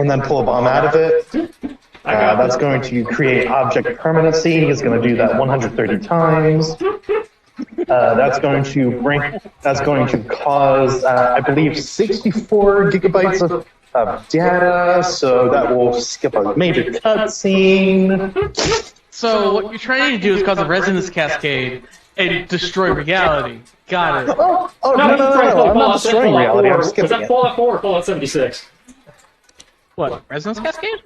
and then pull a bomb out of it. That's going to create object permanency. He's going to do that 130 times. That's going to cause, I believe, 64 gigabytes of data. So that will skip a major cutscene. So what you're trying to do is cause a resonance cascade and destroy reality. Got it. No, I'm not destroying reality. I'm skipping it. Was that Fallout 4 or Fallout 76? What? Resonance cascade?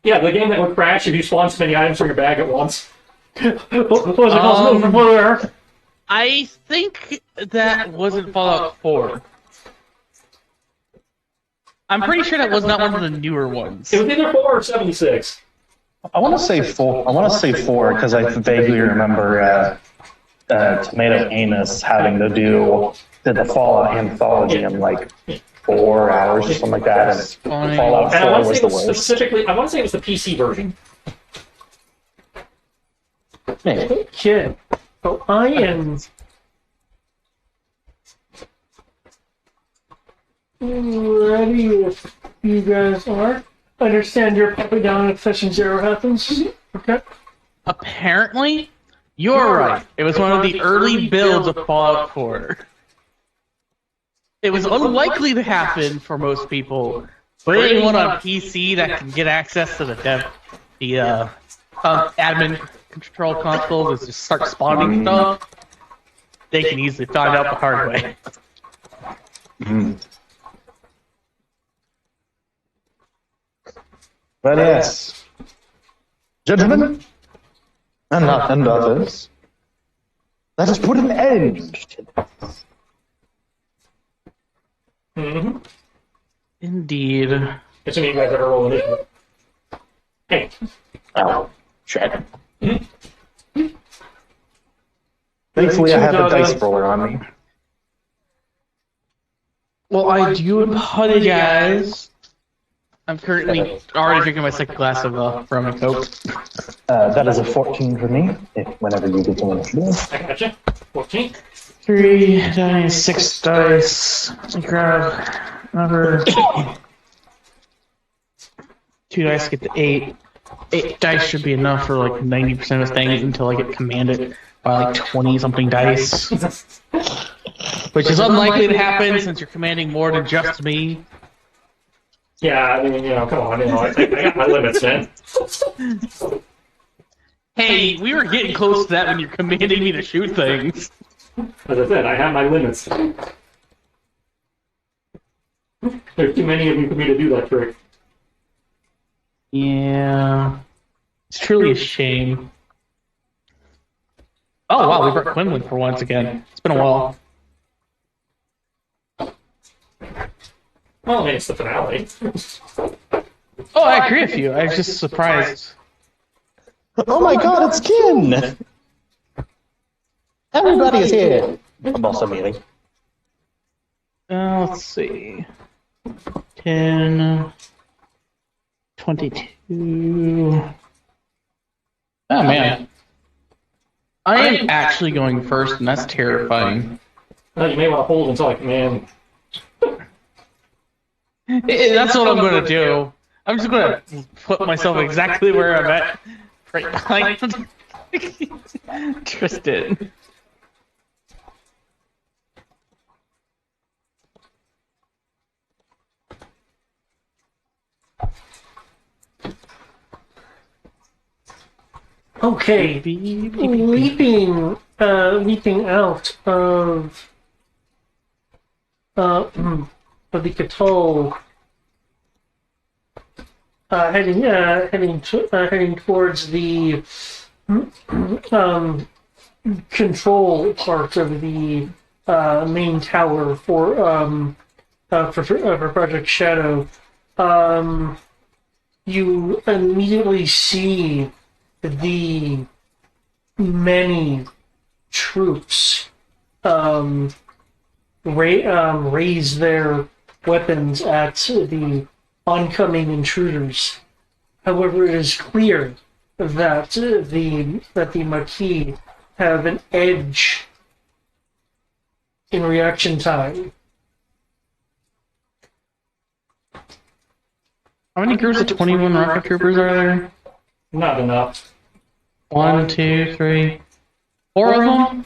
Yeah, the game that would crash if you spawn so many items from your bag at once. What was it called? From where? I think that wasn't Fallout 4. I'm pretty sure that was not one of the newer ones. It was either 4 or 76. I want to say 4. I want to say 4 because I vaguely remember Tomato Anus having to do the Fallout anthology in like 4 hours or something like that. And Fallout 4 was the worst. Specifically, I want to say it was the PC version. Maybe. Okay. So I am ready if you guys are. I understand you're probably down if session 0 happens. Okay. Apparently, you're right. It was one of the early builds of Fallout 4. It was unlikely to happen for most people, but anyone on PC that can get access to the admin control consoles and just start spawning stuff, they can easily find out the hard way. But yes, gentlemen, and others, let us put an end to this. Mm-hmm. Indeed. Assuming you guys ever roll initiative. Hey. Oh, shit. Thankfully, I have a dice roller on me. Well, I do apologize. I'm currently already drinking my second glass of rum and coke. That is a 14 for me, whenever you get to initiative. I gotcha. 14. 3 dice, 6 dice. I grab another 2 dice, get to 8. 8 dice should be enough for like 90% of things until I get commanded by like 20-something dice. Which is unlikely to happen since you're commanding more than just me. Yeah, I mean, come on, I got my limits, man. Hey, we were getting close to that when you're commanding me to shoot things. As I said, I have my limits. There's too many of you for me to do that trick. Yeah. It's truly a shame. Oh wow, we brought Quinlan for once again. It's been a while. Well, I mean, it's the finale. Oh, I agree with you. I was just surprised. Oh my god, it's Kin! Everybody is here! I'm also meeting. Let's see. 10, 22. Oh man. I am actually going first, and that's terrifying. Well, you may want to hold until I command. That's what I'm going to do. I'm just going to put myself exactly where I'm at. Right behind Tristan. Okay, leaping out of the Cattol, heading towards the control part of the main tower for Project Shadow. You immediately see the many troops raise their weapons at the oncoming intruders. However, it is clear that the Maquis have an edge in reaction time. How many groups of 21 rocket troopers are there? Not enough. 1, 2, 3, 4 of them?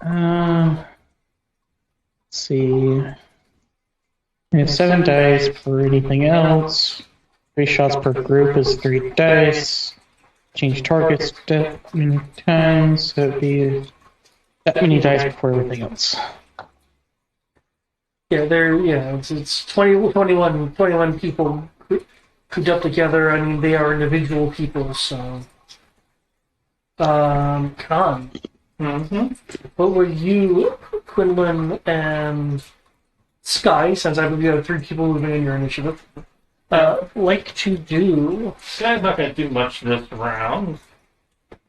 Let's see. We have 7 dice for anything else. 3 shots per group is 3 dice. Change targets that many times, so it'd be that many dice for everything else. Yeah, it's 21 people cooped up together. I mean, they are individual people, so. Khan. Mm-hmm. What would you, Quinlan, and Sky, since I believe you have 3 people moving in your initiative, like to do? Sky's not going to do much this round.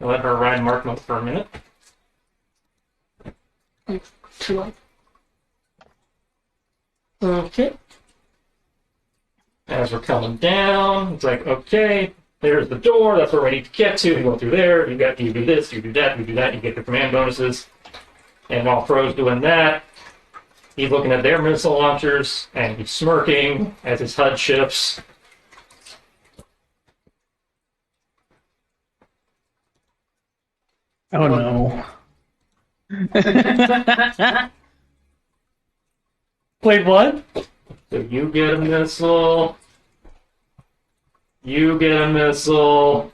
I'll let her ride Mark mode for a minute. Okay. As we're coming down, it's like, okay, there's the door, that's where we need to get to. We go through there, you do this, you do that, you do that, you get the command bonuses. And while Fro's doing that, he's looking at their missile launchers, and he's smirking as his HUD shifts. Oh no. Wait, what? So you get a missile. You get a missile.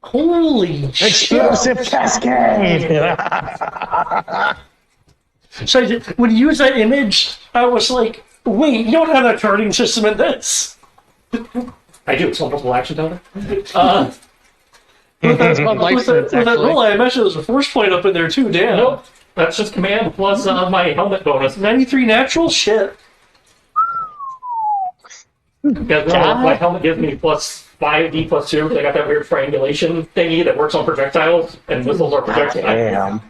Holy shit. Explosive cascade! So when you used that image, I was like, wait, you don't have a charting system in this. I do, it's multiple action total. With that roll, I imagine there's a force point up in there too, damn. Nope, that's just command plus my helmet bonus. 93 natural? Shit. Because my helmet gives me plus 5d plus 2, because I got that weird triangulation thingy that works on projectiles, and missiles are projectiles. Damn.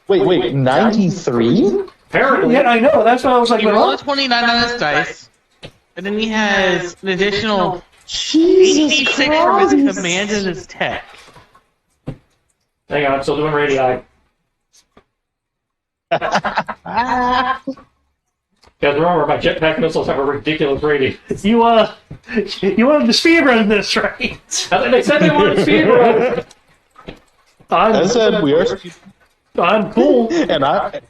Wait, 93? Apparently. Yeah, I know, that's why I was like, He well, rolled a 29 on his dice, and then he has an additional Jesus 86 from his command and his tech. Hang on, I'm still doing radii. Guys, remember, my jetpack missiles have a ridiculous rating. you wanted to speed run this, right? They said they wanted speed run. I said we are, I'm cool. and I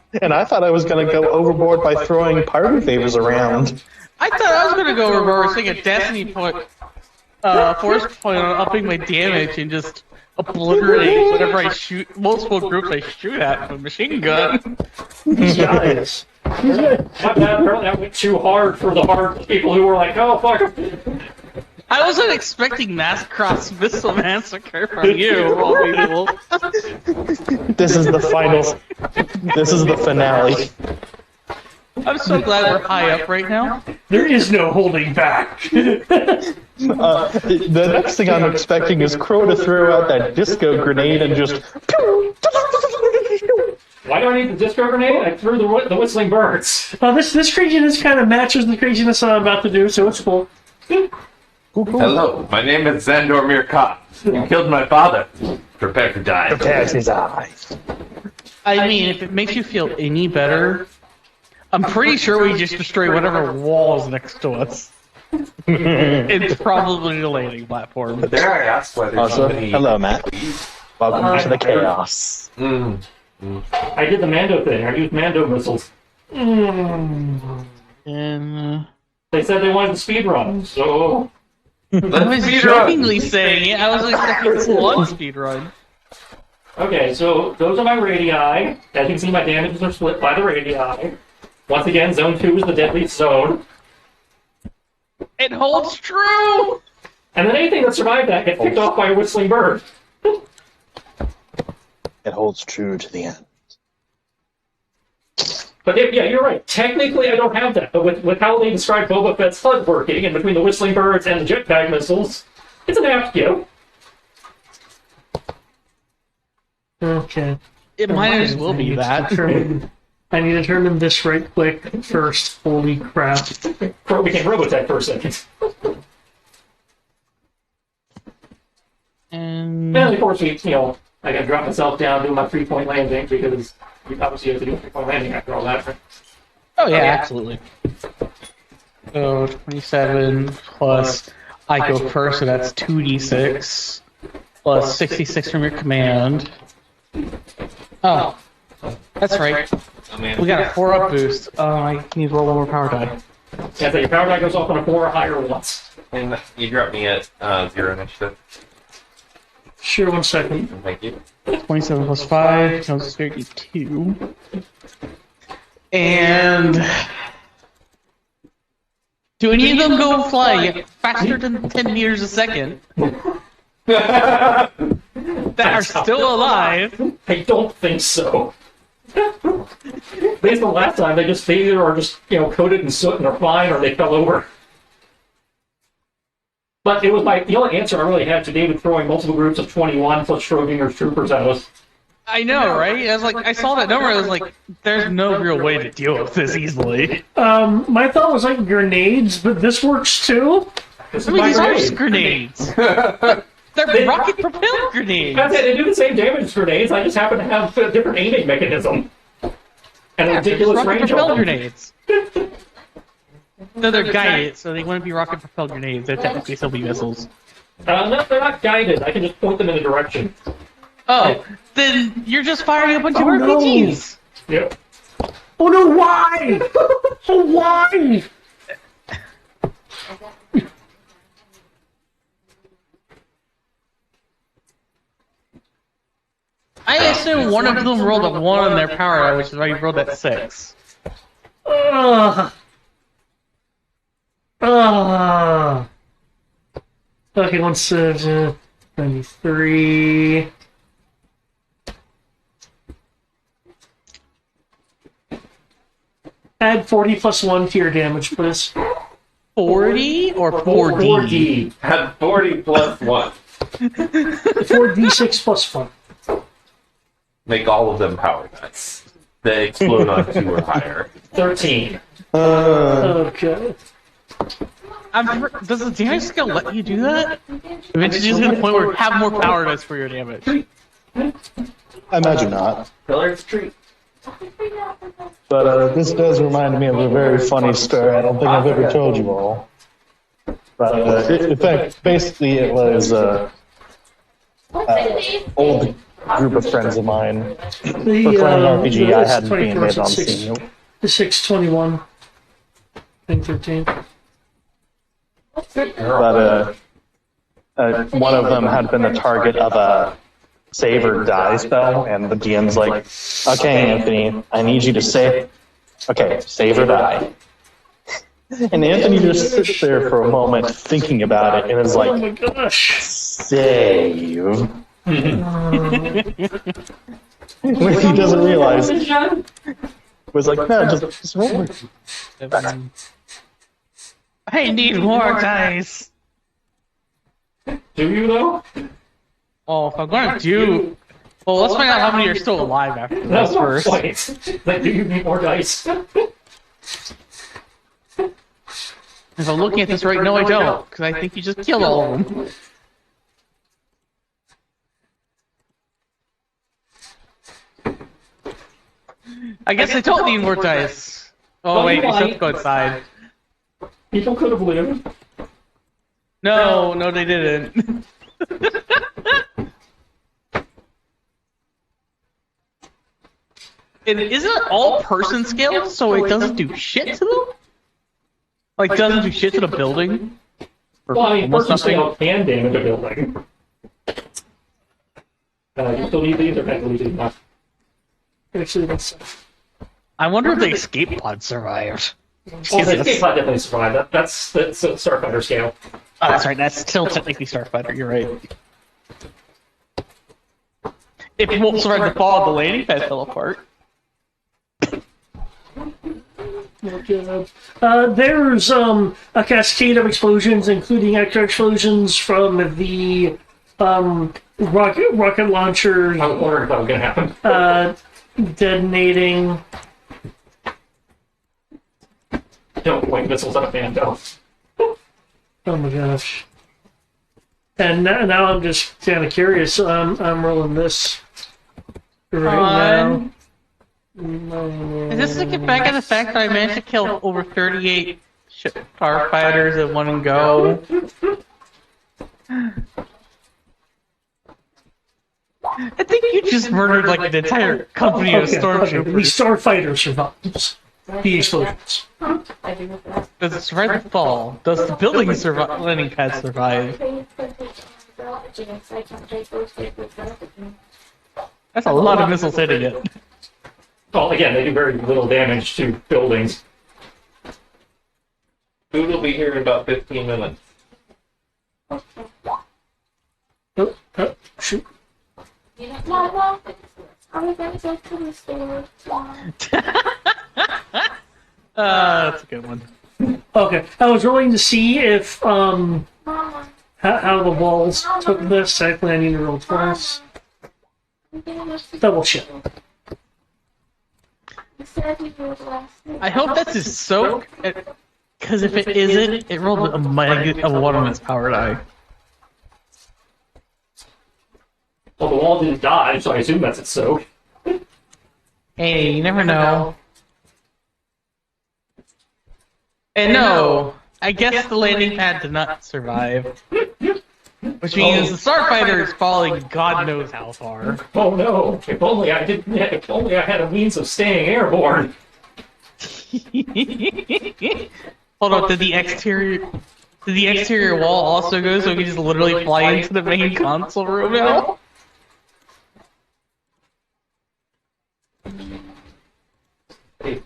thought I was going to go overboard by throwing party favors around. I thought I was gonna go reversing a Destiny point, force point on upping my damage and just obliterate whatever I shoot, multiple groups I shoot at with a machine gun. These guys. Apparently I went too hard for the hard people who were like, oh, fuck. I wasn't expecting mass cross missile massacre from you, all people. This is the final. This is the finale. I'm so glad we're high up right now. There is no holding back. The next thing I'm expecting is Crow to throw out that disco grenade and just. Why do I need the disco grenade? I threw the whistling birds. This craziness kind of matches the craziness I'm about to do, so it's cool. Hello, my name is Zandor Mirkat. You killed my father. Prepare to die. Prepares his eyes. I mean, if it makes you feel any better, I'm pretty sure we just destroy whatever wall is next to us. It's probably the landing platform. But there I asked whether Also, somebody... hello, Matt. Welcome to the chaos. I did the Mando thing. I used Mando missiles. And They said they wanted the speed run, so... I was jokingly saying it. I was expecting this one speed run. Okay, so those are my radii. As you can see, my damages are split by the radii. Once again, zone 2 is the deadliest zone. It holds true! And then anything that survived that gets picked off by a whistling bird. It holds true to the end. But yeah, you're right. Technically, I don't have that. But with how they describe Boba Fett's HUD working, and between the whistling birds and the jetpack missiles, it's an apt give. Okay. It might as well be that. I need to determine this right quick first. Holy crap. Crow became Robotech for a second. And And of course, I gotta drop myself down, do my 3-point landing, because you obviously have to do a 3-point landing after all that. oh yeah, absolutely. So 27 plus I go first, so that's 2d6 plus 66 from your command. Oh, that's right. Oh, man. We got a 4-up boost. I need to roll one more power die. Yeah, so your power die goes off on a 4 or higher once. And you dropped me at 0 initiative. Sure, 1 second. Thank you. 27 plus 5 becomes 32. And do any of them go flying faster than 10 meters a second that are still alive? I don't think so. Based on last time, they either are just coated in soot and are fine, or they fell over. But it was the only answer I really had to David throwing multiple groups of 21 plus Schrodinger's troopers at us. I know, right? I was like, I saw that number. I was like, there's no real way to deal with this easily. My thought was like grenades, but this works too. This I is mean, my these are grenade. just grenades. They're rocket-propelled grenades. That's it, they do the same damage as grenades, I just happen to have a different aiming mechanism. And a Yeah, they're just ridiculous range of rocket-propelled them. grenades. No, they're guided, so they wouldn't be rocket-propelled grenades. They're technically still be missiles. No, they're not guided, I can just point them in a direction. Oh, then you're just firing a bunch of Oh, no. RPGs. Yep. Oh no, why? Oh, why? I assume one of them rolled a 1 on their power die, which is why you rolled that 6. Okay, 93. Add 40 plus 1 to your damage, please. 40 or 4D? 4D. At 40 plus 1. 4d6 plus 1. Make all of them power dice. They explode on 2 or higher. 13. Okay. Does the damage skill let you do that? Eventually, it's going to the point where you have more power dice for your damage. I imagine not. Pillar's treat. But this does remind me of a very funny story. I don't think I've ever told you all. But in fact, basically, it was old group of friends of mine. For playing RPG, I hadn't been made on scene. The 621. Thing 13. But one of them had been the target of a save or die spell, and the DM's like, "Okay, Anthony, I need you to save. Okay, save or die." And Anthony just sits there for a moment thinking about it, and is Oh like, my gosh. "Save." When he doesn't realize, was like, "No, just roll." I need more dice. Do you, though? Oh, if I'm going to do... Well, let's find out how many are still alive after That's this not first. quite. Like, do you need more dice? If I'm looking at this right, no I don't, because I think you just killed all of them. I guess I don't need more dice. Oh wait, you still have to go inside. People could have lived. No, no they didn't. And isn't it all person scale, so it doesn't do shit to them? Like, doesn't do shit to the building? Or Well, I mean, almost person nothing? scale can damage a building. You still need these, or can you not? Actually, that's. I wonder if the escape pod survived. Oh, the Jesus. escape pod definitely survived. That's Starfighter scale. Oh, that's right, that's still technically Starfighter, you're right. If it won't survive the fall, the landing pad fell apart. There's a cascade of explosions, including extra explosions from the rocket launcher I was wondering if that was going to happen. detonating. Don't point missiles at a fan, though. Oh my gosh! And now I'm just kind of curious. I'm rolling this right now. Is this to get back at the fact that I managed to kill over 38 starfighters at one go. I think you just murdered like an entire company of The stormtroopers. starfighter survives the explosions. Does it survive the fall? Does the building survive? Landing pad survive? That's a lot of missiles hitting it. Well, again, they do very little damage to buildings. Food will be here in about 15 minutes. Shoot. Mama, are we gonna go to the store? That's a good one. Okay, I was rolling to see if Mama, how the walls took this. Technically, I need to roll twice. I'm gonna go see. Double check. You said you were last night. I hope that's his soak, because if it isn't, it rolled a one on its power die. Well, the wall didn't die, so I assume that's its soak. Hey, you never know. And no, I guess the landing pad did not survive. Which means the starfighter is falling God knows how far. Oh no! If only I didn't. If only I had a means of staying airborne. Hold on, did the exterior wall also go so we can just literally fly into the main console room now?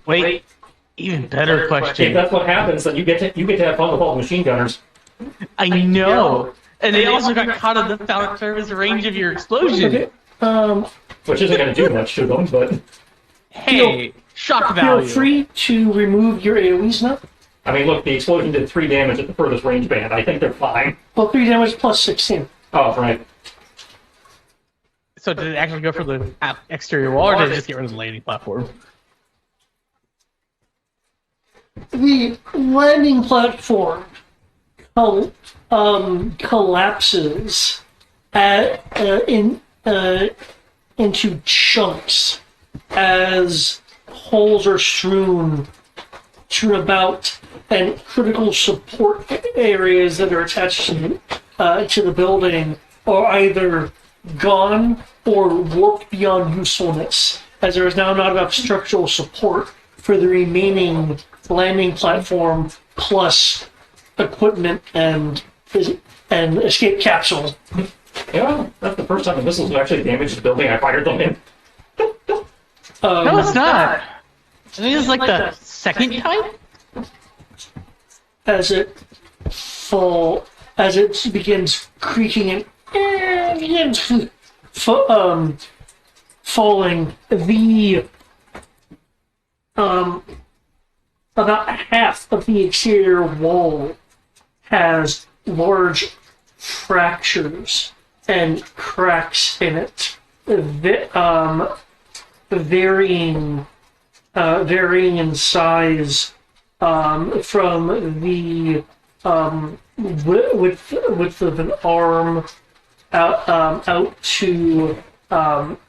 Wait, even better If question. that's what happens, then you get to have fun with all the machine gunners. I know! And they also got caught in the found service range of your explosion. Okay. Which isn't going to do much to them, but Hey, shock Feel value. free to remove your AoEs now. I mean, look, the explosion did 3 damage at the furthest range band. I think they're fine. Well, 3 damage plus 16. Oh, right. So did it actually go for the exterior wall, or did it just get rid of the landing platform? The landing platform collapses into chunks as holes are strewn about, and critical support areas that are attached to the building are either gone or warped beyond usefulness, as there is now not enough structural support for the remaining landing platform plus equipment and escape capsule. Yeah, that's the first time the missiles have actually damaged the building I fired them in. No, it's not. I think it's like the second time? As it begins creaking and begins falling, the about half of the exterior wall has large fractures and cracks in it, varying in size from the width of an arm out to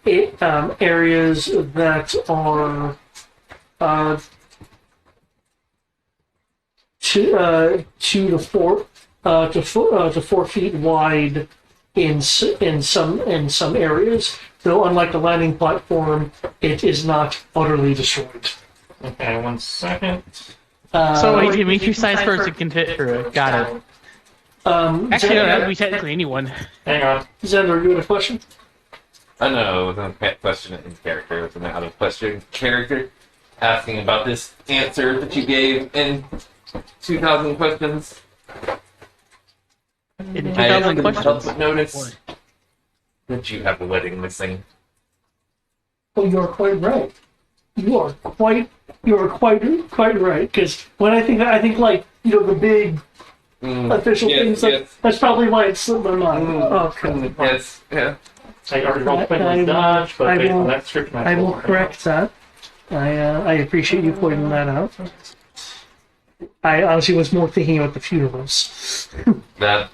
areas that are 2 to 4 to 4 feet wide in some areas. Though unlike the landing platform, it is not utterly destroyed. Okay, 1 second. So wait, it makes you size first and can fit through it. Got it. Actually, no, that would be technically anyone. Hang on. Xander, you had a question? I know, it was a question in character. It was an out of question character. Asking about this answer that you gave in 2,000 questions. In I 2,000 couldn't help questions. but notice that you have the wedding missing. Oh, you are quite right. You are quite right. Because when I think like the big official yes, things. yes. That's probably why it slipped my mind. Okay. Yes, yeah. I already rolled Quinlan's dodge, but based on that description, I will correct that. I appreciate you pointing that out. I honestly was more thinking about the funerals. That's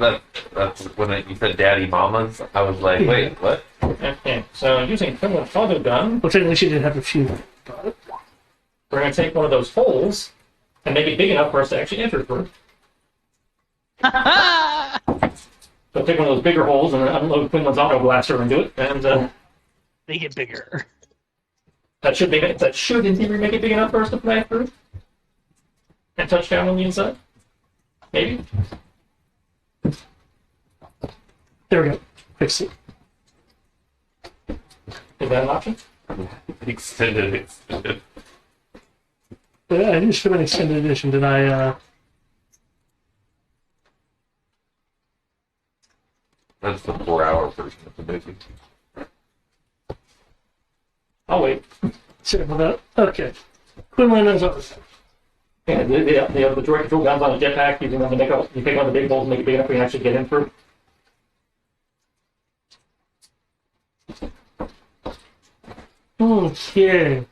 when you said daddy mamas. I was like, wait, what? Okay, so using Quinlan's auto gun, Well, technically she did have a funeral. But we're going to take one of those holes and make it big enough for us to actually enter through. So take one of those bigger holes and unload Quinlan's auto blaster into it, and Make it bigger. that should in theory make it big enough for us to fly through and touch down on the inside. Maybe. There we go. Fix it. Is that an option? Extended. I just for an extended edition. Did I? That's the 4-hour version of the movie. I'll wait. Sorry about that. Okay. Quinlan is over. Yeah, the droid control guns on a jetpack, using them to make up. You take one of the big holes and make it big enough for you to actually get in through. Okay.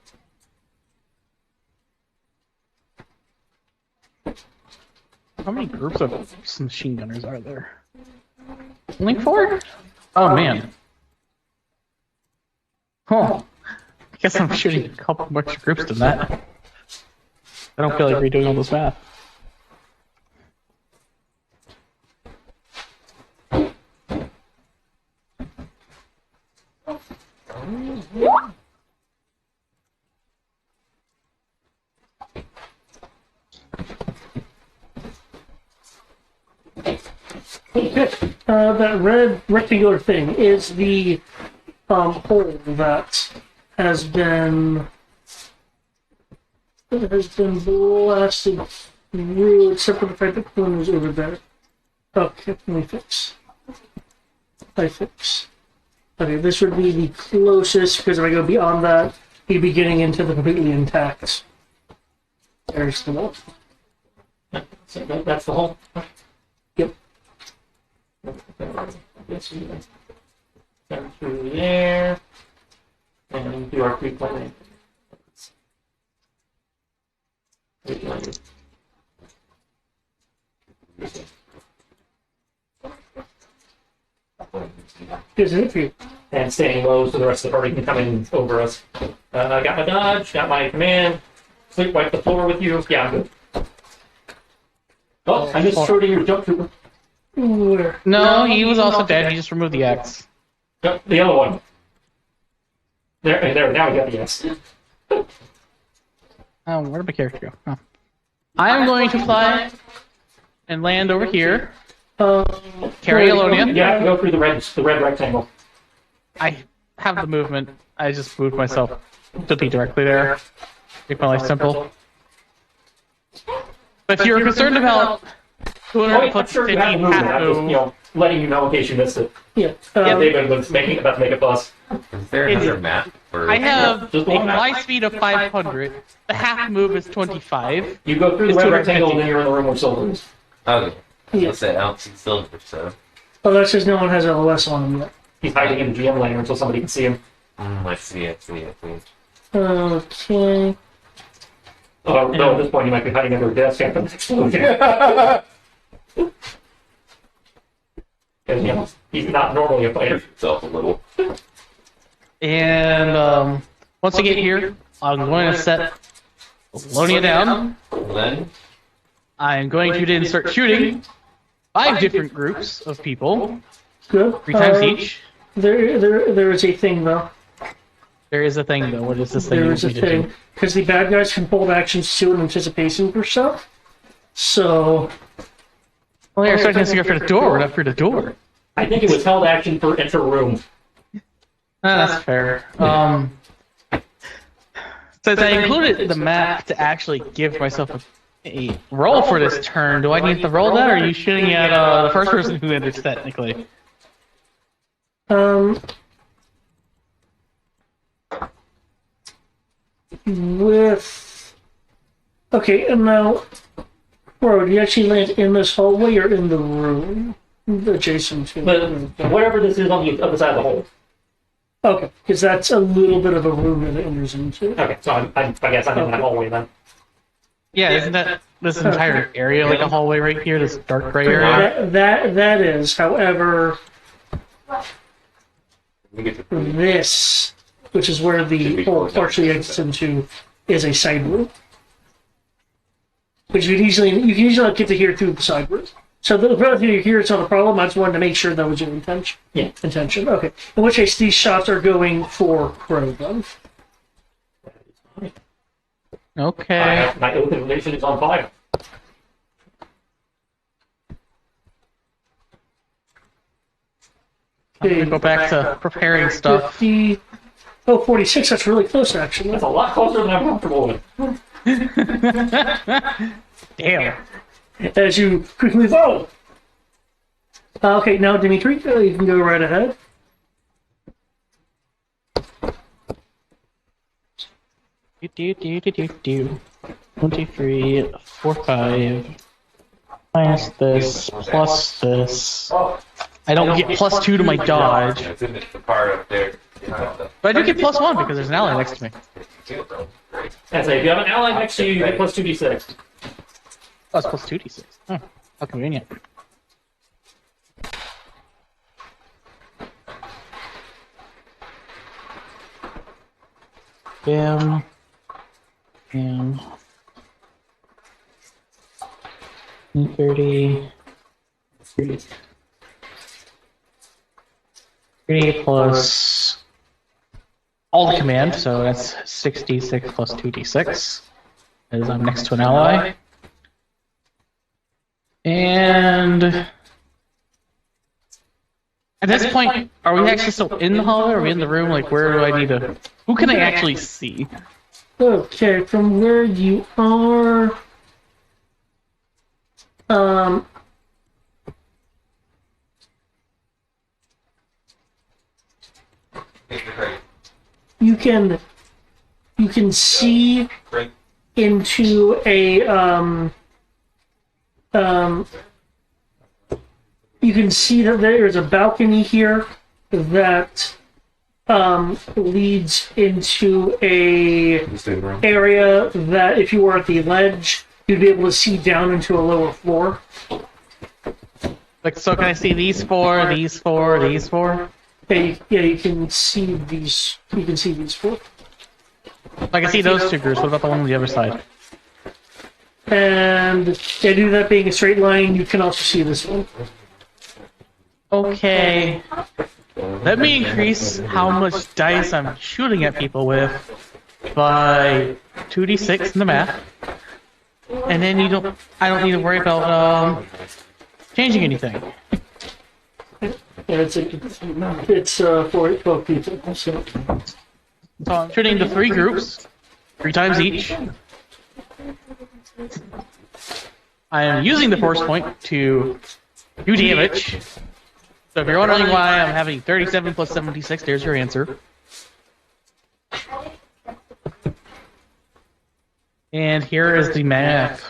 How many groups of machine gunners are there? Only 4? Oh man. Huh. I guess I'm shooting a couple more groups than that. I don't feel like redoing all this math. Okay. That red rectangular thing is the hole that has been blasted through, except for the fact that Quinn was over there. Okay, let me fix. I fix. Okay, this would be the closest, because if I go beyond that, he'd be getting into the completely intact. There's the one. So that's the hole. Yep. Down through there, and do our pre-planning. Here's an interview. And staying low so the rest of the party can come in over us. I got my dodge, got my command, sleep wipe the floor with you. Yeah, I'm good. Oh, I missed Schrodinger's jump trooper. Where? No, he was also dead. He just removed the X. No, the other one. There, now we got the S. Oh, where did my character go? Oh. I'm going to fly and land over here. Carry Alonia. You have to go through the red rectangle. I have the movement. I just moved myself to be directly there. Make my life simple. But if you're concerned about Oh, 200 I'm plus sure you 50 have the movement. I'm just, half letting you know in case you missed it. Yeah. Yeah, David was about to make a fuss. Is there another map? For I have Just a one map. fly speed of 500. The half move is 25. You go through the It's red 250. rectangle and then you're in the room with soldiers. Okay. Yeah. Let's say I don't see silver, so. Oh, that's because no one has LOS on him yet. He's hiding in the GM layer until somebody can see him. I see. Okay. Oh, no, at this point he might be hiding under a desk after the explosion. Because, he's not normally a fighter. Himself a little. And once I get here, I'm going to set Alonia down. Then I'm going to then start shooting 5 different groups of people, Good. 3 times each. There is a thing though. There is a thing though. What is this thing? There you is a want me to do? thing because the bad guys can hold actions too in anticipation for stuff. So Well, you're starting to go for the door, not for the door. I think it was held action for enter room. That's fair. Since I included the map to actually give myself a roll for this turn, do I need to roll that, or are you shooting at the first person who enters technically? with okay, and now, bro, do you actually land in this hallway or in the room adjacent to? But whatever this is on the other side of the hole. Okay, because that's a little bit of a room that it enters into. Okay, so I guess I'm in that hallway then. Yeah, isn't that this entire area like a hallway right here, this dark gray area? That is, however, we get to this, which is where the hole partially exits into, is a side room. which you can usually get to hear through the side room. So the ability to hear it's not a problem. I just wanted to make sure that was your intention. Yeah. Intention. Okay. In which case, these shots are going for Crow then. Okay. My oath of nation is on fire. I'm gonna go back to preparing stuff. 50. Oh, 46. That's really close, actually. That's a lot closer than I'm comfortable with. Damn. As you quickly vote. Okay, now Dimitri, you can go right ahead. Do. 23, 45, minus this, plus this. I don't get plus 2 to my dodge. It's in the car up there. But I do get plus 1 because there's an ally next to me. And say, if you have an ally next to you, you get plus 2d6. Oh, it's plus 2d6. Oh, how convenient. Bam. Bam. 30. 3 plus all the command, so that's 66 plus 2d6, as I'm next to an ally. And at this point, are we actually still in the hallway, or are we in the room? Like, where do I need to... Who can I actually see? Okay, from where you are... You can see into a you can see that there's a balcony here that leads into a area that if you were at the ledge you'd be able to see down into a lower floor. Like, so can I see these four, these four, these four? Yeah, you can see these. You can see these four. I can see those two groups. What about the one on the other side? And yeah, due to that being a straight line, you can also see this one. Okay. Let me increase how much dice I'm shooting at people with by 2d6 in the math. And then I don't need to worry about changing anything. Yeah, it's for 12 people. So I'm shooting into 3 groups, 3 times each. I am using the force point to do damage. So if you're wondering why I'm having 37 plus 76, there's your answer. And here is the math.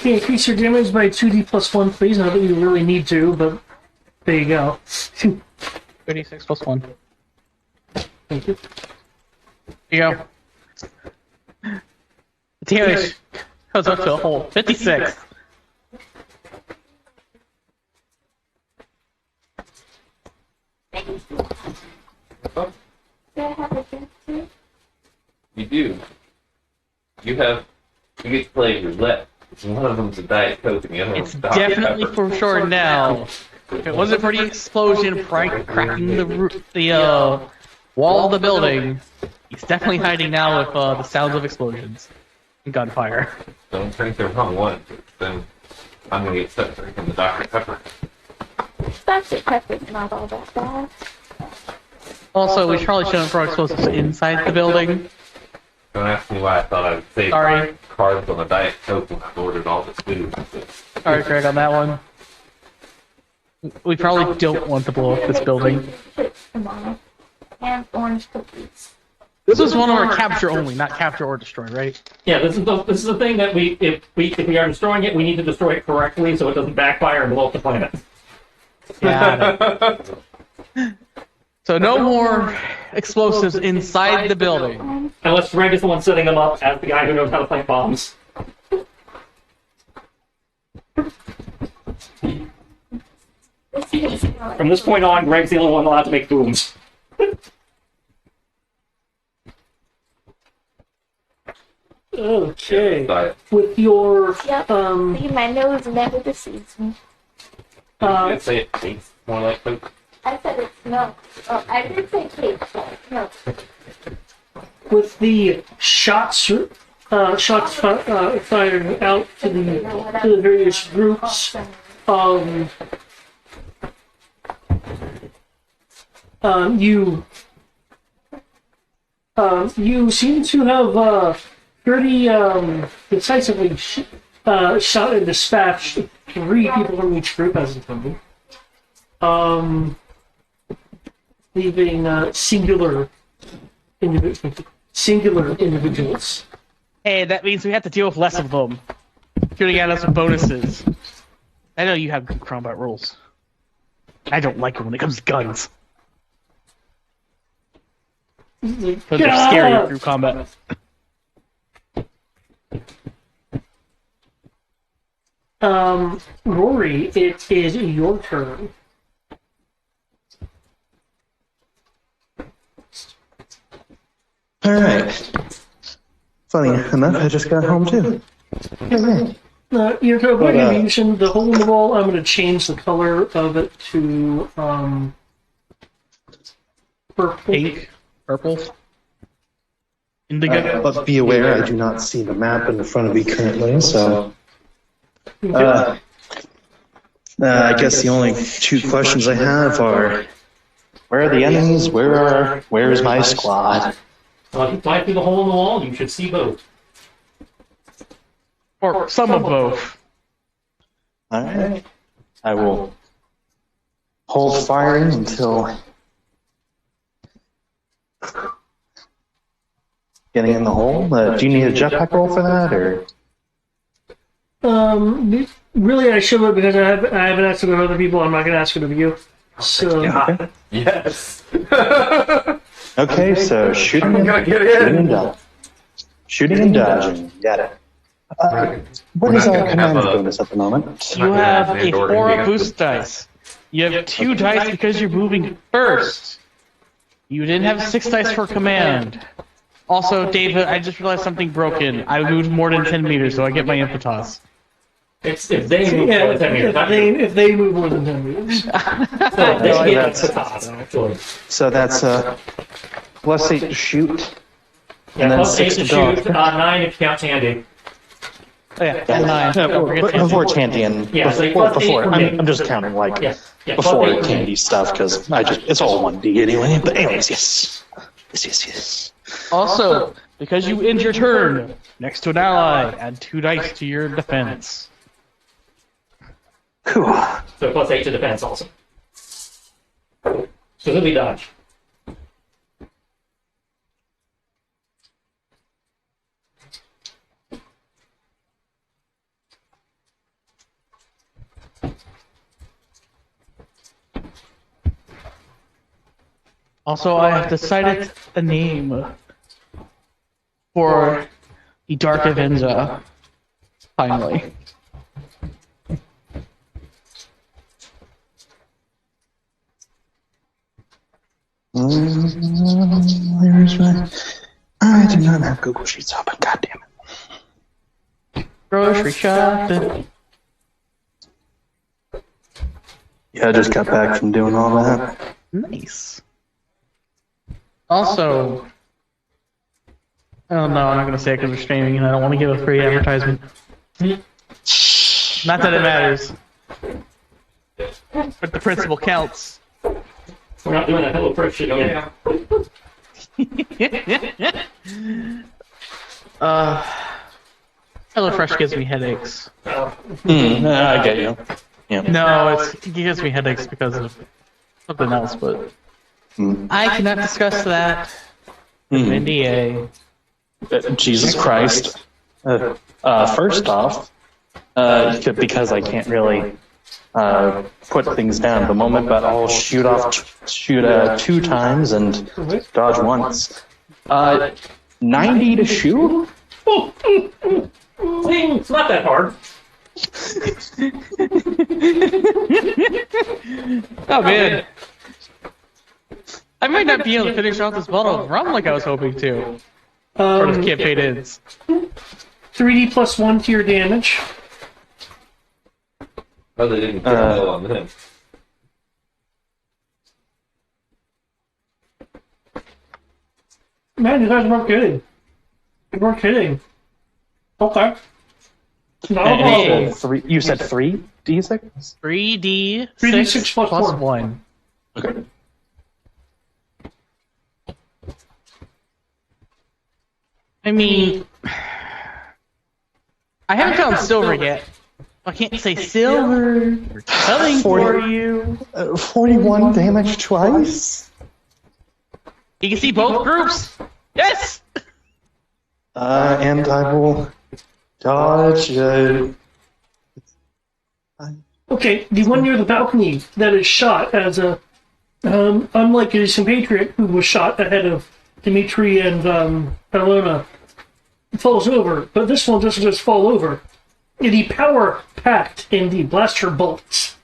okay, increase your damage by 2d plus 1, please. Not that you really need to, but there you go. 36 plus 1. Thank you. Here you go. The damage goes up to a whole 56. Do I have a drink too? You do. You get to play roulette. One of them's a Diet Coke and the other It's one's Dr. definitely Pepper. for sure now. If it wasn't for the explosion cracking the wall of the building, he's definitely hiding now with the sounds of explosions and gunfire. Don't drink the wrong one, then I'm gonna get stuck drinking the Dr. Pepper. Dr. Pepper's not all that bad. Also, we probably shouldn't throw explosives inside the building. Don't ask me why I thought I would save Sorry. carbs on a Diet Coke when I ordered all this food. Sorry, Greg, on that one. We probably don't want to blow up this building. Chips tomorrow. And orange cookies. This was one of our capture only, not capture or destroy, right? Yeah, this is the thing that if we are destroying it, we need to destroy it correctly so it doesn't backfire and blow up the planet. Yeah. So no more explosives inside the building. Unless Greg is the one setting them up as the guy who knows how to plant bombs. From this point on, Greg's the only one allowed to make booms. Okay. But With your Yep. See, my nose never deceives me. I'd say it tastes more like Coke. I said it's milk. Oh, I did say cake, but no. with the shots fired out to the various groups. You seem to have pretty decisively shot and dispatched 3 people from each group as intended, leaving singular individuals. Hey, that means we have to deal with less of them. Shooting at us with bonuses. I know you have good combat rules. I don't like it when it comes to guns. Because they're scary through combat. Rory, it is your turn. Alright. Funny enough, I just got home too. Your contribution, the hole in the wall, I'm going to change the color of it to purple. Pink, purple, indigo. But be aware, I do not see the map in front of me currently, so... I guess the only 2 questions I have are... Where are the enemies? Where's my squad? If you fly through the hole in the wall, you should see both. Or some of both. Alright. I will hold firing until getting in the hole. Do you need a jetpack roll for that, or? Really, I should have, because I haven't asked it of other people. I'm not going to ask it of you. So, Okay. Yes. Okay, so shooting and dodging. Shooting and dodging. Got it. What is our command bonus at the moment? You have a 4 boost dice. You have 2 dice because you're moving first. You didn't have 6 dice for command. Also, David, I just realized something broken. I moved more than 10 meters, so I get my impetus. It's if they move more than 10 meters. if they move more than 10 meters. So they get the toss, actually. So that's +8 to shoot, Yeah, and then plus 8 6 to to shoot, dodge. 9 if you count Tandy. Oh, yeah, and 9. Don't forget But before Tandy and Yeah, so before, plus 8 for me. I'm just counting like Yeah, yeah, before plus 8 for me. Tandy stuff because it's all 1D anyway. But anyways, yes. Also, because you end your turn next to an ally, add 2 dice to your defense. Whew. So plus 8 to defense also. So it'll be dodge. Also, I have decided the name for the Dark Avenger. Finally. Where's my? I do not have Google Sheets open. God damn it. Grocery shopping. Yeah, I just got back from doing all that. Nice. Also, oh no, I'm not going to say it because we're streaming and I don't want to give a free advertisement. Not that it matters. But the principle counts. We're not doing that Hello Fresh shit again. HelloFresh gives me headaches. I get you. Yeah. No, it gives me headaches because of something else, but I cannot discuss that. NDA. Jesus Christ. First off, because I can't really put things down at the moment, but I'll shoot 2 times and dodge once. 90 to shoot? It's not that hard. Oh man, I might not be able to finish off this bottle of rum like I was hoping to. Or this campaign ends. 3d plus 1 to your damage. Oh, they didn't get low on them. Man, you guys weren't kidding. You weren't kidding. Okay. Not a Hey. problem. You said 3 d6? 3d6 3d6 plus plus 1. 1. Okay. I mean, I haven't found silver yet. I can't say silver. We're coming for you. 41 damage twice? You can see both groups. Yes. And I will dodge. Okay, the one near the balcony that is shot as a... unlike his compatriot who was shot ahead of Dimitri and Elena, falls over, but this one doesn't just fall over. The power packed in the blaster bolts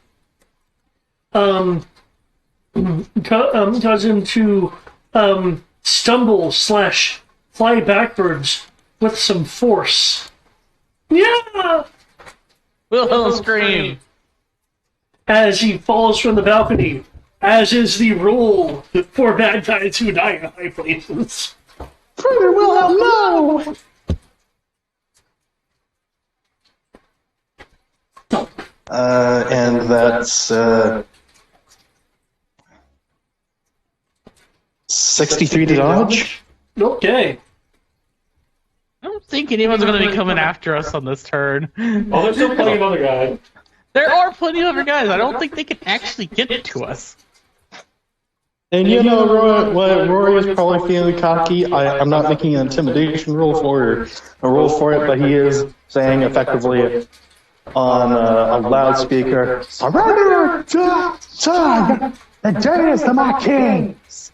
cause him to stumble / fly backwards with some force. Yeah! Wilhelm scream. As he falls from the balcony, as is the rule for bad guys who die in high places. Further Wilhelm, no! And that's 63 to dodge. Okay. I don't think anyone's going to be coming after us on this turn. Oh, there's still plenty of other guys. There are plenty of other guys. I don't think they can actually get to us. And you know, Rory is probably feeling cocky. I'm not making an intimidation roll for it, but he is saying effectively on a loudspeaker, "Surrender to the day is the Maquis.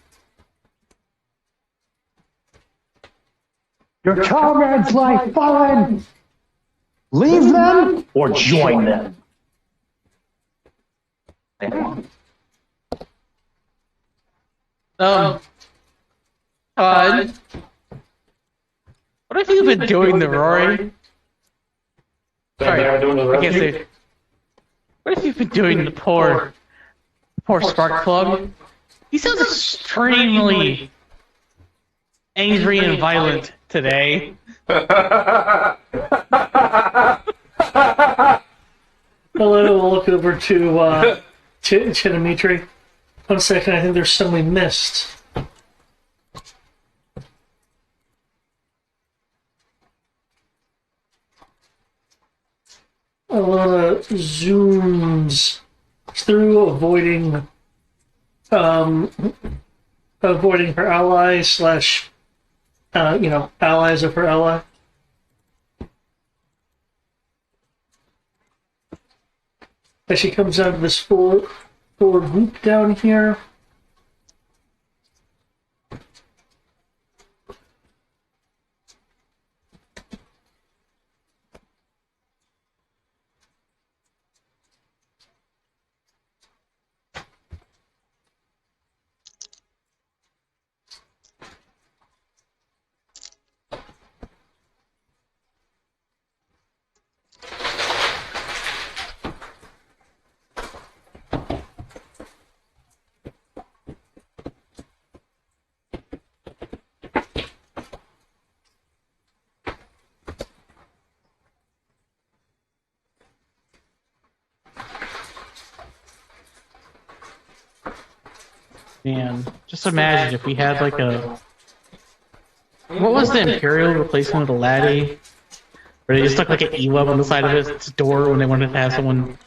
Your comrades lie fallen. Leave them or join them." Todd, what have you been doing to Rory? Sorry, I can't say. What have you been doing to the poor Sparkplug? He sounds extremely angry and violent today. Hello, we'll look over to Dimitri. 1 second, I think there's some we missed. Alana zooms through, avoiding her ally / allies of her ally. As she comes out of this forward loop down here. Man, just imagine if we had like a... What was the Imperial replacement of the Laddie? Where they just stuck like an E-web on the side of its door when they wanted to have someone,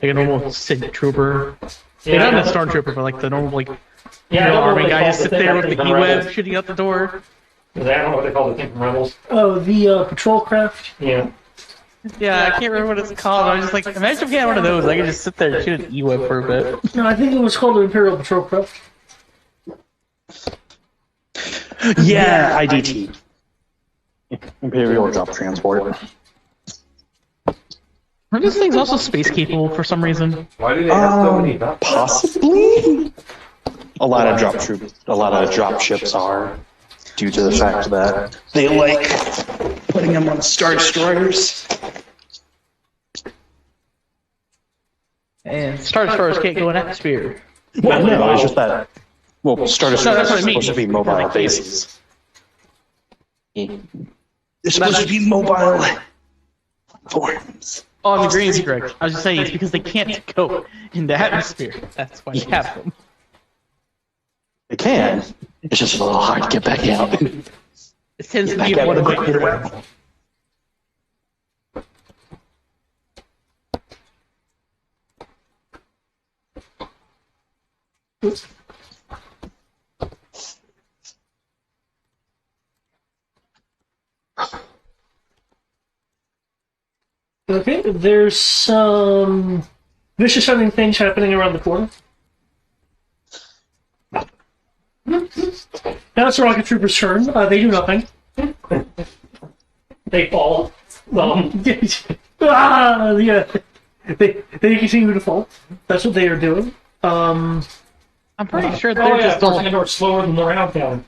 like a normal Sid trooper. Yeah, not a stormtrooper, but like the normal like Imperial Army guy just sit there with the E-web shooting out the door. I don't know what they call the thing from Rebels. Oh, the patrol craft? Yeah. Yeah, I can't remember what it's called. I was just like, imagine if we had one of those. I could just sit there and shoot an E-web for a bit. No, I think it was called an Imperial patrol craft. Yeah, IDT. Imperial Drop Transport. Are these things also space capable for some reason? Why do they have so many dots? Possibly. A lot of drop ships are, due to the fact that they like putting them on Star Destroyers. And Star Destroyers can't go in atmosphere. Well, no, it's just that. Well, Star that's Destroyers what I are mean. supposed to be mobile bases. They're supposed to be mobile forms. Oh, the green's correct. I was just saying it's because they can't go in the atmosphere. That's why they have them. They can. It's just a little hard to get back out. It tends to Back be out one with of a quick web. Okay, there's some vicious sounding things happening around the corner. Now it's the rocket trooper's turn. They do nothing. They fall. Yeah. They continue to fall. That's what they are doing. I'm pretty sure they're just Force all. Andor's slower than the round cannon.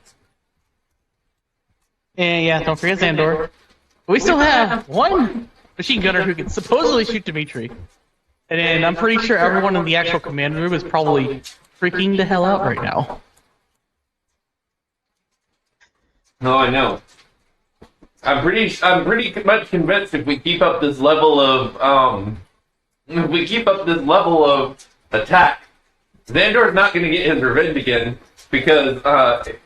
And yeah, don't forget Xandor. We still have one machine gunner who can supposedly shoot Dimitri. And then I'm pretty sure everyone in the actual command room is probably freaking the hell out right now. No, I know. I'm pretty much convinced if we keep up this level of attack, Xandor's not going to get his revenge again because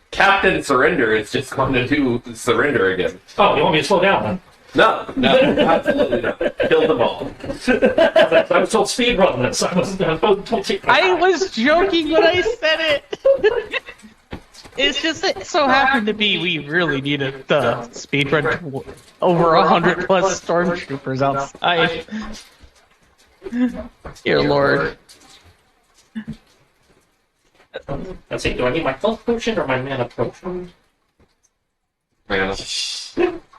Captain Surrender is just going to do surrender again. Oh, you want me to slow down then? No, absolutely not. Kill them all. I was told speed run this. I was told to I was joking when I said it! It's just that it so happened to be we really needed the speedrun over 100 plus stormtroopers outside. Dear Lord. Let's see, do I need my health potion or my mana potion? Mana.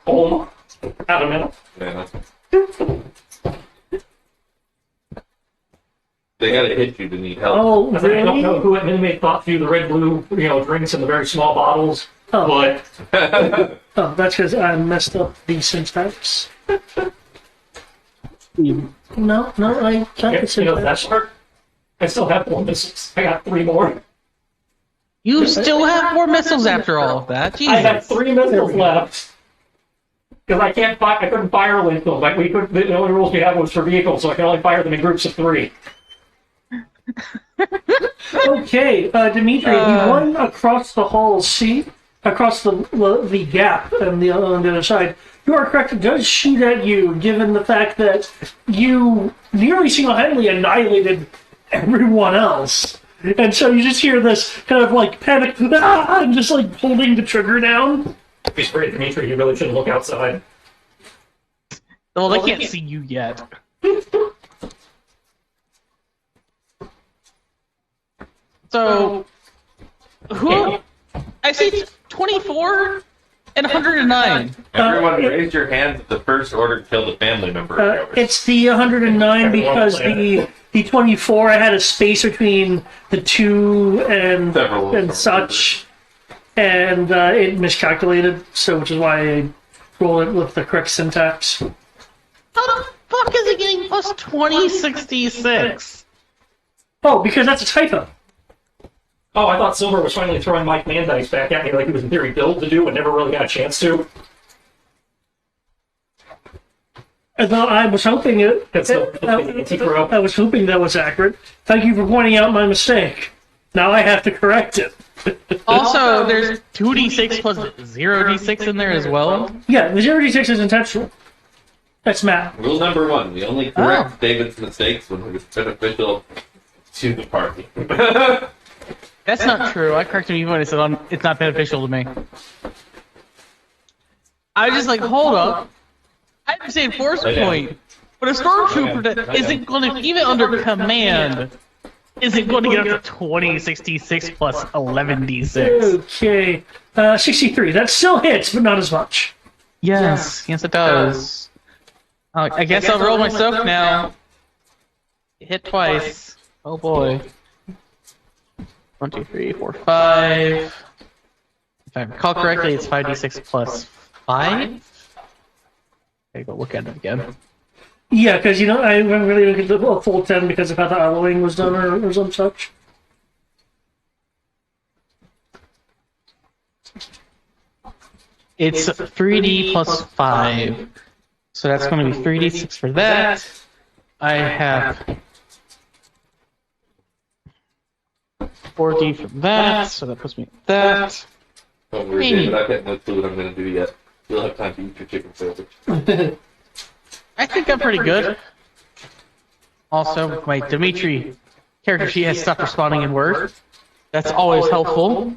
Oh, out of mana. Mana. They gotta hit you to need help. Oh, I don't know really? who made thought through the red blue, drinks in the very small bottles, Oh. but Oh, that's because I messed up the syntax. No, I can't yeah, the syntax. that's part. I still have 4 missiles. I got 3 more. You still have 4 missiles after all of that. I have Jesus. 3 missiles left. Because I couldn't fire link them. Like the only rules we had was for vehicles, so I can only fire them in groups of 3. Okay, Dimitri, the one across the hall, see? Across the gap on the other side. You are correct, it does shoot at you, given the fact that you nearly single-handedly annihilated everyone else. And so you just hear this kind of like panic, and just like holding the trigger down. Be sprayed, Dimitri. You really shouldn't look outside. Well, they can't see you yet. So, who? I see 24 and 109. Everyone raise your hands if the first order killed a family member. It's the 109 because the 24 I had a space between the 2 Several and such, and it miscalculated, so which is why I rolled it with the correct syntax. How the fuck is it getting plus 2066? Oh, because that's a typo. Oh, I thought Silver was finally throwing Mike Mandice back at me like he was in theory billed to do, but never really got a chance to. And though I was hoping it. That's the anti-pro. I was hoping that was accurate. Thank you for pointing out my mistake. Now I have to correct it. Also, there's 2d6 plus 0d6 in there as well. Yeah, the 0d6 is intentional. That's math. Rule number 1: we only correct David's mistakes when it is beneficial to the party. That's not true. I corrected you when I said it's not beneficial to me. I was just like, hold up. I understand force point, but a stormtrooper that isn't going to, even under command, isn't going to get up to 2066 plus 11d6. Okay. 63. That still hits, but not as much. Yes, it does. I guess I'll roll my soak now. Hit twice. Oh boy. 1, 2, 3, 4, 5. If I recall correctly, it's 5d6 plus 5. I go look at it again. Yeah, because I haven't really looked at the full 10 because of how the alloying was done or some such. It's 3d plus 5. So that's going to be 3d6 for that. I have 4d for that, so that puts me at that. Don't worry, David, I've got no clue what I'm going to do yet. You'll have time to eat your chicken sandwich. I think I'm pretty good. Also, my Dimitri character sheet has stopped responding in Word. That's always helpful.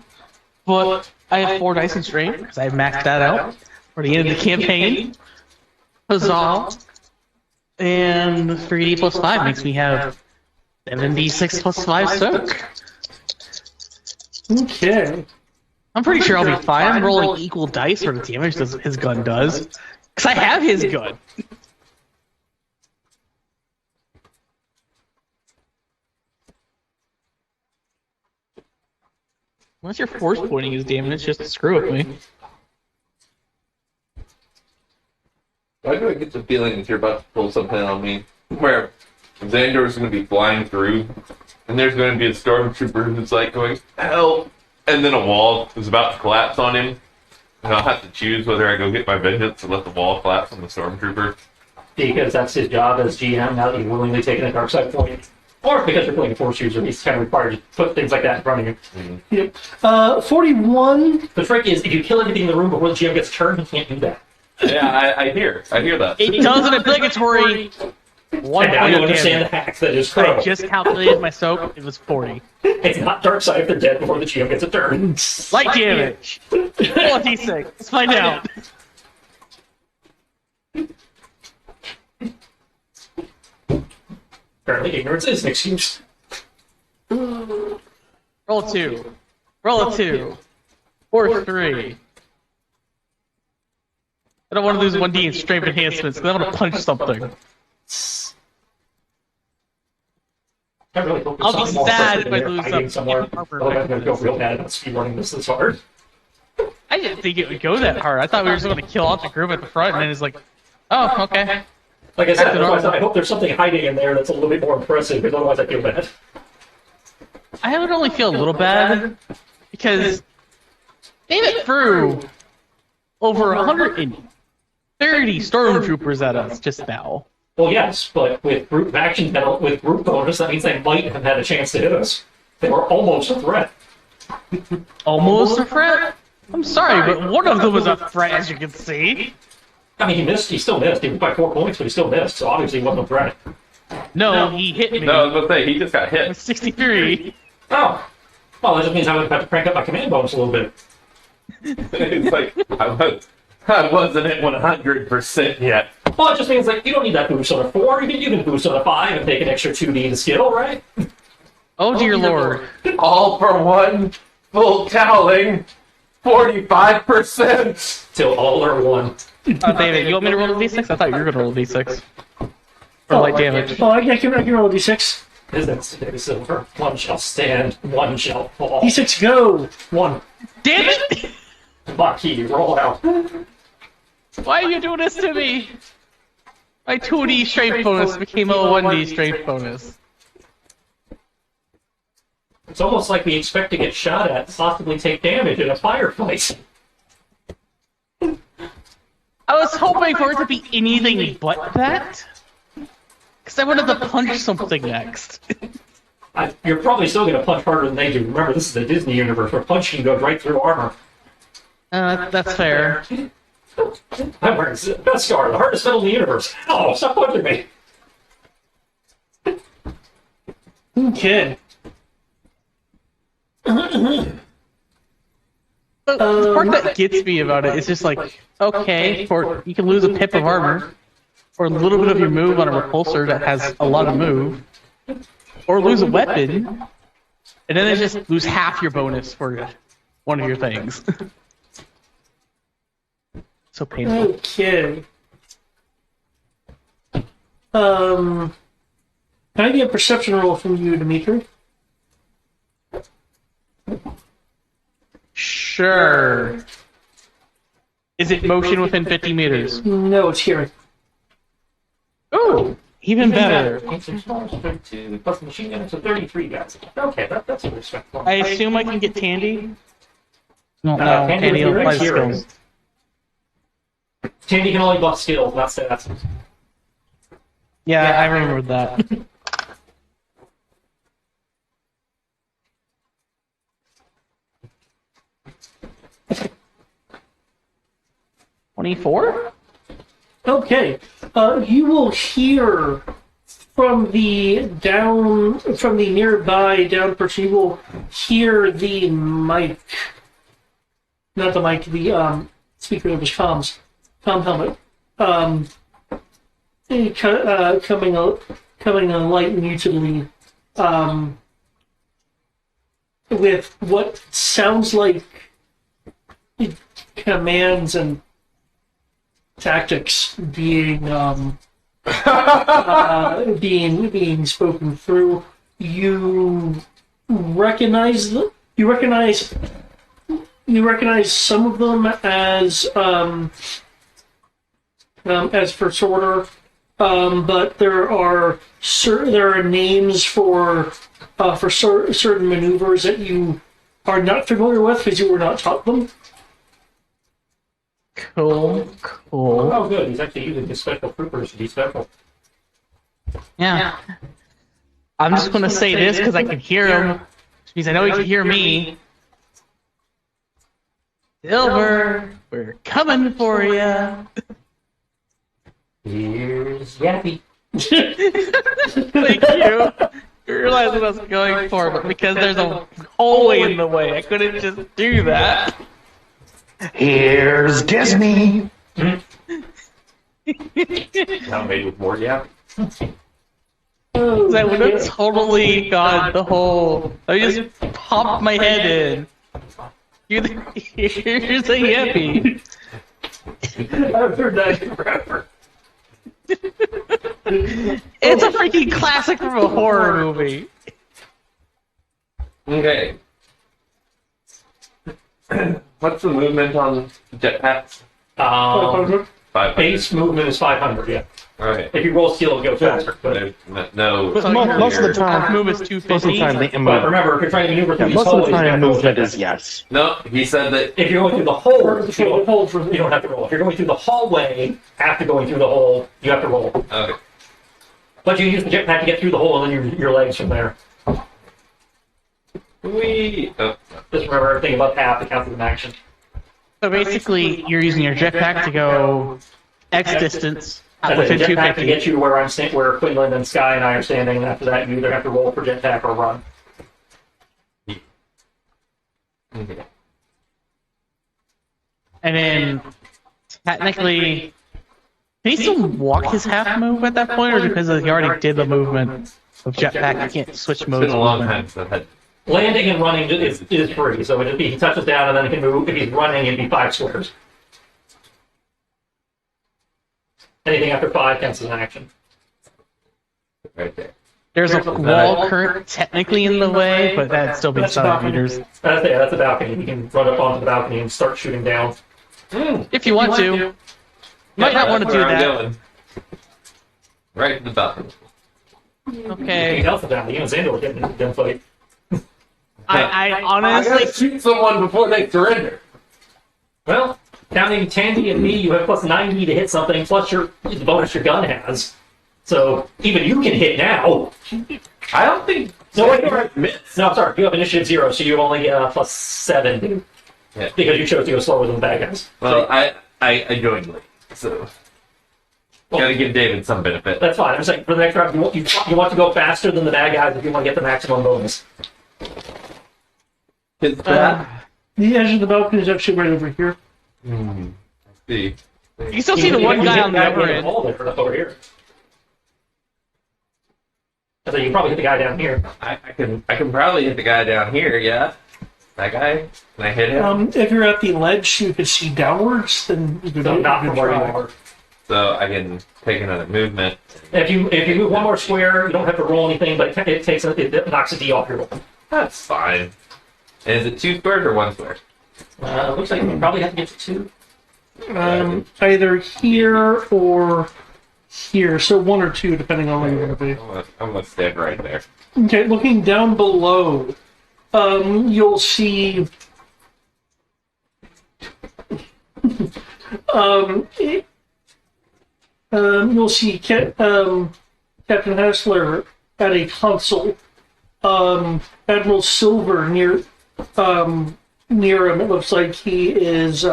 But I have 4 dice in strength, because I maxed that out for the end of the campaign. Huzzah! And 3d plus 5 makes me have 7d6 plus 5 soak. Okay. I'm pretty sure I'll be fine. I'm rolling equal dice for the damage that his gun does. Because I have his gun. Unless you're force pointing his damage just to screw with me. Why do I get the feeling that you're about to pull something on me? Where Xandor's going to be flying through, and there's going to be a stormtrooper who's like going, help! And then a wall is about to collapse on him, and I'll have to choose whether I go get my vengeance or let the wall collapse on the stormtrooper. Because that's his job as GM now that you've willingly taken a dark side point. Or because you're playing a force user, he's kind of required to put things like that in front of you. Yep. 41. The trick is, if you kill everything in the room before the GM gets turned, he can't do that. Yeah, I hear that. It does an obligatory 1 And now point you of understand the damage. hacks that is I pro. just calculated my soak, it was 40. It's not dark side if they're dead before the GM gets a turn. Light damage! Roll a d6, let's find out. Apparently ignorance is an excuse. Roll a 2. Roll a 2. Or 3. I don't want to lose 1d in strength enhancements, because I want to punch something. I really hope I'll there's be something more sad person if I there lose hiding some somewhere. armor Otherwise I'm going to feel effectiveness. real bad about speedrunning this hard. I didn't think it would go that hard. I thought we were just going to kill off the group at the front, and then it's like, oh, okay. Like I said, After that's why I all- said I hope there's something hiding in there that's a little bit more impressive, because otherwise I feel bad. I would only feel a little bad, because David threw over 130 stormtroopers at us just now. Well, yes, but with group action with group bonus, that means they might have had a chance to hit us. They were almost a threat. Almost a threat? I'm sorry, but one of them was a threat, as you can see. I mean, he missed. He still missed. He was by 4 points, but he still missed. So obviously, he wasn't a threat. No, he hit me No, I was going to say, he just got hit. with 63. Oh, well, that just means I would have to crank up my command bonus a little bit. It's like, I wasn't at 100% yet. Well, it just means like you don't need that boost on a 4. You can boost on a 5 and take an extra 2d to skill, right? Oh dear lord. All for one full toweling 45%. Till all are one. David, you want me to roll a d6? I thought you were going to roll a d6. For light damage. Oh, I can roll a d6. Isn't it silver? One shall stand, one shall fall. D6 go! One. Damn it! Maquis, roll out. Why are you doing this to me? My 2d strength bonus became a 1d strength bonus. It's almost like we expect to get shot at and possibly take damage in a firefight. I was hoping for it to be anything but that. Because I wanted to punch something next. You're probably still going to punch harder than they do. Remember, this is the Disney universe where punching goes right through armor. That's fair. I'm wearing Death Star, the hardest metal in the universe. Oh, stop punching me. Okay. The part that gets me about it is just like, okay, you can lose a pip of armor, or a little bit of your move on a repulsor that has a lot of move, or lose a weapon, and then they just lose half your bonus for one of your things. So painful. Okay. Can I get a perception roll from you, Dimitri? Sure. Is it motion within 50 meters? No, it's hearing. Oh, even better. Ancient Storms, 32, plus machine gun, so 33 guys. Okay, that's a respectful. I assume I can get Tandy? No, Tandy Tandy with applies hearing. skills. Tandy can only buff skills, not stats. Yeah, I remembered that. $24? Okay. You will hear from the nearby down person. You will hear the mic, not the mic, the speaker of his comm helmet, coming on light mutedly, with what sounds like commands and tactics being being spoken through. You recognize some of them as first order, but there are names for certain maneuvers that you are not familiar with because you were not taught them. Cool. Oh, good. He's actually using his special troopers to be special. Yeah. I'm just gonna say this because I can hear him. Because I know he can hear me. Silver, we're coming for ya. Here's Yappy. Thank you. You realize what I was going for, but because there's a hallway in the way, I couldn't just do that. Here's Disney. Now made with more Yappy. I would have totally got the whole. I just popped my head in. Here's a yippee. I've heard that forever. It's a freaking classic from a horror movie. Okay. What's the movement on jetpacks? 500. Base movement is 500, yeah. Alright. If you roll skill, it'll go faster. But No. Most of the time, Move is most of the 250. time, the But remember, if you're trying to maneuver through these most of hallways, the you have time to roll movement jetpack. is yes. No, he said that. If you're going through the hole, you don't have to roll. If you're going through the hallway after going through the hole, you have to roll. Okay. But you use the jetpack to get through the hole and then your legs from there. Just remember everything above half that counts as an action. So basically, you're using your jetpack to go X distance And within then jetpack to 250. get you to where Quinlan and Sky and I are standing, and after that you either have to roll for jetpack or run. Okay. And then, technically, can he still walk his half move at that point, or because he already did the movement of jetpack, you can't switch It's modes? been a long movement? time since I've had. Landing and running is free, so it'd be he touches down and then he can move. If he's running, it'd be 5 squares. Anything after 5 counts as an action. Right there. There's a wall current technically in the way, but that'd still be That's 7 balcony. meters. That's a balcony. You can run up onto the balcony and start shooting down. If you want to. Might not want to do Where I'm that. going. Right to the balcony. Okay. Anything else down? You and Xander will get in a gunfight. I I honestly. gotta shoot someone before they surrender. Well, counting Tandy and me, you have plus 90 to hit something, plus the bonus your gun has. So even you can hit now. I don't think. No, wait, you're right. No, sorry, you have initiative 0, so you only get plus 7 Yeah. because you chose to go slower than the bad guys. Well, I joined late, so gotta give David some benefit. That's fine. I'm saying for the next round, you want to go faster than the bad guys if you want to get the maximum bonus. His that. The edge of the balcony is actually right over here. See. You can still see the one guy on the upper end. Over here. So you can probably hit the guy down here. I can probably hit the guy down here. Yeah. That guy. Can I hit him? If you're at the ledge, you could see downwards. Then you could So not you from could where you try. are. So I can take another movement. If you move one more square, you don't have to roll anything, but it knocks a D off your roll. That's fine. And is it 2 squares or 1 square? Looks like you probably have to get to 2. Either here or here, so 1 or 2, depending on where you're going to I'm gonna stand right there. be. Okay, looking down below, you'll see. You'll see Captain Hassler at a console. Admiral Silver near him. It looks like he is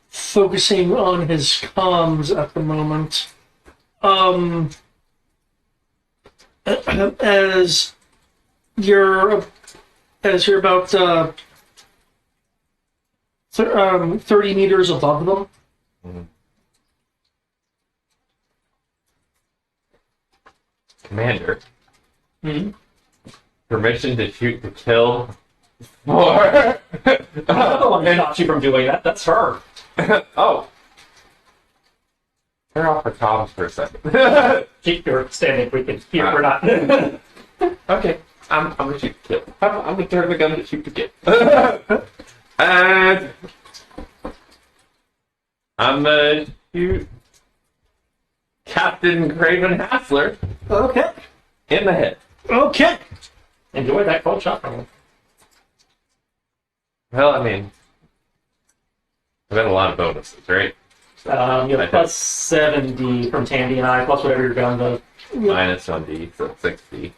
focusing on his comms at the moment. As you're about 30 meters above them. Mm-hmm. Commander. Permission to shoot to kill. Or I'm the one who stopped you from doing that. That's her. oh. Turn off the comms for a second. Keep your standing. We can hear. We're not. Okay, I'm gonna shoot to kill. I'm gonna turn the gun to shoot to kill. And I'm gonna shoot Captain Craven Hassler Okay. in the head. Okay. Enjoy that cold shot from him. Well, I mean, I've got a lot of bonuses, right? You have plus 70 from Tandy and I, plus whatever your gun does. Minus 1D, so 6D.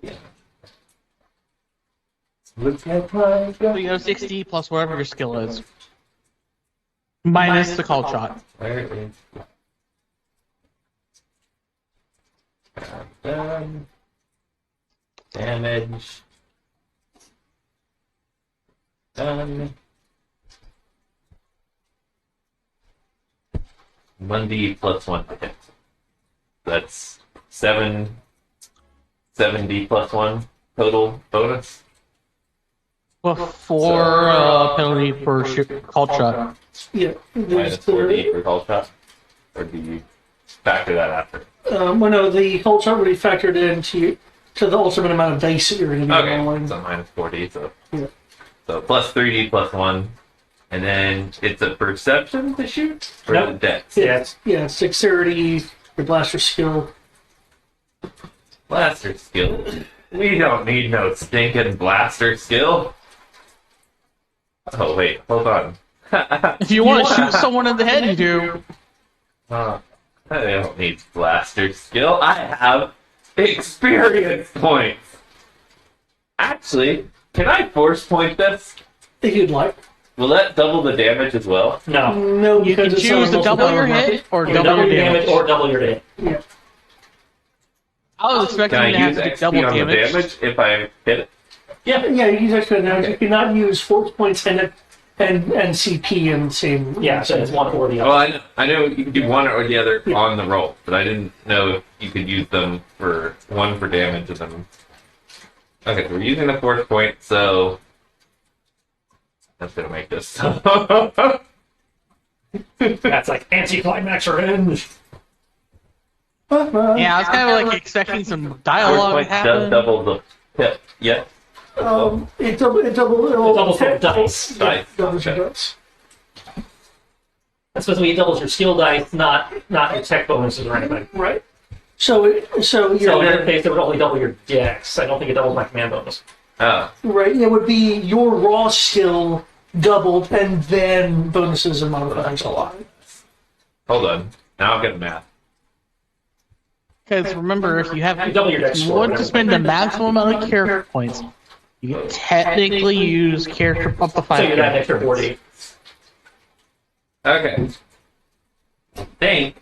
Yeah. Look at my So you know 60 plus whatever your skill is. Minus the call shot. Damage. Done. 1D plus 1 to hit. That's 7D plus 1 total bonus. Before penalty for call shot. Yeah. Minus 4D for call shot. Or do you factor that after? Well, no, the whole chart would be factored into the ultimate amount of dice that you're going to be Okay, rolling. so minus 4D, so. Yeah. So plus 3D plus 1. And then it's a perception to shoot? Or Nope. the dex? Yeah, dexterity, your blaster skill. Blaster skill. We don't need no stinking blaster skill. Oh, wait, hold on. If you want to shoot someone in the head, you do. I don't need blaster skill. I have experience points. Actually, can I force point this? If you'd like. Will that double the damage as well? No. No, You can because it's choose to almost double your double hit or You can double your damage damage. or double your damage. Yeah. I was expecting Can you to I have use to do XP double on the damage. damage if I hit it? Yeah. Yeah, you use extra damage. You cannot use force points and CP in the same. Yeah, so it's one or the Well, other. I know you can do one or the other on the roll, but I didn't know if you could use them for one for damage and then. Okay, so we're using the force point, so that's gonna make this. That's like anti-climax revenge. Yeah, I was kind of like expecting some Force dialogue to point does happen. double the hit. Yeah. It doubles the dice. Dice. Doubles your Okay. dice. That's supposed to be it doubles your skill dice, not your tech bonuses or anything. Right. So So in your you're case, it would only double your dex. I don't think it doubles my command bonus. Oh, right. It would be your raw skill doubled, and then bonuses and modifiers. that's a lot. Hold on. Now I'm getting math. Because remember, if you have Double your dex if you score, want to whatever. spend the maximum amount of character points, you can technically use character up to 5 So you're that extra character 40. Okay. Think.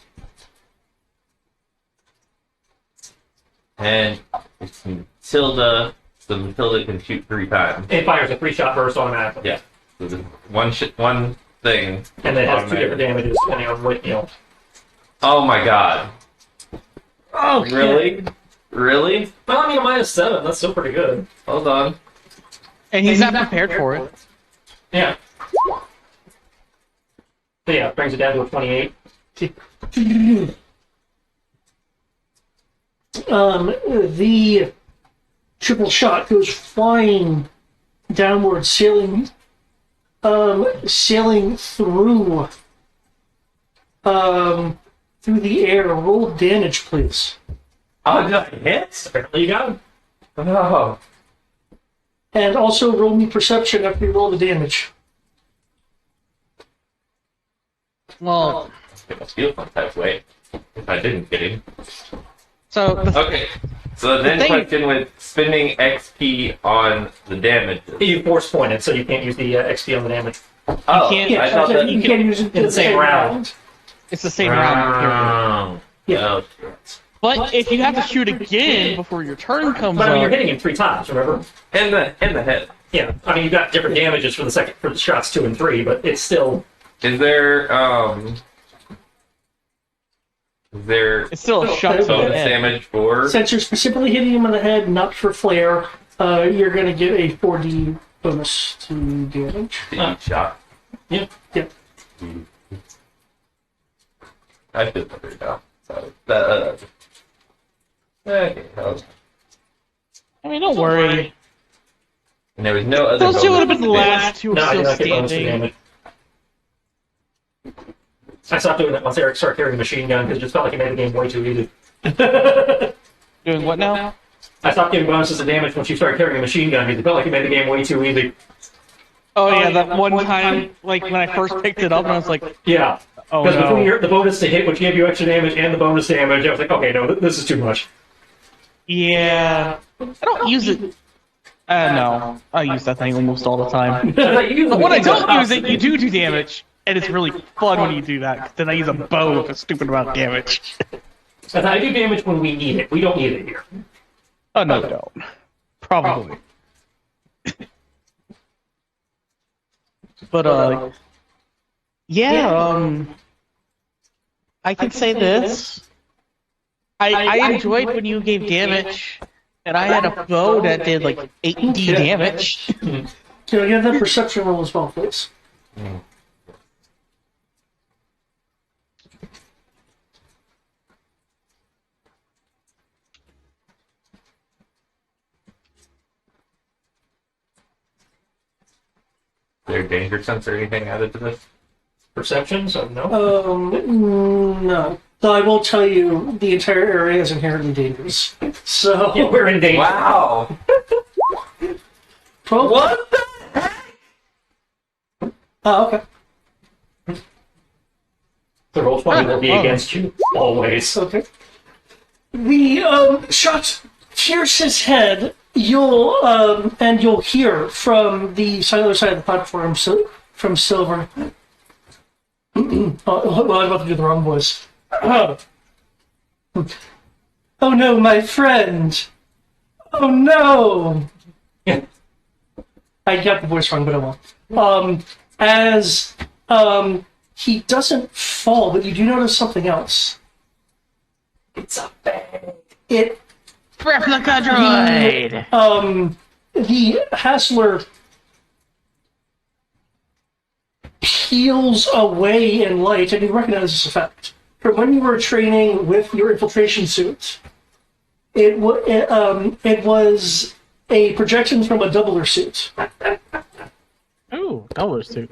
And it's Matilda. So Matilda can shoot 3 times. It fires a 3-shot burst automatically. Yeah. So there's one thing. And then it has 2 automatic. different damages depending on what, Oh my god. Oh, Really? Really? Well, I mean, a -7. That's still pretty good. Hold on. And he's not prepared for it. Yeah. So yeah, it brings it down to a 28. The triple shot goes flying downward, sailing through the air. Roll damage, please. Oh, did I hit? Apparently you got him. Oh. And also roll me perception after you roll the damage. Well, It must feel some type of way if I didn't get him. so the, Okay, so the then thing- question with spending XP on the damage. You force pointed, so you can't use the XP on the damage. Oh, can't- Yeah, I thought that you can use it in the same round. it's the same round. Period. round. Yeah. Oh, shit. But if you have to shoot again before your turn comes But I mean, you're up, hitting him 3 times, remember? In the head. Yeah. I mean, you got different damages for the shots 2 and 3, but it's still. Is there it's still a shot to the bonus head. damage for? Since you're specifically hitting him in the head, not for flare, you're going to get a 4d bonus to damage. Each shot? Yeah. Yep. I feel better now. So that. Okay. I mean, don't worry. And there was no other. Those two would have been the bonus last two No, I did still not get bonus to standing. damage. I stopped doing that once Eric started carrying a machine gun because it just felt like he made the game way too easy. Doing what now? I stopped giving bonuses to damage once you started carrying a machine gun because it felt like he made the game way too easy. Oh yeah, that one time, like when I first picked it up, and I was like, Yeah. oh Because between no. the bonus to hit, which gave you extra damage, and the bonus damage, I was like, okay, no, this is too much. Yeah, I don't use it. No, I use that thing almost all the time. But when I don't use it, you do damage, and it's really fun when you do that. 'Cause then I use a bow with a stupid amount of damage. And I do damage when we need it. We don't need it here. Oh no, you don't. Probably. But yeah, I can say this. I enjoyed when you gave damage, and I had a bow that did like 8d damage. Can I get that perception roll as well, please? Is there danger sense or anything added to this? Perception, so no. No. Though I will tell you, the entire area is inherently dangerous. So, Yeah, we're in danger. Wow! 12? What the heck? Oh, okay. The roll 20 will be against you, always. Okay. The shot pierces head. You'll hear from the other side of the platform, from Silver. Well, I'm about to do the wrong voice. Oh no, my friend. Oh no. I got the voice wrong, but I won't. As he doesn't fall, but you do notice something else. It's a bag. It Replica droid! the Hassler peels away in light, and you recognize this effect. From when you were training with your infiltration suit, it was a projection from a doubler suit. Ooh, dollars too.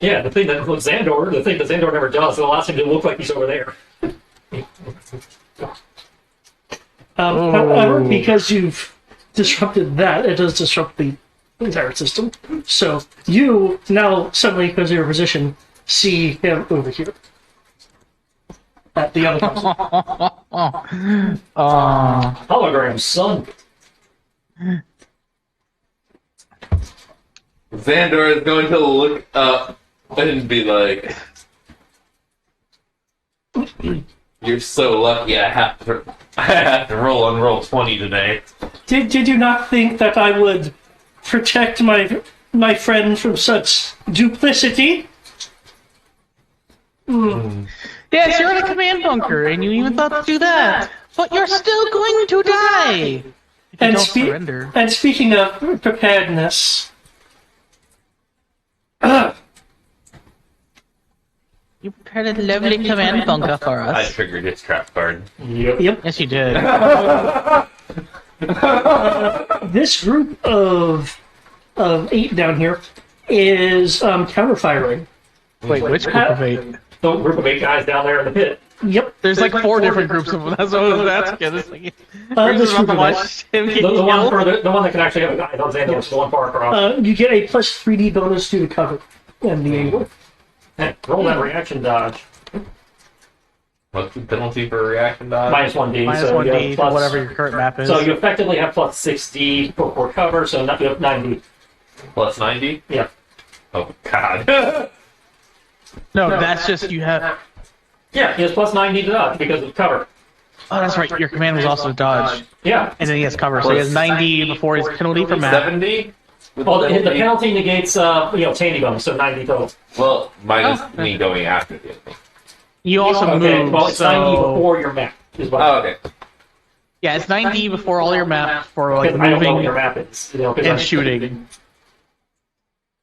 Yeah, the thing that Xandor never does, it allows him to look like he's over there. However, because you've disrupted that, it does disrupt the entire system. So you now suddenly, because of your position, see him over here at the other console. Hologram, son. Xandor is going to look up and be like, "You're so lucky. I have to roll on roll 20 today." Did you not think that I would protect my friend from such duplicity? Yes, you're in a command bunker, and you even thought to do that. But you're still going to die! If you And, don't surrender. and speaking of preparedness, You prepared a lovely command bunker for I us. triggered his trap card. Yep. Yep. Yes, you did. This group of 8 down here is counterfiring. Wait, which group of 8? The group of 8 guys down there in the pit. Yep. There's like 4 different groups of them. That's what I was asking. It's like, This about group to of watch him get The one killed. further, the one that can actually have a guy on Xander, the one far across. You get a plus 3d bonus due to cover and the angle. Hey, roll that reaction dodge. What's the penalty for reaction dodge? Minus 1d. Minus so you 1d have to plus- whatever your current map is. So you effectively have plus 6d for cover, so you have 9d. Plus 90? Yeah. Oh, God. No, that's just you have. Yeah, he has plus 9d to dodge because of cover. Oh, that's right. Your command was also dodge, Yeah. and then he has cover, so he has 90 before his penalty for map. 70? Well, the penalty negates, tandy bonus, so 90 total. Well, minus Oh. me going after the enemy. You also Okay, move, well, it's 90 so before your map. Is what Oh, okay. yeah, it's 90 before all your map for like Because I don't know what your moving map is. 'cause and shooting.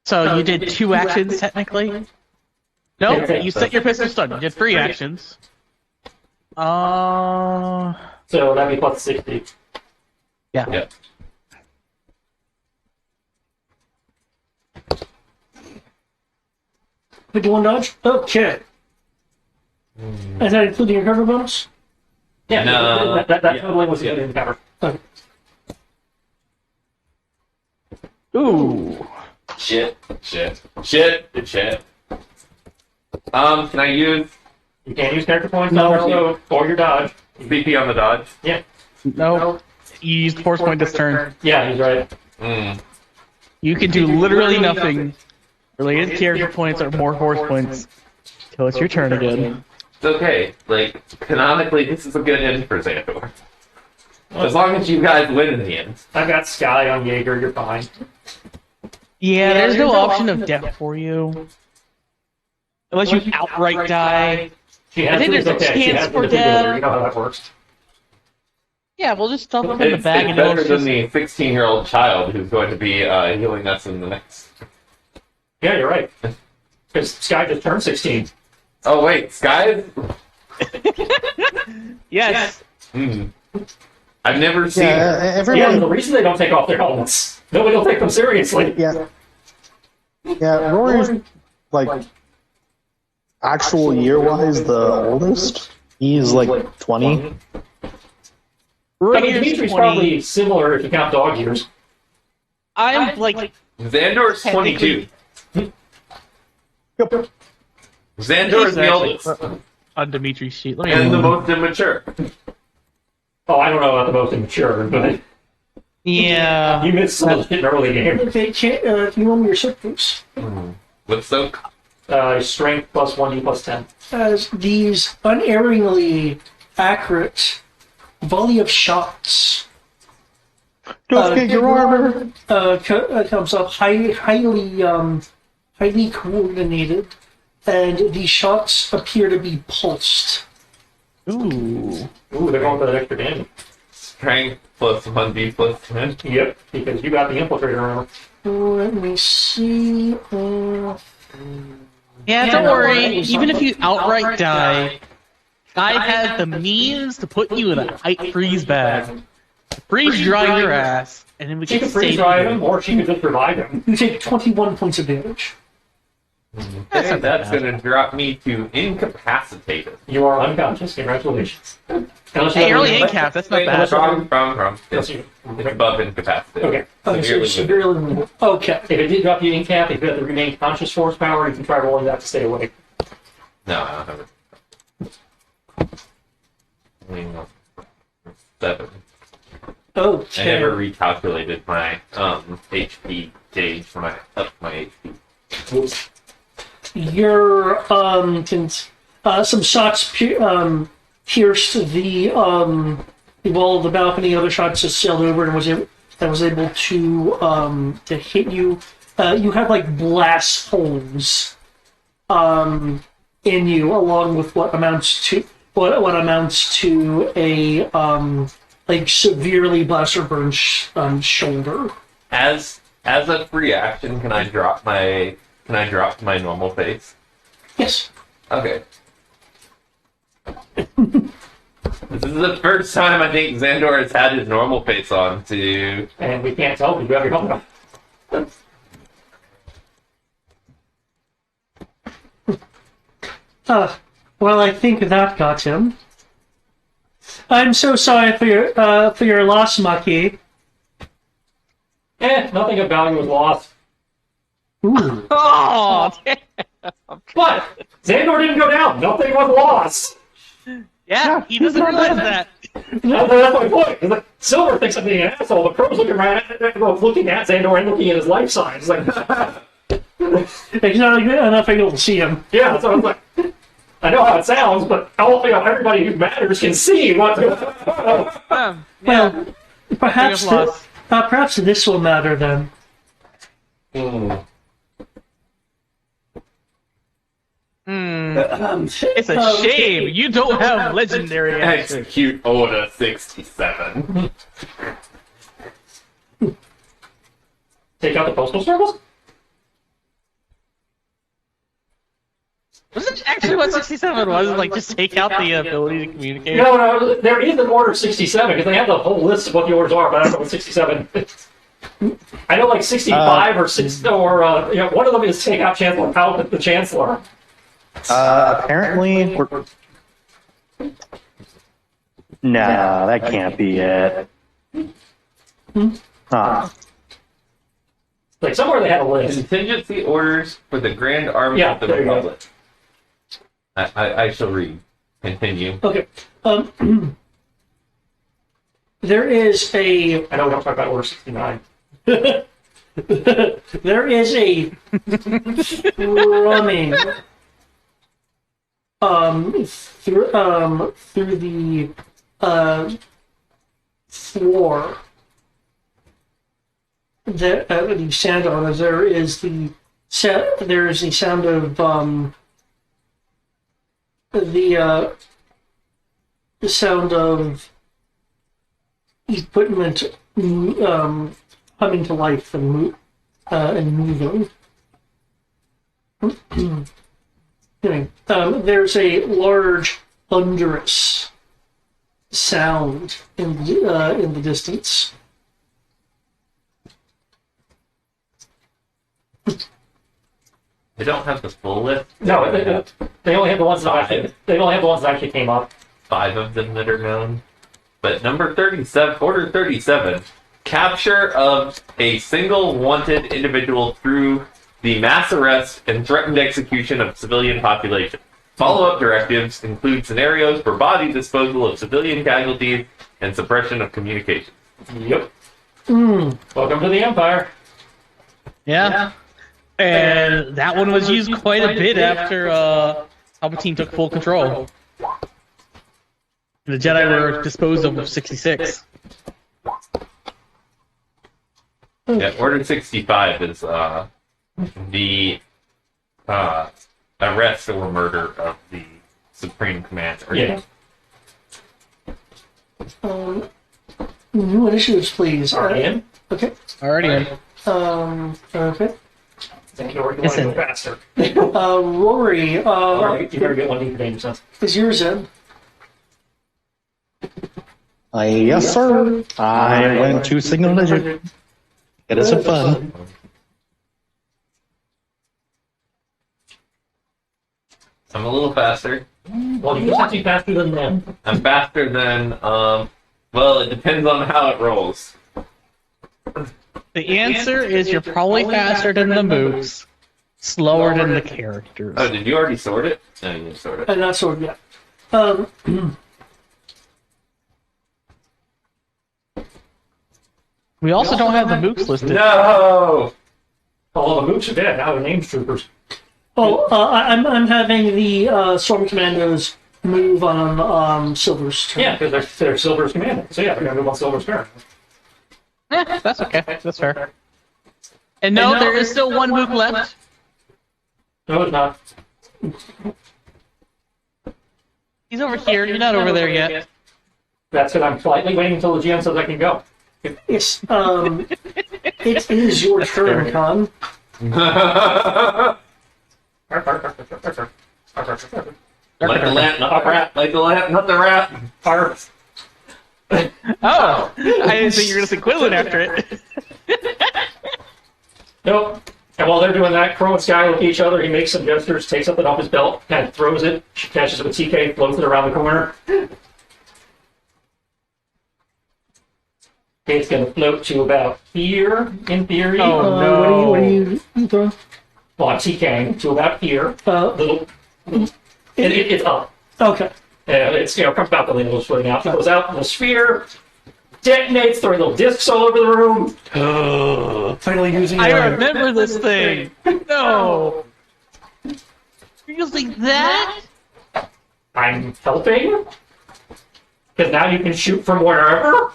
So you did 2 actions technically. No, you set your pistol stun. You did 3 actions. So that'd be plus 60. Yeah. Yeah. Pick one dodge? Okay. Is that including your cover bonus? Yeah, No. that Yeah. totally was Yeah. in cover. Okay. Ooh. Shit. Can I use You can't use character points No. on your load or your dodge. BP on the dodge? Yeah. No. You used force point this turn. Yeah, he's right. You can do literally nothing related to character points or more force points till it's your turn again. It's okay. Like, canonically, this is a good end for Xandor. As long as you guys win in the end. I've got Sky on Jaeger, you're fine. Yeah, there's no option of death for you. Unless you outright die. She I has think it's there's a okay. She chance has for the defibrillator, death. You know how that works. Yeah, we'll just stuff them in the It's bag and better it'll than just... the 16-year-old child who's going to be healing us in the next. Yeah, you're right. Because Sky just turned 16. Oh wait, Sky? Yes. I've never seen. Yeah, Yeah, everyone. the reason they don't take off their helmets. Nobody will take them seriously. Yeah. Yeah, Rory's like actual year-wise the oldest. He's like 20. I mean, Dimitri's 20. probably similar if you count dog years. I'm like... Xandor's 22. Yep. Xandor's the oldest On Dimitri's sheet. Let me and the most immature. Oh, I don't know about the most immature, but Yeah. you missed some of the shit in the early game. Okay, can you roll me your sick boost? What's soak? Strength plus 1d plus 10. As these unerringly accurate volley of shots Don't forget your armor. comes up highly coordinated, and the shots appear to be pulsed. Ooh. Ooh, they're going for that extra damage. Strength plus 1d plus 10. Yep, because you got the infiltrator armor. Let me see. Yeah, don't worry. Even if you outright die, I have the means to put you in a height freeze bag. Freeze dry your ass, and then we She can could freeze save dry you. him, or she could just revive him. You take 21 points of damage. That's not That's bad. going to drop me to incapacitated. You are unconscious. Congratulations. Unless Hey, early have- handicap, that's not Wait, bad. wrong. Unless It's, you- it's above incapacitated. Okay. Okay, so Severely it's severely limited. Okay. If it did drop you in cap, if you have the remaining conscious force power, you can try rolling that to stay awake. No, I don't have it. Seven. I Okay. never recalculated my HP gauge for my HP. Your some shots pierced the wall of the balcony. Other shots just sailed over and was able to hit you. You have like blast holes in you, along with what amounts to a like severely blaster burned shoulder. As a free action, can I drop my normal face? Yes. Okay. This is the first time I think Xandor has had his normal face on too. And we can't tell because you have your helmet on. Well, I think that got him. I'm so sorry for your loss, Maquis. Nothing of value was lost. Ooh. Oh, damn. But Xandor didn't go down. Nothing was lost. Yeah, he doesn't realize that. That's my point. It's like, Silver thinks I'm being an asshole. The Crow's looking looking at Xandor and looking at his life signs. Like, It's not enough able to see him. yeah, so I was like, I know how it sounds, but everybody who matters can see what's going on. Yeah. Well, perhaps Big of loss. perhaps this will matter then. It's a shame you don't have legendary access. Execute Order 67. Take out the postal service? Was it actually what 67 was? Like, just take out the ability to communicate? No, there is an order 67 because they have the whole list of what the orders are, but I don't know what 67 is. I know like 65 or 6 or one of them is take out Chancellor out the Chancellor. Apparently, we're... Nah, that can't be it. Huh. Like somewhere they had a list. Contingency orders for the Grand Army Yeah, of the there you go. Republic. I shall read. Continue. Okay. There is a I know we don't talk about order 69. there is a running through the floor that the sound on as there is the sound of the sound of equipment coming to life and moving. Anyway, there's a large thunderous sound in the distance. They don't have the full list. No, they only have the ones that actually came up. 5 of them that are known. But number 37, Order 37, capture of a single wanted individual through the mass arrest and threatened execution of civilian population. Follow-up directives include scenarios for body disposal of civilian casualties and suppression of communication. Yep. Welcome to the Empire. Yeah. And that one was used quite a bit after Palpatine took full control. The Jedi were disposed of with 66. Yeah, Order 65 is the arrest or murder of the Supreme Commander. Yeah. New initiatives, please. Already in? Okay. Already in. Okay. Thank you. Or you want to Listen. go faster? Rory, You better get one deep danger sense. is yours in? Yes, sir. I went to single digit. It is some fun. I'm a little faster. Well, you just have to be faster than them. I'm faster than, well, it depends on how it rolls. The answer is you're probably faster than the mooks, slower than the characters. Oh, did you already sort it? No, you didn't sort it. Not sword yet. We also don't have the mooks listed. No! All the mooks are dead. Now the name's troopers. I'm having the Storm Commandos move on Silver's turn. Yeah, because they're Silver's commander. So yeah, they're going to move on Silver's turn. Yeah, that's okay. That's fair. And no, there is still one mook left. No, it's not. He's over here. You're not over there yet. That's because I'm politely waiting until the GM says I can go. It's it is your turn, Con. Like the lamp, not the rat. Like the lamp, not the rat. Arf. Oh, I didn't think you were going to say Quinlan after it. Nope. And while they're doing that, Crow and Sky look at each other. He makes some gestures, takes something off his belt, kind of throws it. She catches it with TK, floats it around the corner. It's going to float to about here, in theory. Oh, no. What are you throwing? Well, I'm TKing to about here. It's up. Okay. And it's, comes about the little floating out. Goes out in the sphere, detonates, throwing little discs all over the room. Finally using I remember this thing. No. You're using that? I'm helping. Because now you can shoot from wherever.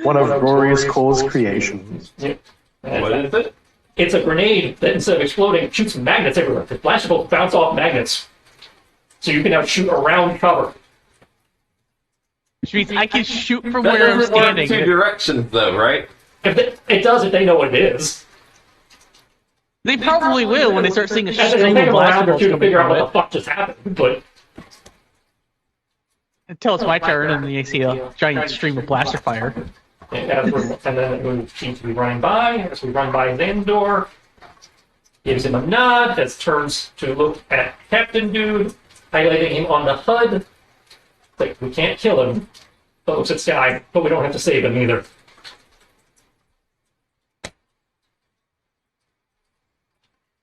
One of Rory's Cole's creations. Yeah. What is it? It's a grenade that instead of exploding, shoots magnets everywhere. The flashables bounce off magnets. So you can now shoot around cover. Which means I can shoot from That where I'm doesn't work standing. two directions, though, right? It does if they know what it is. They probably will when they start seeing a And then string it'll of take them a blaster round or bolts two to coming figure out from what it. the fuck just happened, but Until it's my turn and they see a giant stream of blaster fire. and then it would seem to be running by. As we run by Xandor, gives him a nod as turns to look at Captain Dude, highlighting him on the HUD. Like, we can't kill him. But looks at Sky, but we don't have to save him either.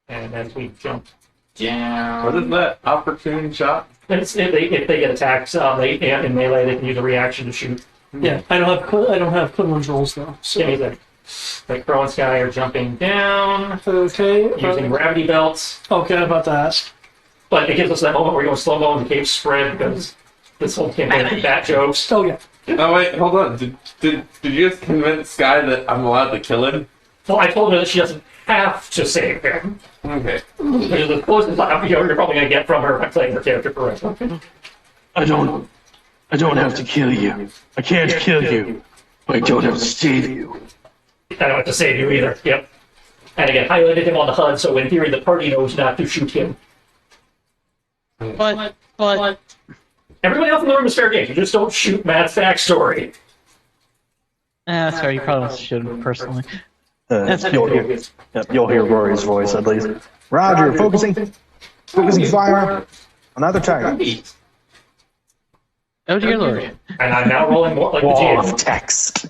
And as we jump down, What is that? Opportune shot? if they get attacked in melee, they can use a reaction to shoot. Yeah, I don't have Quinlan's rolls though. So. Yeah, either. Like Crow and Sky are jumping down, Okay. using gravity belts. Okay, I'm about to ask. But it gives us that moment where we go slow-mo and the cape spread because this whole campaign is bat jokes. Oh yeah. Oh, wait, hold on. Did you just convince Sky that I'm allowed to kill him? Well, I told her that she doesn't have to save him. Okay. Which is the closest you're probably going to get from her if I'm playing her character correctly. I don't have to kill you. I can't kill you. But I don't have to save you. I don't have to save you either. Yep. And again, highlighted him on the HUD, so in theory the party knows not to shoot him. But Everybody else in the room is fair game. You just don't shoot Matt's backstory. sorry, you probably should personally. You'll hear Rory's voice at least. Roger, focusing fire. Another target. Oh dear lord. And I'm now rolling more like the Wall GM. of text.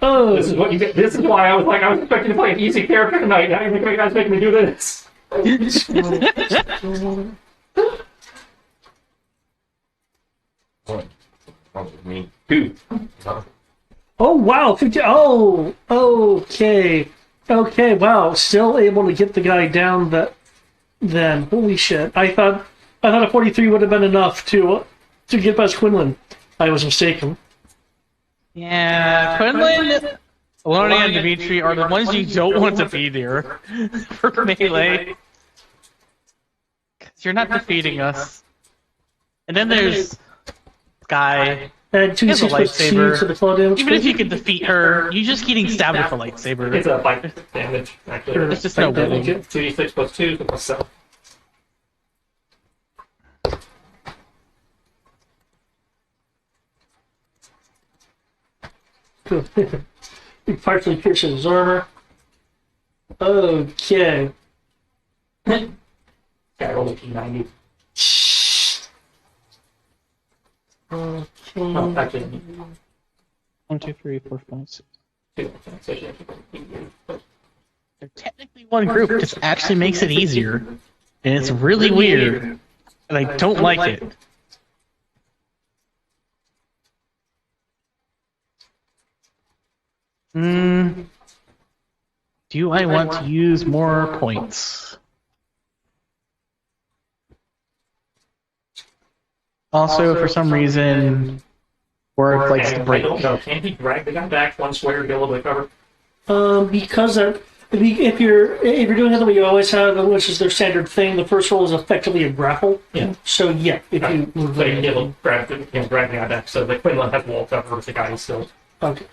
Oh, This is what you get. This is why I was expecting to play an easy character tonight. Now you guys making me do this. Me too. oh wow, 50. Oh, okay, okay. Wow, still able to get the guy down. Then holy shit! I thought a 43 would have been enough to get past Quinlan. I was mistaken. Yeah, Quinlan, Aloni, and Dimitri are the ones you don't want to be there for melee. 'Cause you're not defeating us. And then there's Sky. And He has a 2d6 plus 2 lightsaber. to the fall damage. Even if you can defeat her, you're just getting stabbed with a lightsaber. It's a bite damage, actually. There's just no winning. 2d6 plus 2 plus 7. It partially pierces his armor. Okay. Yeah, I rolled a P90. Oh, Okay. actually, 1, 2, 3, 4, 5, 6. 2. They're technically one group, which actually makes it easier. And it's really weird. And I don't like it. Do I want to use more points? Also, for some reason, Work likes to I break. don't know. Can he drag the guy back one square to get a little bit of cover? Because if you're doing it the way you always have, which is their standard thing, the first roll is effectively a grapple. Yeah. So yeah, if you move So you can it. get a little drag the guy back. So the Quinlan has wall cover with the guy who's still. Okay.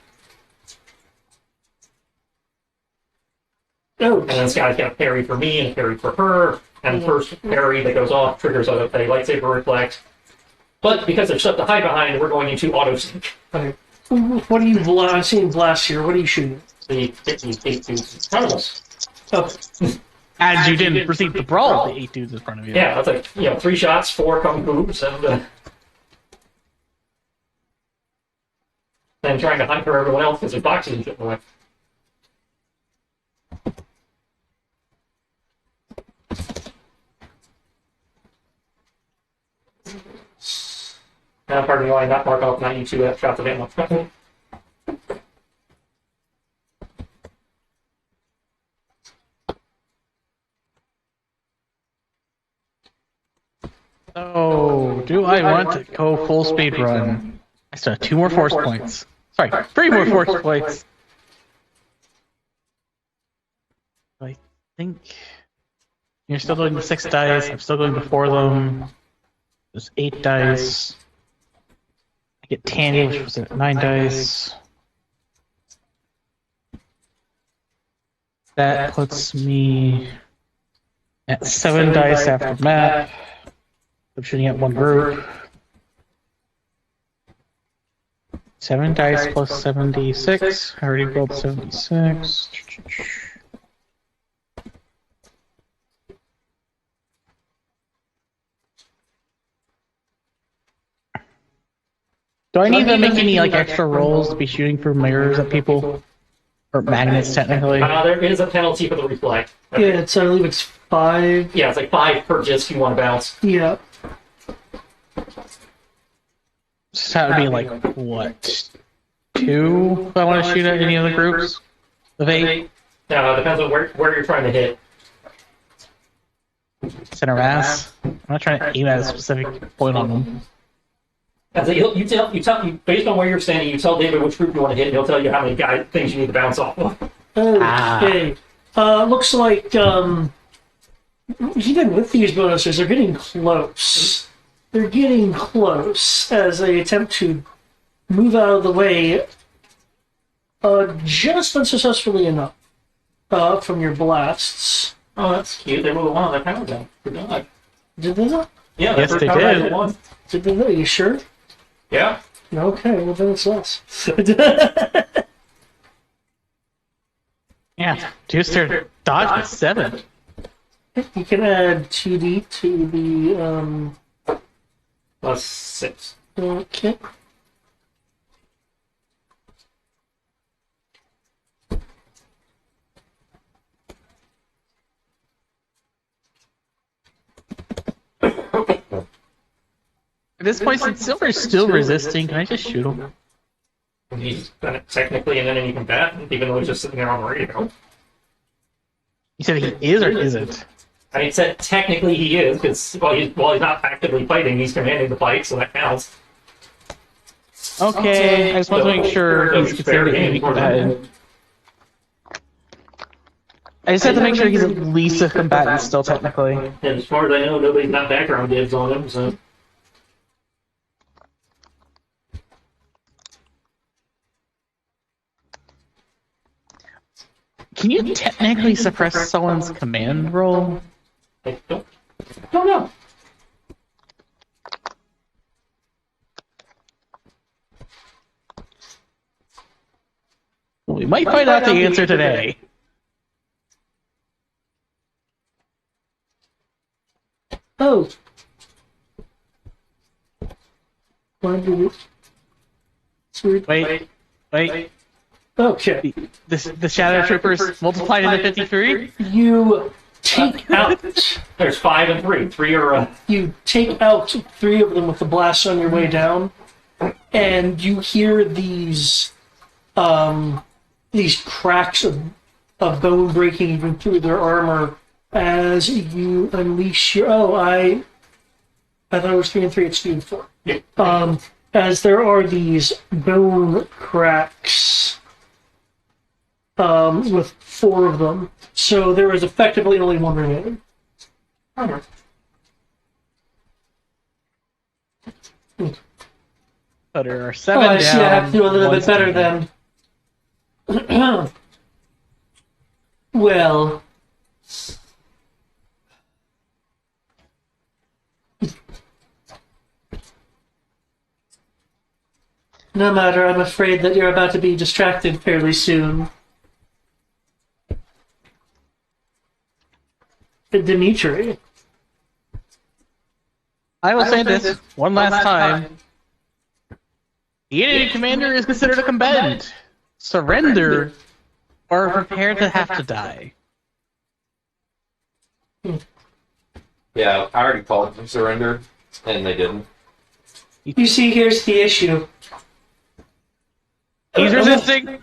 Oh, And then this guy's got a parry for me and a parry for her. And the first parry that goes off triggers a lightsaber reflect. But because there's stuff to hide behind, we're going into auto sync. okay. What are you seeing blast here? What are you shooting? The 8 dudes in front of us. Oh, As you didn't proceed to brawl the 8 dudes in front of you. Yeah, that's like, 3 shots, 4 kung poos, and then trying to hunt for everyone else because there's boxes and shit in the way. Pardon me while I not mark off 92 shots of ammo. So, do I want to go full speed run? I still have 2 more force points. Sorry, 3 more force points. I think you're still doing the 6 dice. I'm still going to 4 of them. There's 8 dice. I get Tandy, which was at 9 dice. That puts me at 7 dice after map. I'm shooting at 1 group. 7 dice plus 76. I already rolled 76. Do I need to make any like extra rolls to be shooting for mirrors at people? Or magnets, technically? There is a penalty for the reflect. yeah, I believe it's 5. Yeah, it's like 5 per disc you want to bounce. Yeah. So that would be like, what? 2 if I want to shoot at any of the groups? Of 8? Depends on where you're trying to hit. Center mass? I'm not trying to aim at a specific point on them. And so you tell based on where you're standing, you tell David which group you want to hit, and he'll tell you how many things you need to bounce off of. Okay. Looks like even with these bonuses, they're getting close. They're getting close as they attempt to move out of the way just unsuccessfully enough from your blasts. Oh, that's cute. They moved one on their power down. Good God. Did they not? Yeah, Yes, their they power down did. to 1. Did they not? Are you sure? Yeah. Okay, well then it's less. Yeah, juice their dodge at 7. You can add 2d to the Plus 6. okay. At this point, since Silver's still resisting, can I just shoot him? He's technically in enemy combatant, even though he's just sitting there on the radio. You said he is or isn't? I mean, said technically he is, because while he's not actively fighting, he's commanding the fight, so that counts. Okay, I just want to make sure he's considered enemy combatant. I just have to make sure he's at least a combatant still, technically. And as far as I know, nobody's got background dibs on him, so... Can you technically suppress someone's command roll? I don't know. We might find out the answer today. Oh. Why did it? Sweet. Wait. Okay. The Shadow Troopers multiplied into 53? You take out. There's 5 and 3. 3 are, You take out 3 of them with the blast on your way down, and you hear these cracks of bone breaking even through their armor as you unleash your. Oh, I thought it was 3 and 3. It's 2 and 4. Yeah. As there are these bone cracks with 4 of them, so there is effectively only 1 remaining. Alright. So there are Oh, 7 I down. see. I have to do a little one bit better standing. then. Well, no matter, I'm afraid that you're about to be distracted fairly soon. Dimitri. I will say this one last time. The enemy commander is considered a combatant. Surrender or prepare to have to die. Yeah, I already called them surrender, and they didn't. You see, here's the issue. He's resisting.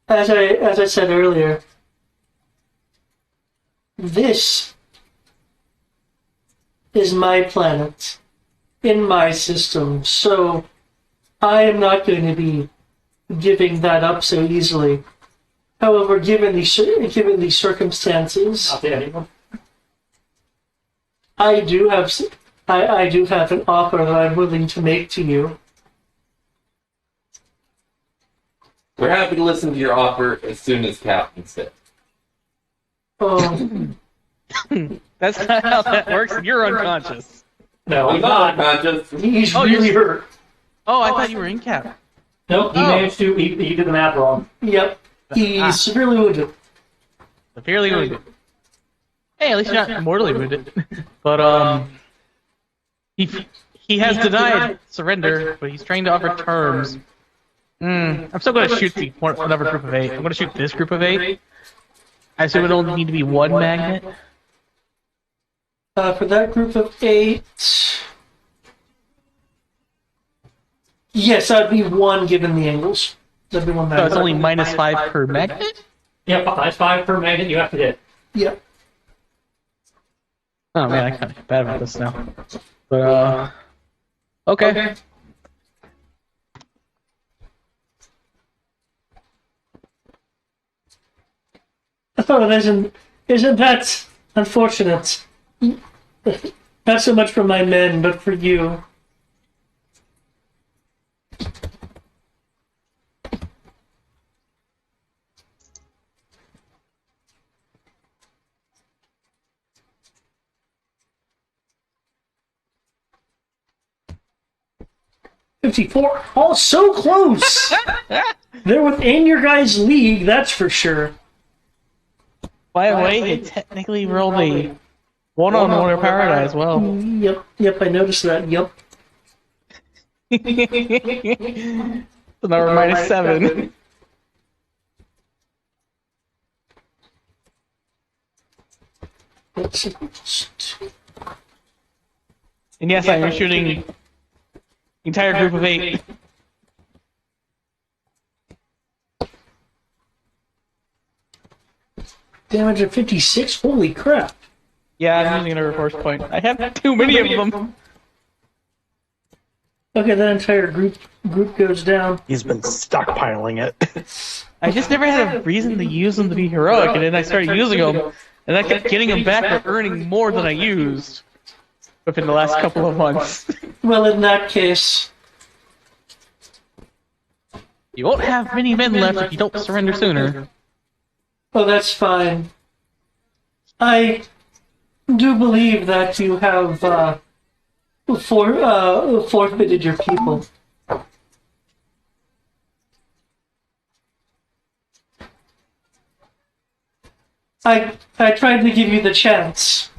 As I said earlier, this is my planet, in my system, so I am not going to be giving that up so easily. However, given the circumstances, Not to anyone. I do have an offer that I'm willing to make to you. We're happy to listen to your offer as soon as Captain said. Oh, That's not how that works. You're unconscious. No, I'm he's not not. unconscious. he's Oh, really you're- hurt. Oh, I thought you were in cap. Nope, he Oh. managed to. He did the math wrong. Yep, he's severely wounded. Severely wounded. Hey, at least you're not mortally wounded. But he has denied surrender, but he's trying to offer terms. I'm still going to shoot another group of 8. I'm going to shoot this group of 8. I assume it only need to be one magnet. For that group of 8, yes, that'd be 1 given the angles. That'd be 1 So magnet. it's only -5 per magnet. Yeah, that's 5 per magnet you have to hit. Yep. Oh man, I kind of feel bad about this now. But okay. Oh, isn't that unfortunate? Not so much for my men, but for you. $54. Oh, so close! They're within your guys' league, that's for sure. By the way, it technically rolled a 1 on Water Paradise as well. Yep, I noticed that. Yep. So now we're -7. And yes, I am shooting the entire group of 8. Damage of 56? Holy crap. Yeah, I'm using another force point. I have too many of them. Okay, that entire group goes down. He's been stockpiling it. I just never had a reason to use them to be heroic, and then I started using them, and I kept getting them back but earning more than I used within the last couple of months. Well, in that case, You won't have many men left if you don't surrender sooner. oh, that's fine. I do believe that you have forfeited your people. I tried to give you the chance.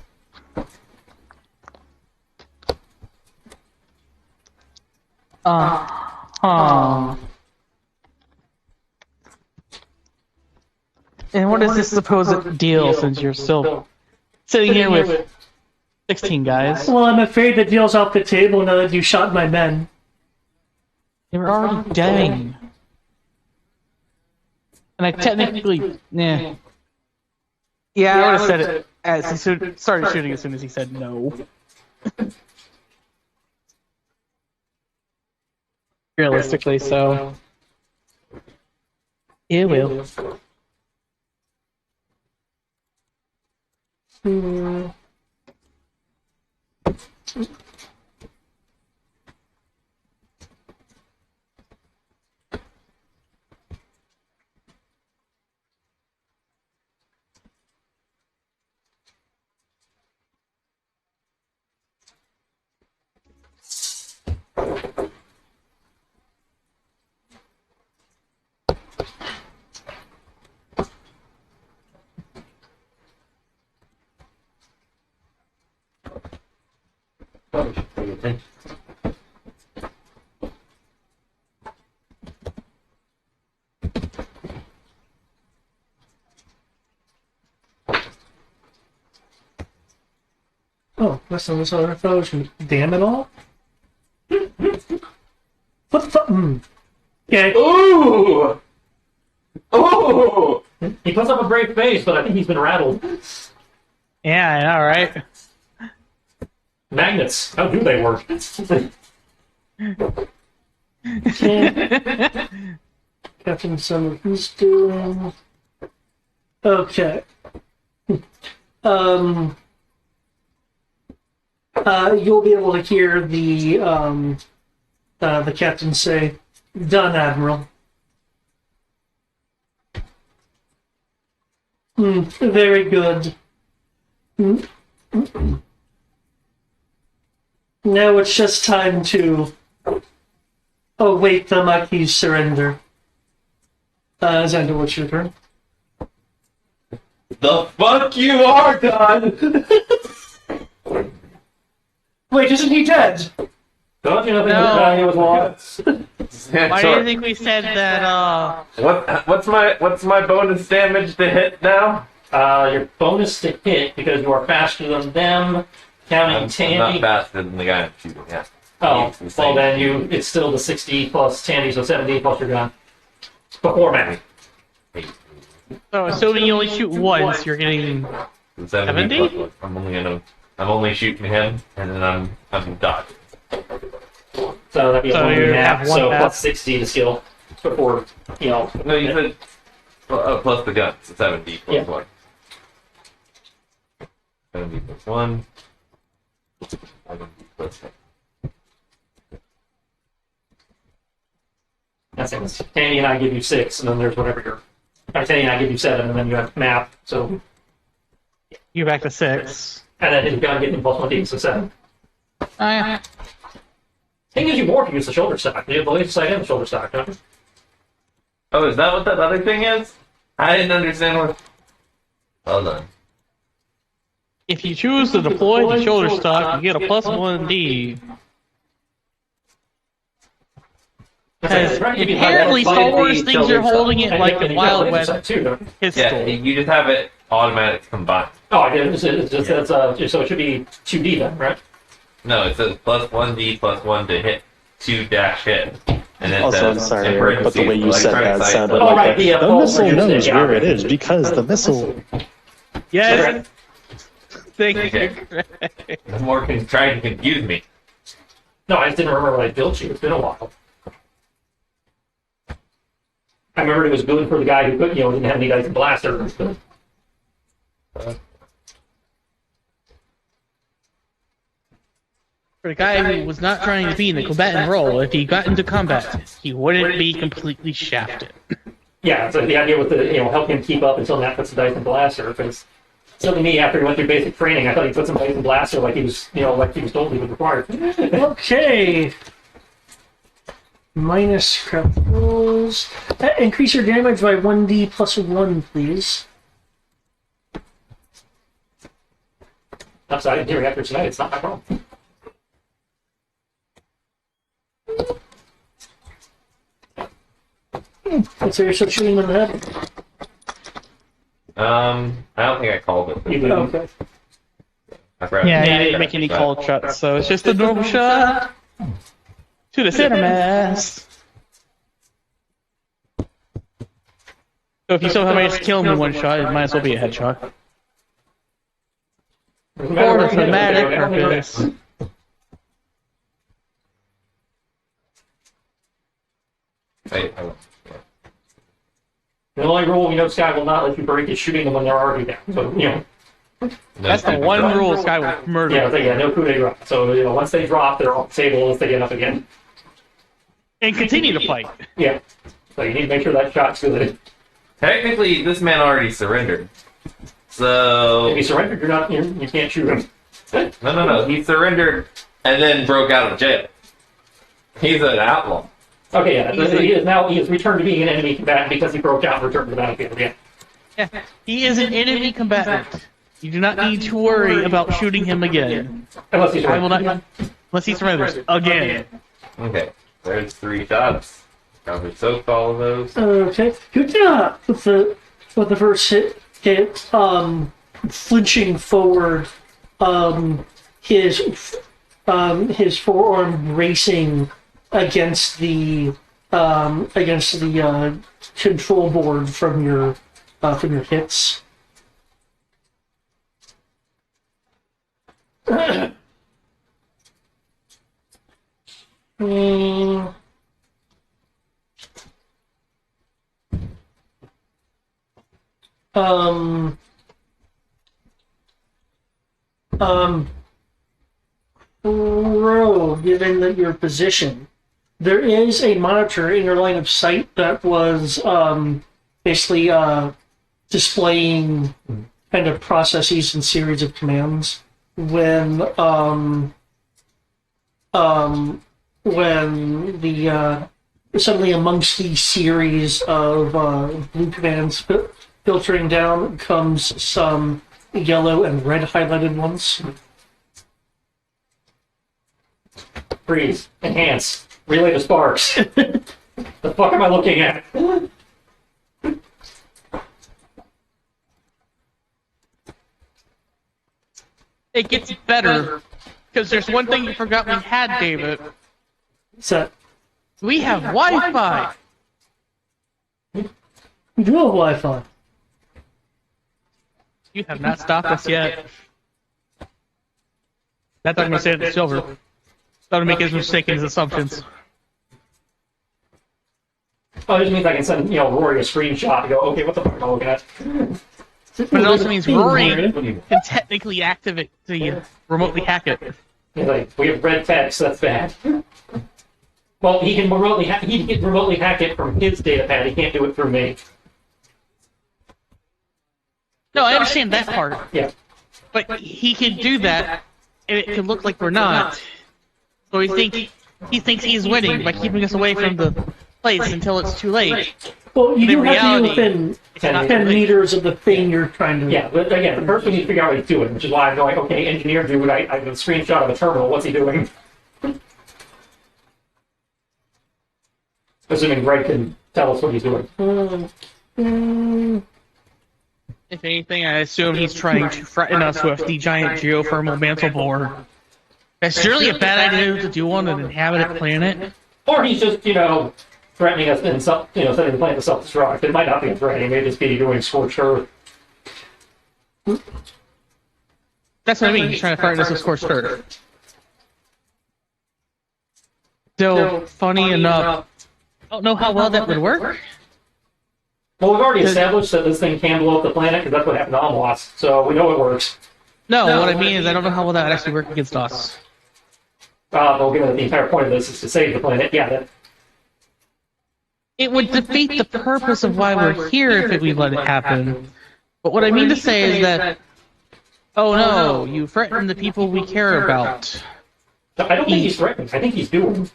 And what is this supposed deal since you're still sitting here with 16 guys? Well, I'm afraid the deal's off the table now that you shot my men. They were already dying. And I technically, yeah. Yeah, I would have said it as he started shooting as soon as he said no. Realistically, so. It will. Probably should pay attention. Oh, that's not this other fellowship. Damn it all. What the fuck? Okay. Ooh! Ooh! He puts up a brave face, but I think he's been rattled. Yeah, I know, right? Magnets, how do they work? Captain Summer, who's doing? Okay. You'll be able to hear the captain say, "Done, Admiral." Very good. Now it's just time to await the Maquis' surrender. Xander, what's your turn? The fuck you are done! Wait, isn't he dead? Don't you know No. the value was lost? Why do you think we said that, What's my bonus damage to hit now? Your bonus to hit, because you are faster than them, counting I'm not Tandy. faster than the guy I'm shooting at. Oh, It's the well same. then it's still the 60 plus Tandy, so 70 plus your gun. Before Mac. so assuming you only shoot once, you're getting... 70 70? plus one. I'm only shooting him, and then I'm dodging. So that'd be So a you one map, have one so map. plus 60 to skill. Before, No, you said plus the gun, so 70 plus Yeah. 1. 70 plus 1. 70 plus 1. that's it. Tandy and I give you 6, and then there's whatever your... Tandy and I give you 7, and then you have map, so... You're back to 6. And then his gun getting plus 1d, so 7. Yeah. It gives you more if you use the shoulder stock. You have the laser sight and the shoulder stock, don't you? Oh, is that what that other thing is? I didn't understand what... Hold on. If you choose to deploy the shoulder stock, you get a plus 1D. Because inherently Star Wars thinks you're holding it like the Wild West too. pistol. Yeah, you just have it automatic combined. Oh, I did. It's just that's so it should be 2D then, right? No, it says plus 1d plus 1 to hit 2 dash hit. And then Also, I'm says, sorry, in Eric, but the way you said electronic that sight, sounded Oh, like right, the the missile pulse knows yeah. where it is because the missile. Yes. Thank Okay. you. It's more trying to confuse me. No, I just didn't remember what I built you. It's been a while. I remember it was good for the guy who could, didn't have any dice and blasters. But For the guy who was not trying to be in the combatant role, if he got into combat, he wouldn't be completely shafted. yeah, so the idea was to help him keep up until Matt puts the dice and blaster. Because certainly me, after he went through basic training, I thought he put some dice and blaster like he was, like he was told he was required. Okay. Minus crap rolls. Increase your damage by 1d plus 1, please. I'm sorry, I didn't hear after tonight. It's not my problem. So you're still shooting him in the head? I don't think I called it. You did. Okay. I forgot. Yeah, he didn't make any called shots, so it's just a normal shot to the center mass. So if you somehow manage to kill him in one shot, it might as well be a headshot. For the thematic purpose. Wait, hold on. The only rule, Sky will not let you break is shooting them when they're already down. So, No That's the stupid one drop. rule Sky will murder. no coup de grace. So, once they drop, they're off the table unless they get up again. And continue to fight. Yeah. So you need to make sure that shot's good. Technically, this man already surrendered. So If you surrender, you can't shoot him. no. He surrendered and then broke out of jail. He's an outlaw. Okay, yeah, he has returned to being an enemy combatant because he broke out and returned to the battlefield. Yeah. Yeah, he is an enemy combatant. You do not need to worry about shooting him again. Unless he's I will right. not, unless he surrenders again. Okay, there's 3 shots. Probably soaked all of those. Okay. Good job with the first hit, flinching forward, his forearm racing against the control board from your hits. Mm. Given that your position, there is a monitor in your line of sight that was basically displaying kind of processes and series of commands when the suddenly amongst the series of blue commands filtering down comes some yellow and red highlighted ones. Freeze. Enhance. Relay the sparks. The fuck am I looking at? It gets better because there's one thing you forgot we had, David. So We have Wi-Fi. you do have Wi-Fi. You have not stopped us yet. That's what I'm gonna say to Silver. Don't make his mistaken assumptions. Oh, it just means I can send, Rory a screenshot and go, okay, what the fuck am I looking at? But it also means Rory can technically activate the remotely hack it. He's like, we have red text, that's bad. Well, he can remotely hack it from his data pad. He can't do it through me. No, I understand that part. Yeah. But he can do that, and it can look like we're not. So he thinks he's winning by keeping us away from the place until it's too late. Well, you But in do have to reality, be within it's not 10 too late. meters of the thing you're trying to... Yeah, but again, the person needs to figure out what he's doing, which is why I'm going, okay, engineer dude, I have a screenshot of a terminal, what's he doing? Assuming Greg can tell us what he's doing. If anything, I assume he's trying to threaten us with the giant geothermal mantle bore. That's surely a bad idea to do on an inhabited planet. Or he's just, threatening us in setting the planet to self-destruct. It might not be a threat, he may just be doing scorched earth. That's what I mean, he's trying to threaten us with scorched earth. Though, funny enough, I don't know how well that would work. Well, we've already established that this thing can blow up the planet, because that's what happened to Amelos, so we know it works. No, what I mean is I don't know how well that would actually work against us. Well, given that the entire point of this is to save the planet, yeah, that... It would defeat the purpose of why we're here if we let it happen. But what I mean to say is that, oh no, you threaten the people we care about. I don't think he's threatening, I think he's doing.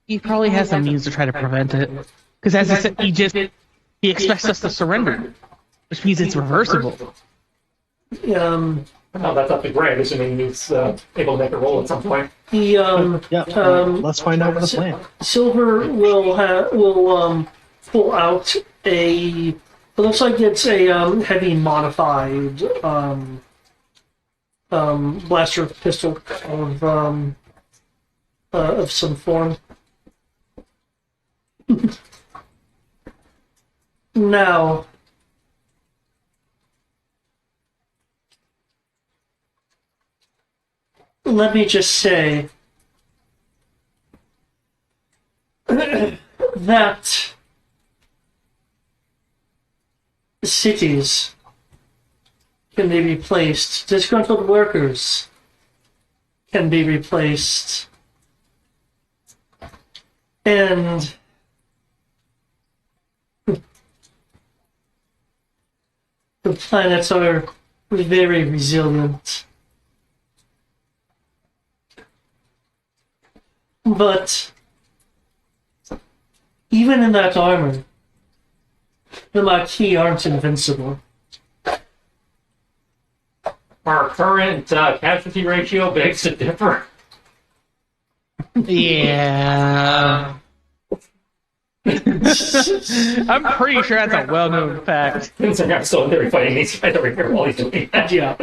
He probably has some means to try to prevent it. Because as I said, he expects us to surrender. Which means it's reversible. No, that's up to Greg, assuming he's able to make a roll at some point. Let's find out what the plan. Silver will pull out a... It looks like it's a heavy modified blaster pistol of some form. Now, let me just say that cities can be replaced, disgruntled workers can be replaced, and the planets are very resilient. But even in that armor, the Maquis aren't invincible. Our current casualty ratio begs to differ. Yeah. I'm pretty sure that's a well-known fact. Considering I'm still there fighting these guys over here while he's doing that. Yeah.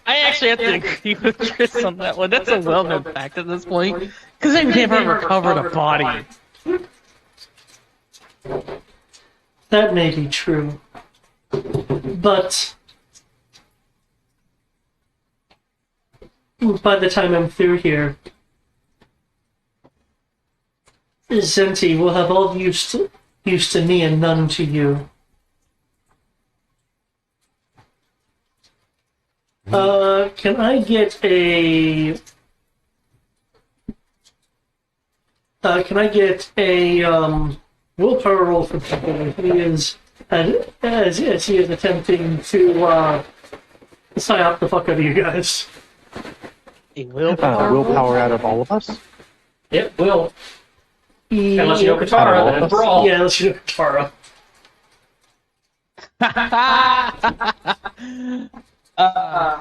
I actually have to agree with Chris on that one. That's a well-known fact at this point. Because they've never recovered a body. That may be true. But by the time I'm through here, Zenti will have all used to me and none to you. Can I get a willpower roll for Pippin? He is as he is attempting to psyop the fuck out of you guys. A willpower? Willpower out of all of us? It will. Unless you know Katara, then it's brawl. Yeah, unless you know Katara.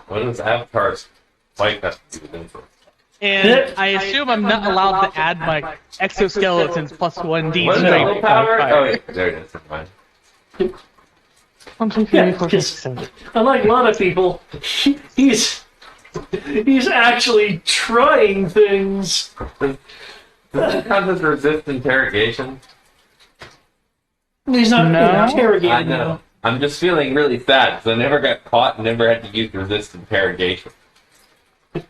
What does Avatar's fight have to do with info? And I assume I'm not allowed to add my exoskeletons plus 1d What is that, strength willpower? Oh, modifier. yeah, there it is. Never mind. 1, 2, 3, Yeah, 4, 5, because 6, 7. unlike a lot of people, he's actually trying things. Does it count as resist interrogation? He's not No. interrogating. I know. I'm just feeling really sad because I never got caught and never had to use resist interrogation.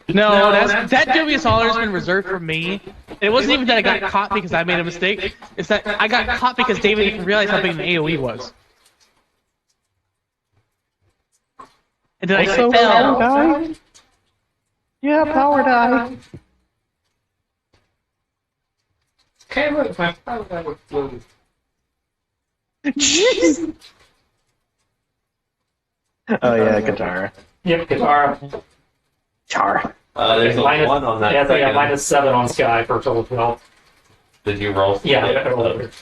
No, that dubious honor has been reserved for me. It wasn't even that I got caught because I made a mistake. It's that I got caught because David didn't realize how big an AoE was. And then I Also, fell. power die? Yeah, power die. Okay, look, my power guy was floating. Oh yeah, Katara. Yep, Katara. Char. There's a Minus- 1 on that. Yeah, so yeah, second. -7 on Sky for a total of 12. Did you roll? Yeah, I rolled it.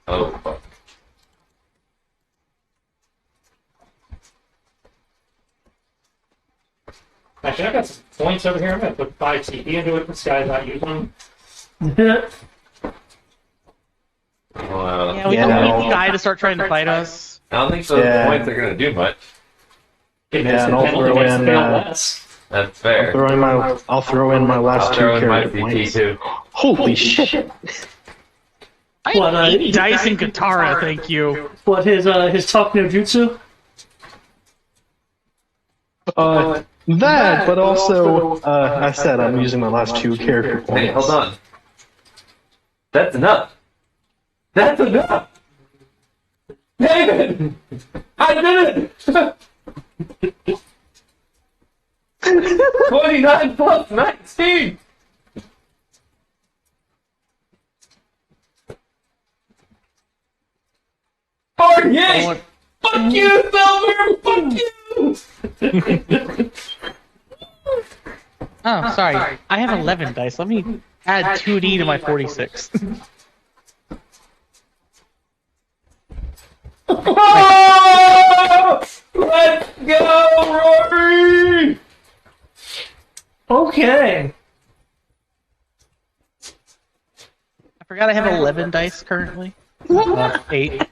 Oh, fuck. Actually, I got some points over here. I'm going to put 5 CP into it. This guy's not using them. Yeah, we Yeah, don't no. need the guy to start trying to fight us. I don't think those Yeah. points are going to do much. It Yeah, makes and the I'll penalty throw makes in, the fail uh, less. That's fair. I'll throw in my last I'll two throw in my character CP points. too. Holy shit! I What, hate Dice and Katara, thank you. What, his talk no jutsu? That, but also, I said I'm using my last two character points. Hey, hold on. That's enough. That's enough. David, I did it. 29 plus 19. Yay! Fuck you, Silver! Fuck you! Oh, sorry. I have 11 dice. Let me add 2d to my 46. Oh! Let's go, Rory! Okay. I forgot I have 11 dice currently. 8.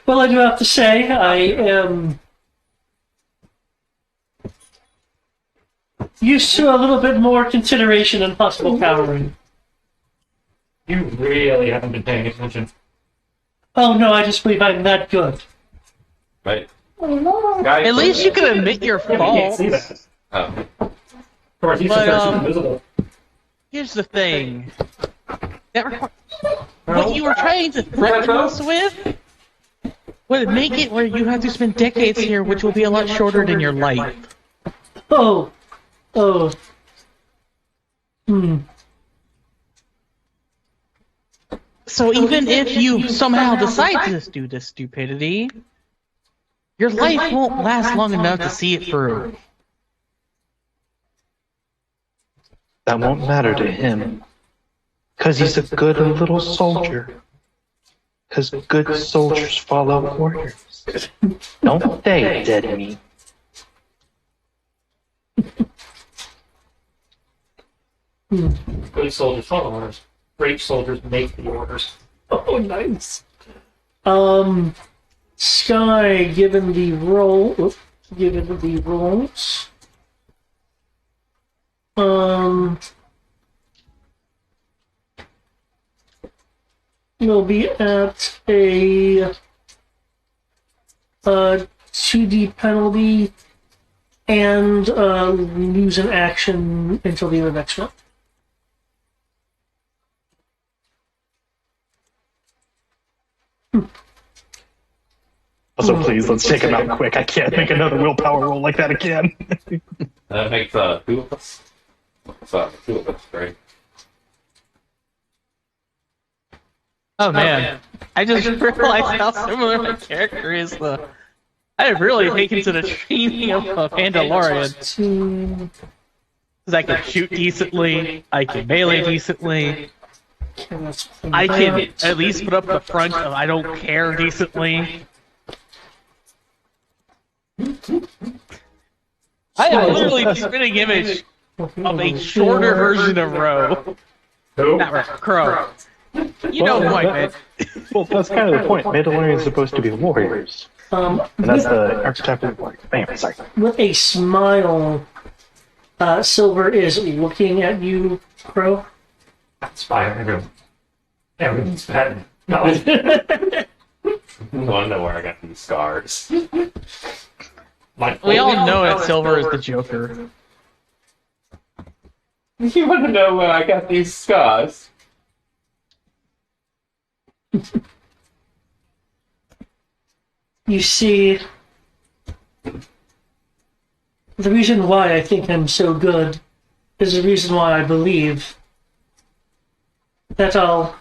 Well, I do have to say, I am used to a little bit more consideration and possible countering. You really haven't been paying attention. Oh no, I just believe I'm that good. Right. Guys, At least you can admit your Yeah, but you can't fault. see that. Oh. Of course, he's But, just invisible. Here's the thing. What you were trying to threaten us with would make it where you have to spend decades here, which will be a lot shorter than your life. Oh. Oh. So even if you somehow decide to do this stupidity, your life won't last long enough to see it through. That won't matter to him. Because he's a good little soldier. Because good soldiers follow orders. Don't they, dead meat? Good soldiers follow orders. Great soldiers make the orders. Oh, nice. Sky, given the rolls, will be at a 2D penalty and lose an action until the end of next round. Also, please, let's take him out quick. I can't make another willpower roll like that again. That makes two of us. So, two of us, right? Oh man, I just realized how similar my character is. Though I have really taken to the training of a Mandalorian. Because I can shoot decently, I can melee decently, I can at least put up the front of I don't care decently. I am literally the spinning image of a shorter version of Ro. Who? Not Ro, Crow. You know who I meant. Well, that's kind of the point. Mandalorians are supposed to be warriors. And that's the archetype of warrior. Anyway, sorry. With a smile, Silver is looking at you, Crow. That's fine. Everyone's bad. No. I want to know where I got these scars. We all know that Silver is the Joker. You want to know where I got these scars? You see, the reason why I think I'm so good is the reason why I believe that I'll...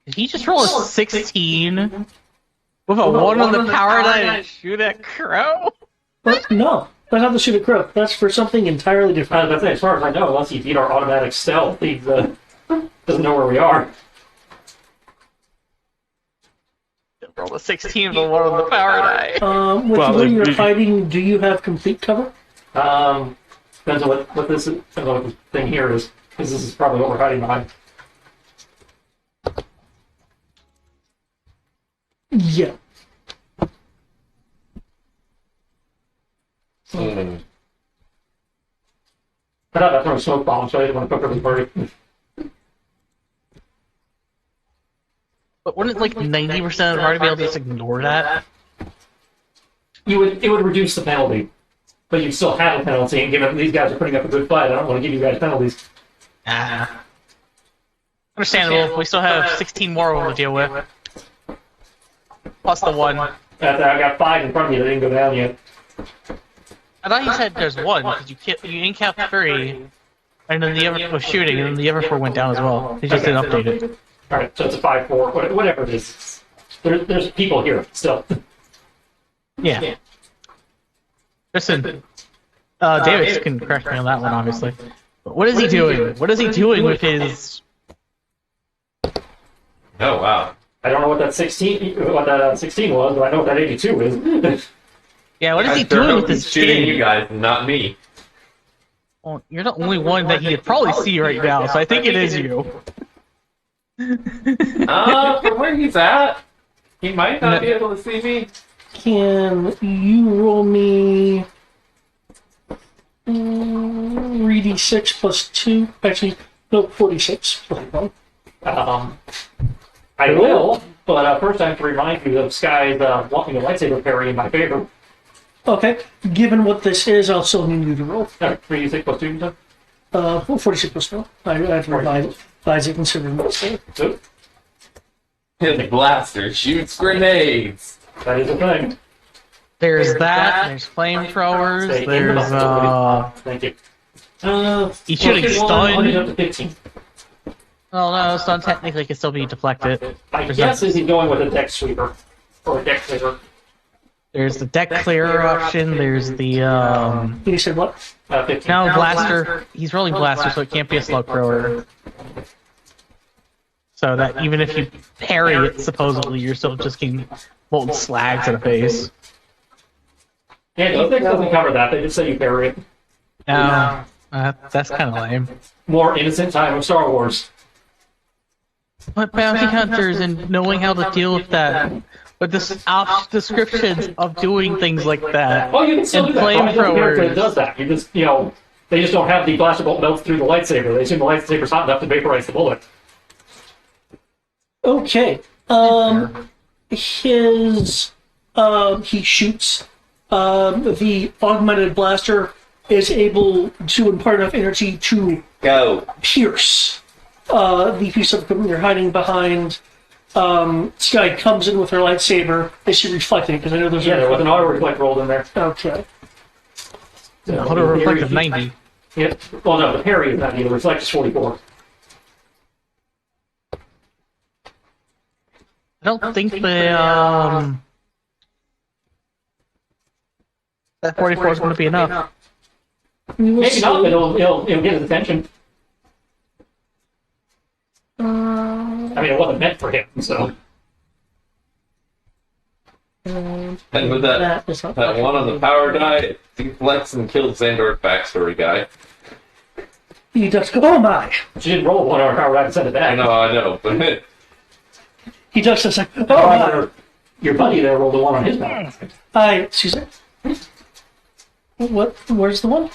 Did he just roll a 16 with a 1 on the power die and shoot at Crow? But no, that's not the shoot at Crow. That's for something entirely different. That's it. As far as I know, unless he beat our automatic stealth, he doesn't know where we are. Roll a 16 with a 1 on the power die. With where you're hiding, do you have complete cover? Depends on what this is, depends on what this thing here is, because this is probably what we're hiding behind. Yeah. Hmm. I thought I threw a smoke bomb, so I didn't want to cook everybody. But wouldn't like 90% of the party be able to just ignore that? It would reduce the penalty, but you still have a penalty. And given these guys are putting up a good fight, I don't want to give you guys penalties. Understandable. We still have 16 more of them to deal with. Plus the 1. I got 5 in front of you that didn't go down yet. I thought you said there's 1, because you in-capped 3, and then the other was shooting, and then the other 4 went down as well. They just didn't update it. Alright, so it's a 5-4, whatever it is. There's people here still. Yeah. Listen, Davis can correct me on that one, obviously. But what is he doing? What is he doing with his... Oh, wow. I don't know what that 16 was, but I know what that 82 is. Yeah, what is he doing with his shooting you skin? guys, not me. Well, you're the only one that he could probably see right now, so I think it is you. From where he's at, he might not be able to see me. Can you roll me 3d6 plus 2? Actually, no, 46 plus 1. I will, but first I have to remind you of Sky's walking a lightsaber parry in my favor. Okay, given what this is, I'll still need you to roll. 3d6 plus 2, you said? 46 plus 1. I have to revise it considering what's there. So, His blaster shoots grenades. that is a thing. There's that, there's flamethrowers, Stay in the there's, muscle. Thank you. he's shooting I'll get up stun. to 15. Well, no, stun technically can still be deflected. I There's guess no- is he going with a deck sweeper or a deck cleaver? There's the deck clearer option. There's the You said what? 15. no blaster. He's rolling blaster, so it can't be a slug thrower. So that even if you parry it, supposedly you're still just getting molten slag to the face. Yeah, D6 doesn't cover that. They just say you parry it. No, that's kind of lame. More innocent time of Star Wars. But bounty hunters and knowing how to deal with that, with the descriptions of doing things like that, Oh, you can still and do that. Probably doesn't care if it flamethrowers. does that. You just, they just don't have the blaster bolt melt through the lightsaber. They assume the lightsaber's hot enough to vaporize the bullet. Okay. He shoots. The augmented blaster is able to impart enough energy to Go. pierce the piece of equipment you're hiding behind. Sky comes in with her lightsaber. Is she reflecting? Because I know there's Yeah, there was an auto reflect rolled in there. Okay. Auto reflective 90. Yeah. Well, no, the parry is not either. Reflect is 44. I don't think that 44 is going to be enough. Maybe not, but it'll get his attention. I mean, it wasn't meant for him, so. And with that is not one on the power die, it deflects and kills Xandor's backstory guy. He does go, oh my! She didn't roll one on her power and send it back. I know, but He does this like, oh However, your buddy there rolled a one on his power. excuse me? What? Where's the one?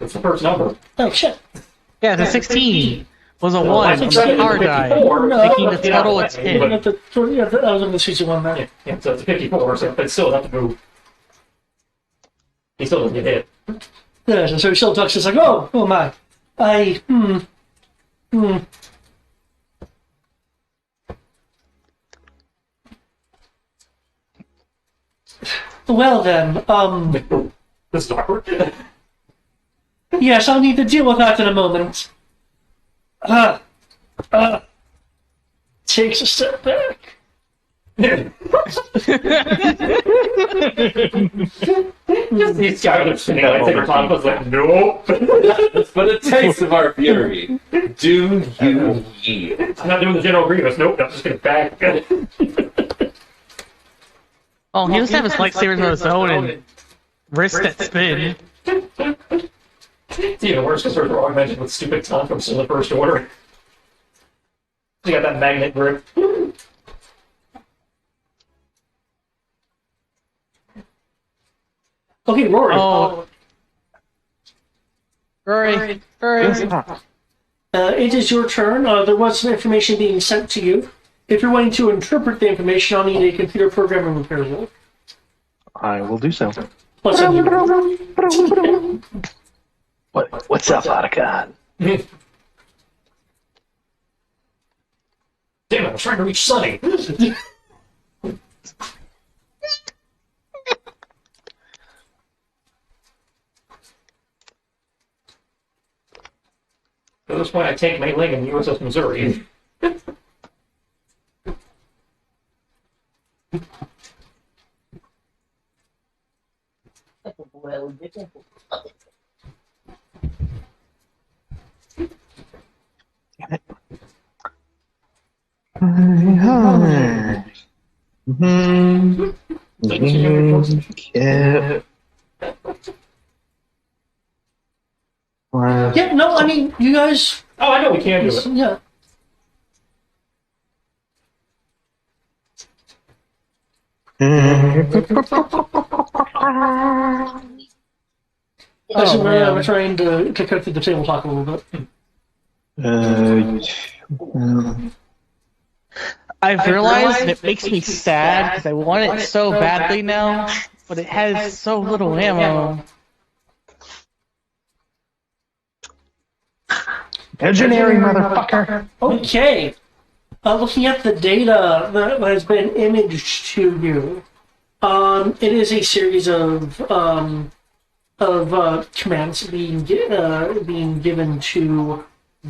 It's the first number. Oh shit. Yeah, the 16 was a I 1 on think the power die, 54, making the get out of total way. a 10. But- I was on the CC one there. Yeah, so it's a 54, so it's still enough to move. He still doesn't get hit. Yeah, so he still ducks. It's like, oh my. Well then, This is awkward. yes, I'll need to deal with that in a moment. Takes a step back. These guys are spinning lightsaber cloud was like, nope. but a taste of our fury. Do you yield? I'm not doing the General Grievous. Nope, I'm just gonna back. Oh, he doesn't have his lightsabers on his own and wrist that spin. It's even worse because they're augmented with stupid tongue from still the First Order. You got that magnet grip. Okay, Rory. Oh. Rory. It is your turn. There was some information being sent to you. If you're wanting to interpret the information, I'll need a computer programming repair roll. I will do so. Plus, I need- What's up, Otacon? Damn it, I was trying to reach Sunny. At this point, I take Mei Ling and USS Missouri. Yeah. Yeah, no, I mean, you guys. Oh, I know we can do it. Yeah. We're trying to cut through the table talk a little bit. I've realized and it makes me sad because I want it so badly now, but it has so little ammo. Legendary motherfucker. Okay. Looking at the data that has been imaged to you, it is a series of commands being given to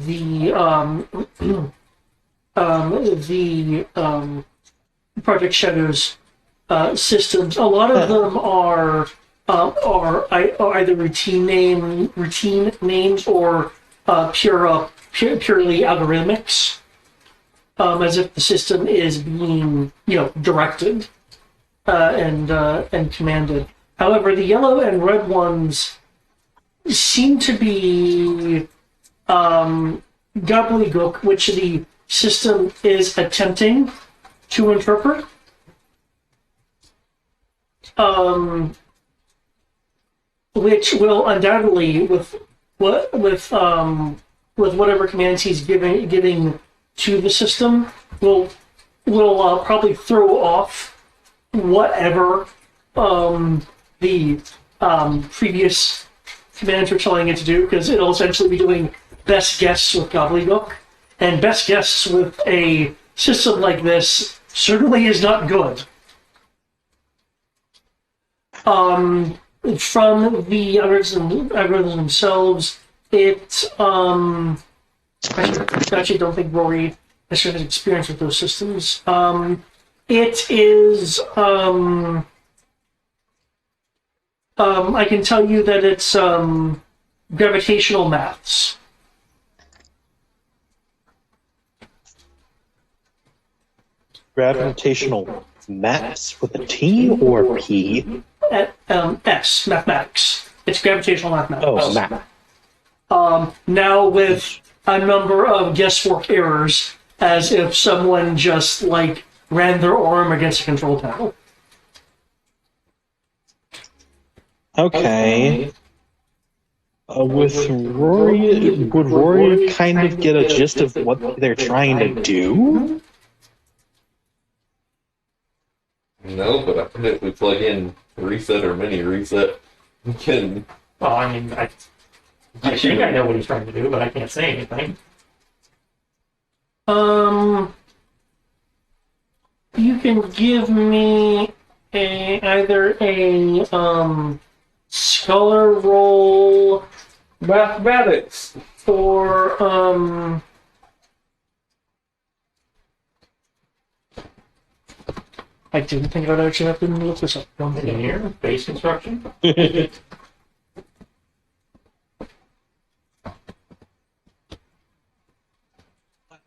the Project Shadow's systems. A lot of them are either routine names or purely algorithmics, as if the system is being directed and commanded. However, the yellow and red ones seem to be gobbledygook, which the system is attempting to interpret. Which will undoubtedly, with whatever commands he's giving to the system, will probably throw off whatever the previous commands are telling it to do, because it'll essentially be doing best guess with gobbledygook, and best guess with a system like this certainly is not good. From the algorithms themselves, I actually don't think Rory necessarily has experience with those systems. It is, I can tell you that it's gravitational maths. Gravitational maths with a T or P? S, mathematics. It's gravitational mathematics. Oh, math. Now with a number of guesswork errors, as if someone just ran their arm against a control panel. Okay. With Rory, would Rory kind of get a gist of what they're trying to do? No, but I think if we plug in reset or mini reset, we can. Well, I mean, I think I know what he's trying to do, but I can't say anything. You can give me either a scholar roll Mathematics! or I didn't think I'd actually have to look this up. Engineer, base construction.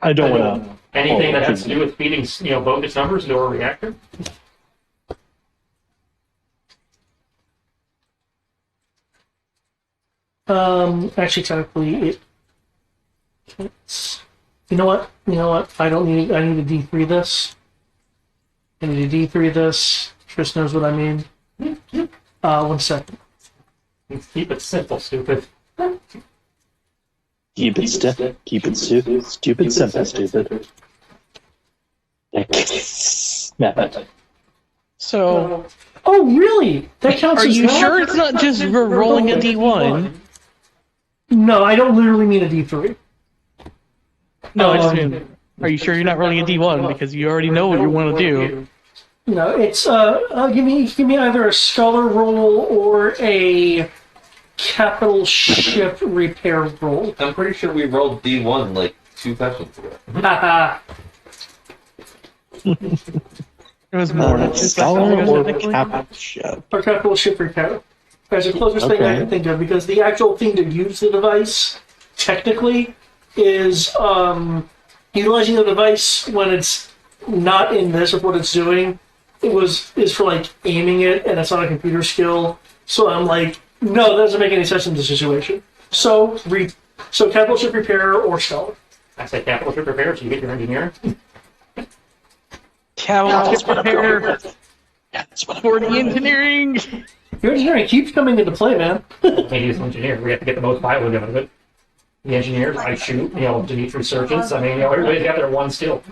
I don't want to. Anything that has to do with feeding, bogus numbers into a reactor. Actually, technically, you know what? I need to D3 this. I need to D3 this. Chris knows what I mean. 1 second. Keep it simple, stupid. Keep it stupid, simple, stupid. Method. So, Oh, really? That counts are as you that? sure it's not just rolling a D1? No, I don't literally mean a D3. No, I just mean, are you sure you're not rolling a D1 because you already know what you want to do? No, it's give me either a scholar roll or a capital ship repair roll. I'm pretty sure we rolled D1 like 2 sessions ago. Haha. It was more than Scholar or capital ship? Or capital ship repair. That's the closest thing I can think of, because the actual thing to use the device, technically, is utilizing the device when it's not in this of what it's doing. Is for aiming it, and it's not a computer skill. So I'm like, no, that doesn't make any sense in this situation. So capital ship repair or scholar. I say capital ship repair, so you get your engineer. Capital ship repair for the engineering. Your engineering keeps coming into play, man. Can't use an engineer. We have to get the most mileage out of it. The engineers, I shoot, Dimitri surgeons. I mean, everybody's got their one skill.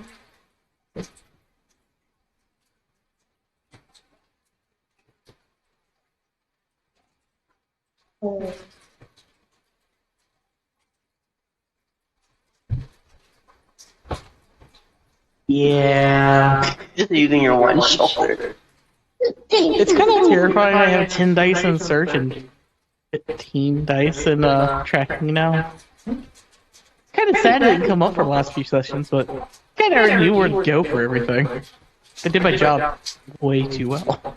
Yeah. Just using your one shoulder. It's kind of terrifying. I have 10 dice in search and 15 dice in tracking now. Kind kind of sad it didn't come up for the last few sessions, but kind of already knew where to go for everything. I did my job way too well.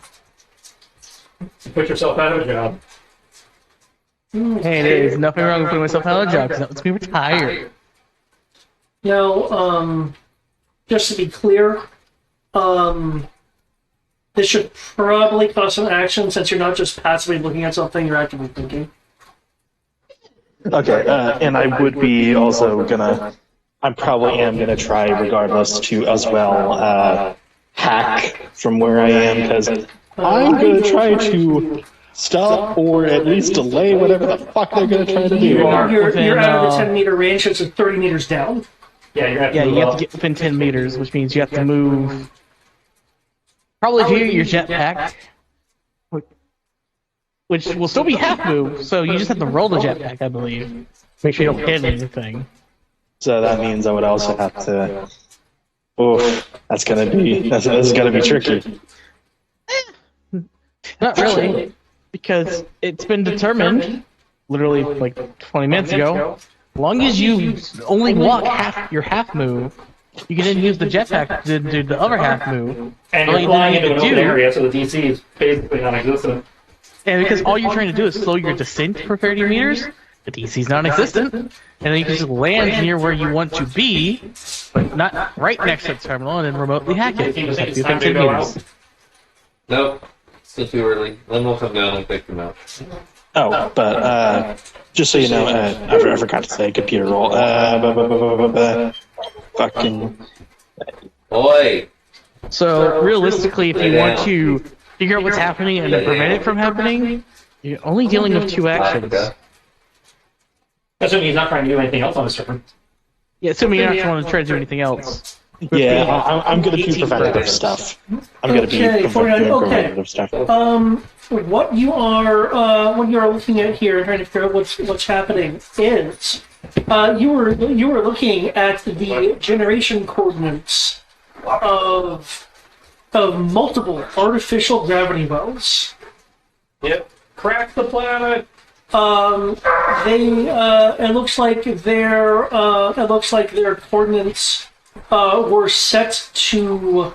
You put yourself out of a job. Hey, there's nothing wrong with putting myself out of a job because that lets me retire. Now, just to be clear, this should probably cause some action since you're not just passively looking at something, you're actively thinking. Okay, and I would be also gonna. I probably am gonna try, regardless, to as well hack from where I am because I'm gonna try to stop or at least delay whatever the fuck they're gonna try to do. You're out of the Within, 10-meter range, so it's 30 meters down. Yeah, you're gonna have to Yeah, move you have up. to get within 10 meters, which means you have to move. Probably via your jetpack, which will still be half move, so you just have to roll the jetpack, I believe. Make sure you don't hit anything. So that means I would also have to. Oof, that's gonna be tricky. Not really, because it's been determined, literally like 20 minutes ago, as long as you only walk your half move, you can then use the jetpack to do the other half move. And All you're you flying need into to an open do- area, so the DC is basically non-existent. And because all you're trying to do is slow your descent for 30 meters, the DC's non-existent, and then you can just land near where you want to be, but not right next to the terminal, and then remotely hack it. You just have to be It's time within to 10 go meters. out. Nope. Still too early. Then we'll come down and pick them out. Oh, but just so you know, I forgot to say computer roll. Fucking. Oi! So realistically, if you want to figure out what's happening and prevent it from happening, you're only dealing with 2 actions. Assuming he's not trying to do anything else on his turn. Yeah, assuming you're not trying to try to do anything else. Yeah, I'm gonna do preventative stuff. I'm gonna be Okay, doing 49, okay. preventative stuff. What you are looking at here and trying to figure out what's happening is you were looking at the generation coordinates of multiple artificial gravity wells. Yep. Crack the planet! It looks like their coordinates were set to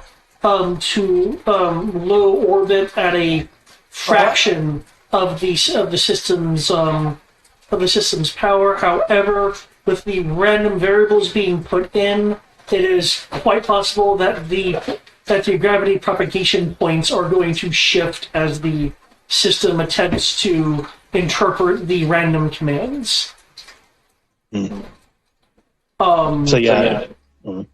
low orbit at a fraction of the system's power. However, with the random variables being put in, it is quite possible that the gravity propagation points are going to shift as the system attempts to interpret the random commands. So yeah, so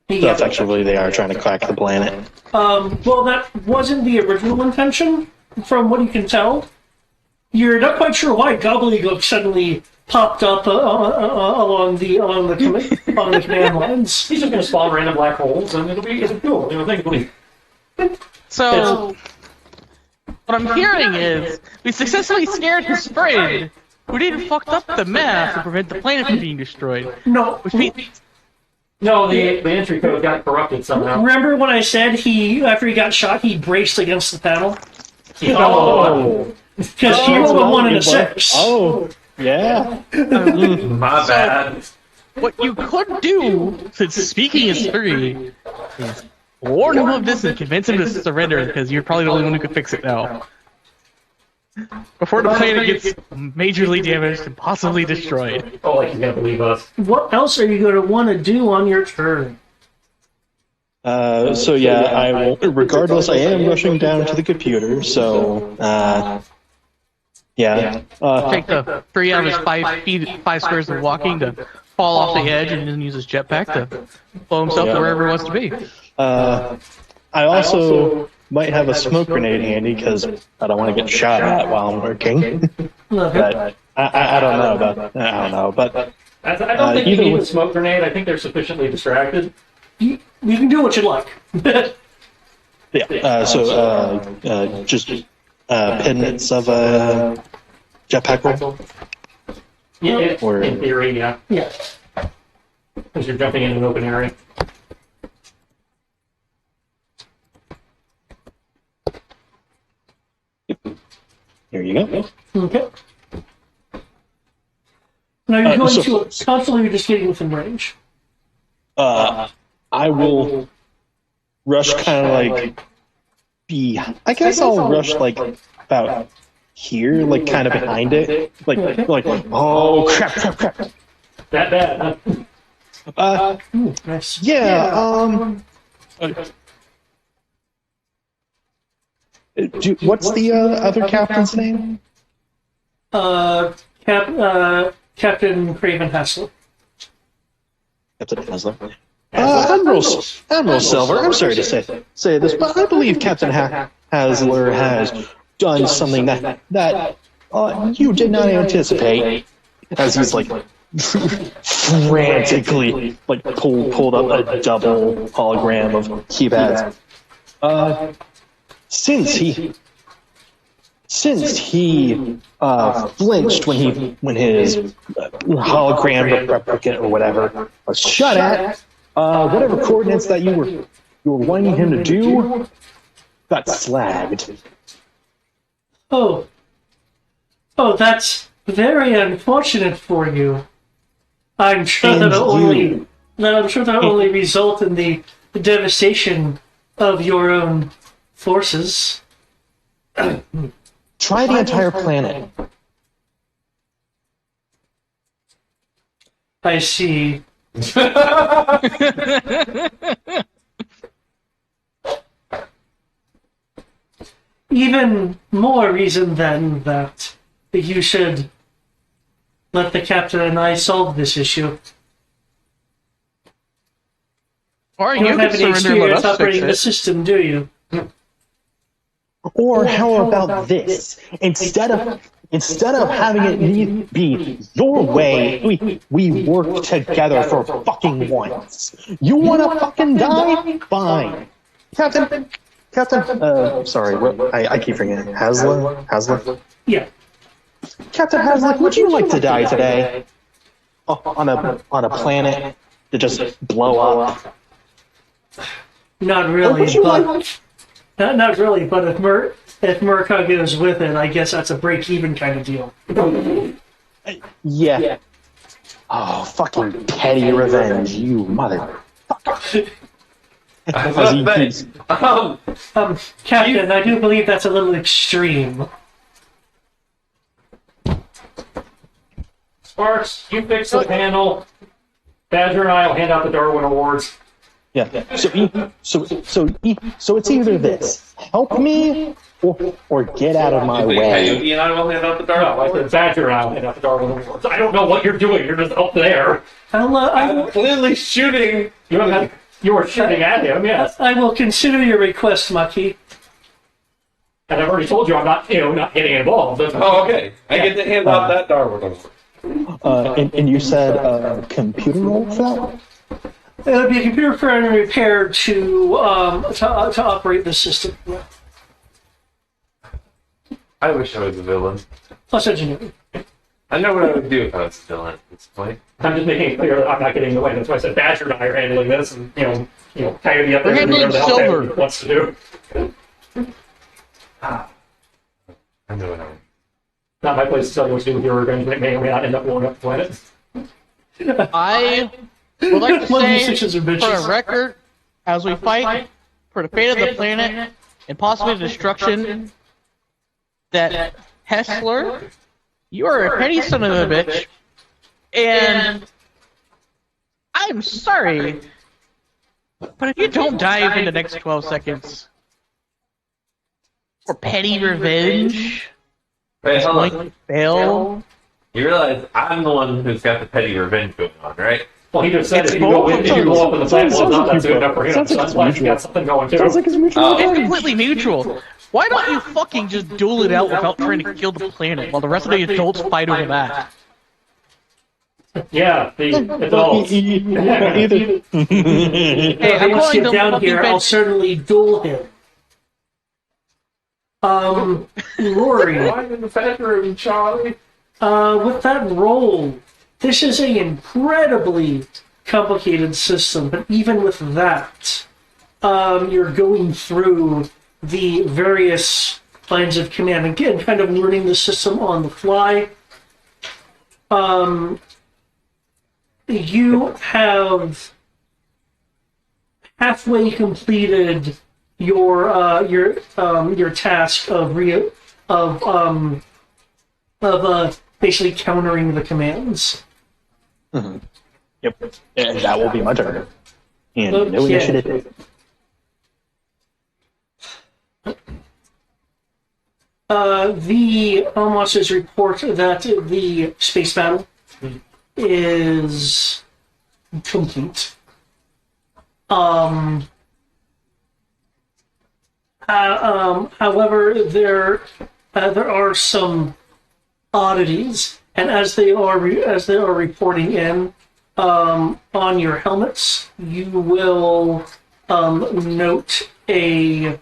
effectively they are trying to crack the planet. Well, that wasn't the original intention, from what you can tell. You're not quite sure why Gobbledygook suddenly popped up along the command lines. He's just gonna spawn random black holes, and it'll be cool. Things will be. So, what I'm hearing is, we successfully scared his friend, who didn't fucked up the math to prevent the planet from being destroyed. No, Which means, No, the entry code got corrupted somehow. remember when I said after he got shot, he braced against the panel? Oh, Because he rolled a 1 and a 6. Oh, yeah. My bad. what you could do, since speaking is free, is warn him of this and convince him to surrender, because you're probably the only one who can fix it now. Before the planet gets majorly damaged and possibly destroyed. oh, like he's gonna believe us. What else are you going to want to do on your turn? So yeah, I will. Regardless, I am rushing down to the computer. So yeah. Take the 3 out of his 5 feet, 5 squares of walking to fall off the edge and then use his jetpack to blow himself to wherever he wants to be. I also might have a smoke grenade handy because I don't want to get shot at while I'm working. But I don't know about. I don't know, but I don't think you either need way- the smoke grenade. I think they're sufficiently distracted. You can do what you like. yeah. So just pendants of a jetpack roll. Yeah, Or- in theory, yeah. Yeah. Because you're jumping into an open area. Here you go. Okay. Now you're going so- to constantly, you're just getting within range. I will rush kind of like I guess I'll rush like about here, like kind of behind it, like oh crap. That bad, huh? Nice. Yeah. What's the other captain's name? Captain Craven Hassler. Captain Hasler. Admiral Silver. I'm sorry to say this, but I believe Captain Hasler has done something that you did not anticipate. As he's like frantically like pulled up a double hologram of keypads. Since he flinched when his hologram replicant or whatever was shut at, whatever coordinates that you were wanting him to do got slagged. Oh, that's very unfortunate for you. I'm sure that'll only result in the devastation of your own forces. Try the entire planet. I see. Even more reason then that you should let the captain and I solve this issue. Or You you don't can have any surrender and let experience us fix operating the it. system, do you? Or how about this? Instead of having it be your way, we work together for fucking once. You wanna fucking die? Fine. Captain, sorry, I keep forgetting. Hasler? Yeah. Captain Hasler, would you like to die today? On a planet to just blow up? Not really, would you but not really. But if Murkoff goes with it, I guess that's a break-even kind of deal. Yeah. Oh, fucking petty revenge, you motherfucker. Captain, I do believe that's a little extreme. Sparks, you fix the panel. Badger and I will hand out the Darwin Awards. Yeah. So it's either this: help me, or get out of my way. Coyote and I will hand out the Darwin No, I said Badger and I will hand out the Darwin Awards. I don't know what you're doing. You're just up there. I'm clearly shooting. You were shooting at him, yes. I will consider your request, Maquis. And I've already told you I'm not hitting a ball. Oh, okay. I get to hand out that Darwin Award. And you said computer roll for that? It would be a computer program repaired to operate the system. I wish I was a villain. Plus engineering. I know what I would do if I was a villain at this point. I'm just making it clear that I'm not getting in the way. That's why I said Badger and I are handling this, and Coyote up there We're doing handling whatever the hell Silver. Coyote wants to do. I know what I would. Not my place to tell you what to do with your revenge, but it may or may not end up blowing up the planet. I would like to One of these say, sixes are for bitches. a record, as we fight for the fate of the planet and possibly the destruction, that Hessler, you are a petty son of a bitch, and I'm sorry, but if you don't die within the next 12 seconds for petty revenge, Wait, hold going on. to fail. You realize I'm the one who's got the petty revenge going on, right? Well, he just said It's if you go both in, if you go up in the planet, well, it's not that good enough for him. Sounds So like that's why it's he got something going too. Sounds like it's mutual. Oh. It's completely mutual. Why don't you fucking just duel it out without trying to kill the planet while the rest of the adults fight over that? Yeah, the adults. Either. Hey, I'm Once calling you them down fucking here, I'll bench. certainly duel him. Rory, Why in the bedroom, Charlie? with that roll, this is an incredibly complicated system, but even with that, you're going through the various lines of command. Again, kind of learning the system on the fly. you have halfway completed your task of basically countering the commands. Yep. And that will be my turn. And no Okay. initiative. The monsters report that the space battle is complete. However, there are some oddities, and as they are reporting in on your helmets, you will note a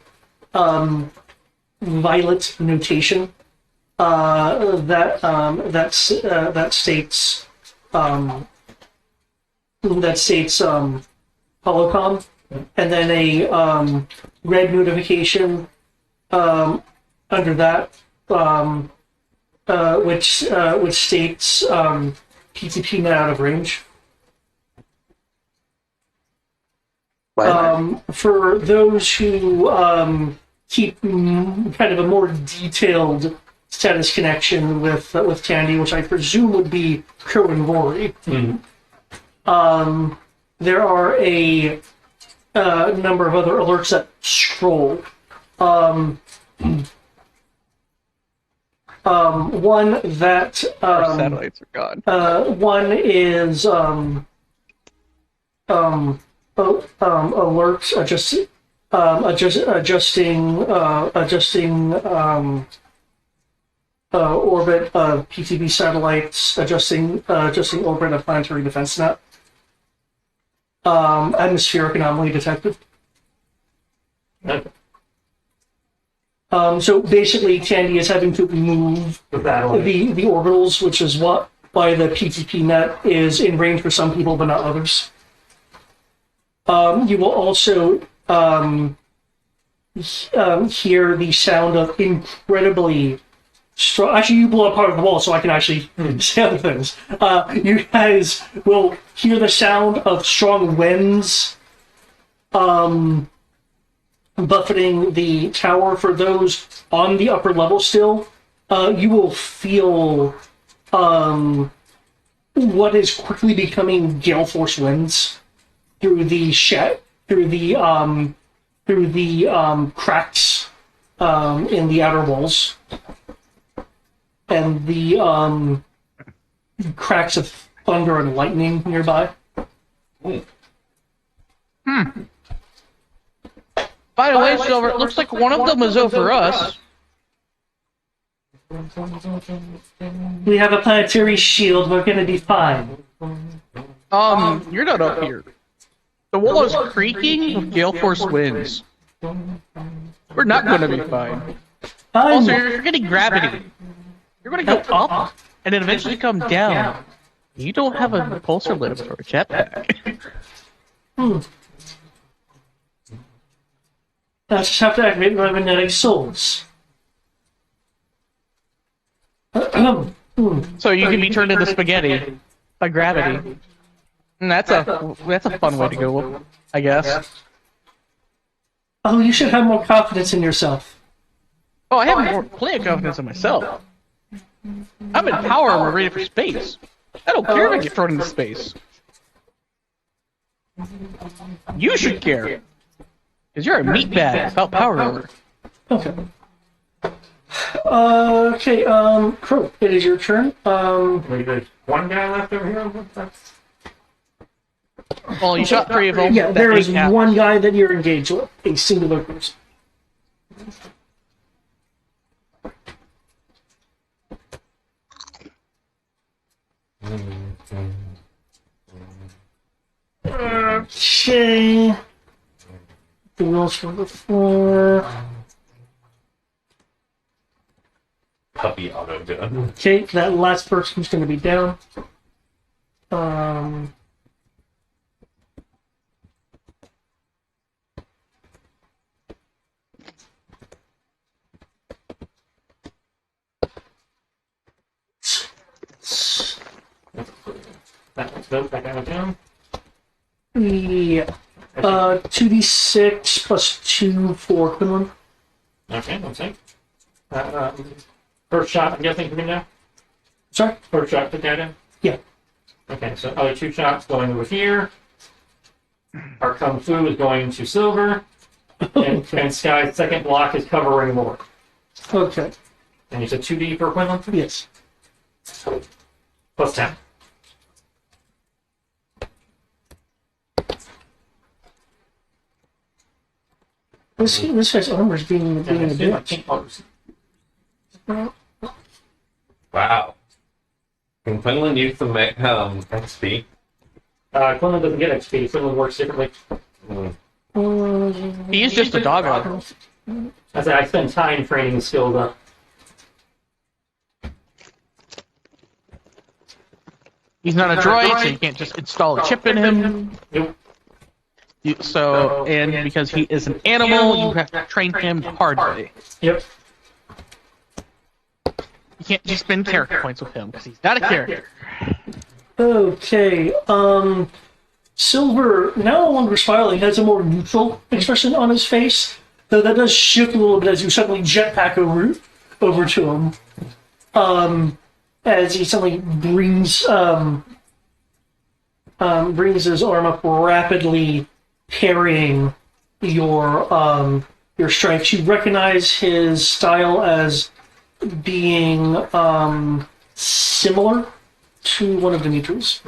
violet notation that states holocom, and then a red notification under that which states PTP not out of range. For those who keep kind of a more detailed status connection with Tandy, which I presume would be Crow and Rory. There are a number of other alerts that scroll. One that Our satellites are gone. one is alerts adjusting orbit of PTB satellites, adjusting orbit of planetary defense net. Atmospheric anomaly detected. Okay. So basically, Tandy is having to move The battle. the orbitals, which is why the PTP net is in range for some people but not others. You will also hear the sound of incredibly strong. Actually, you blow up part of the wall, so I can actually say other things. You guys will hear the sound of strong winds buffeting the tower. For those on the upper level still, you will feel what is quickly becoming gale force winds through the cracks in the outer walls, and the cracks of thunder and lightning nearby. By the way, Silver, it looks like one of them is over us. We have a planetary shield. We're gonna be fine. You're not up here. The wall is creaking with gale force winds. We're not going to be fine. Also, you're getting gravity. You're going to go up and then eventually come down. You don't have a repulsor lift or a jetpack. I just have to activate my magnetic souls. So you can be turned into spaghetti by gravity. And that's a fun way to go, I guess. Oh, you should have more confidence in yourself. Oh, I have plenty of confidence in myself. I'm in power and we're ready for space. I don't care if I get thrown into space. You should care. Because you're a meatbag without power over. Okay. Okay, Crow, it is your turn. Wait, there's one guy left over here? Well, you shot 3 of them. Yeah, there is Yeah. one guy that you're engaged with, a singular person. Okay. The rolls for the floor. Puppy auto gun. Okay, that last person's going to be down. That one's built. That guy went down. Yeah. 2d6 plus 2 for Quinlan. Okay, one sec. First shot, I'm guessing, for me now? Sorry? First shot, put that down? Yeah. Okay, so other 2 shots going over here. Our Kung Fu is going to Silver. And Sky's second block is covering more. Okay. And you said 2D for Quinlan? Yes. Plus 10. This guy's armor is being a bitch. Wow. Can Quinlan use the XP? Quinlan doesn't get XP. Quinlan works differently. He is just a doggo. I said I spend time training the skills up. He's not a droid, so you can't just install a chip in him. Nope. And because he is an animal, you have to train him hardly. Yep. You can't just spend character points with him, because he's not a character. Okay. Silver, now no longer smiling, has a more neutral expression on his face. Though that does shift a little bit as you suddenly jetpack over to him. As he suddenly brings his arm up rapidly, parrying your strikes. You recognize his style as being similar to one of Dimitri's.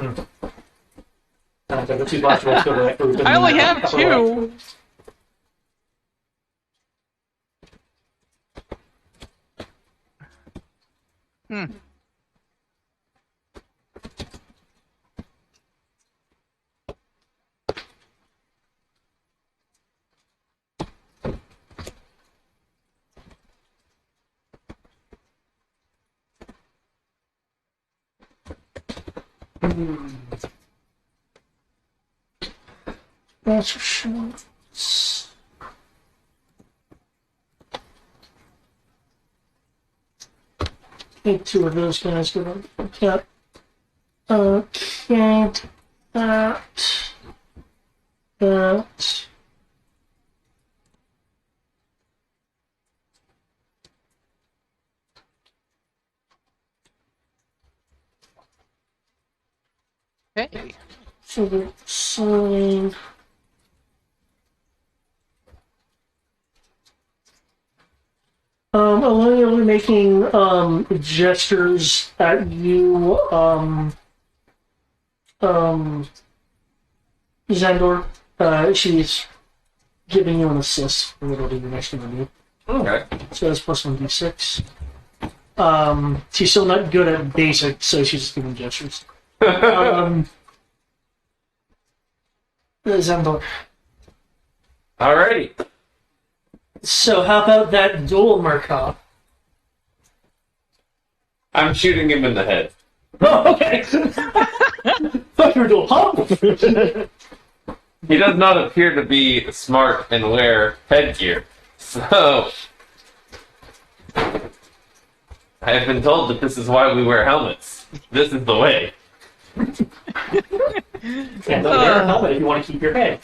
The 2 blocks will go to that group. I only have 2. That's for sure. I think 2 of those guys go on. Yep. Okay. That. Hey. So the sign. Only making gestures at you, Xandor. She's giving you an assist for whatever you're next to do. Okay. So that's plus 1d6. She's still not good at basic, so she's just giving gestures. Xandor. Alrighty. So how about that duel, Markov? I'm shooting him in the head. Oh, okay. Thought you were duel, huh? He does not appear to be smart and wear headgear. So, I have been told that this is why we wear helmets. This is the way. And wear a helmet if you want to keep your head.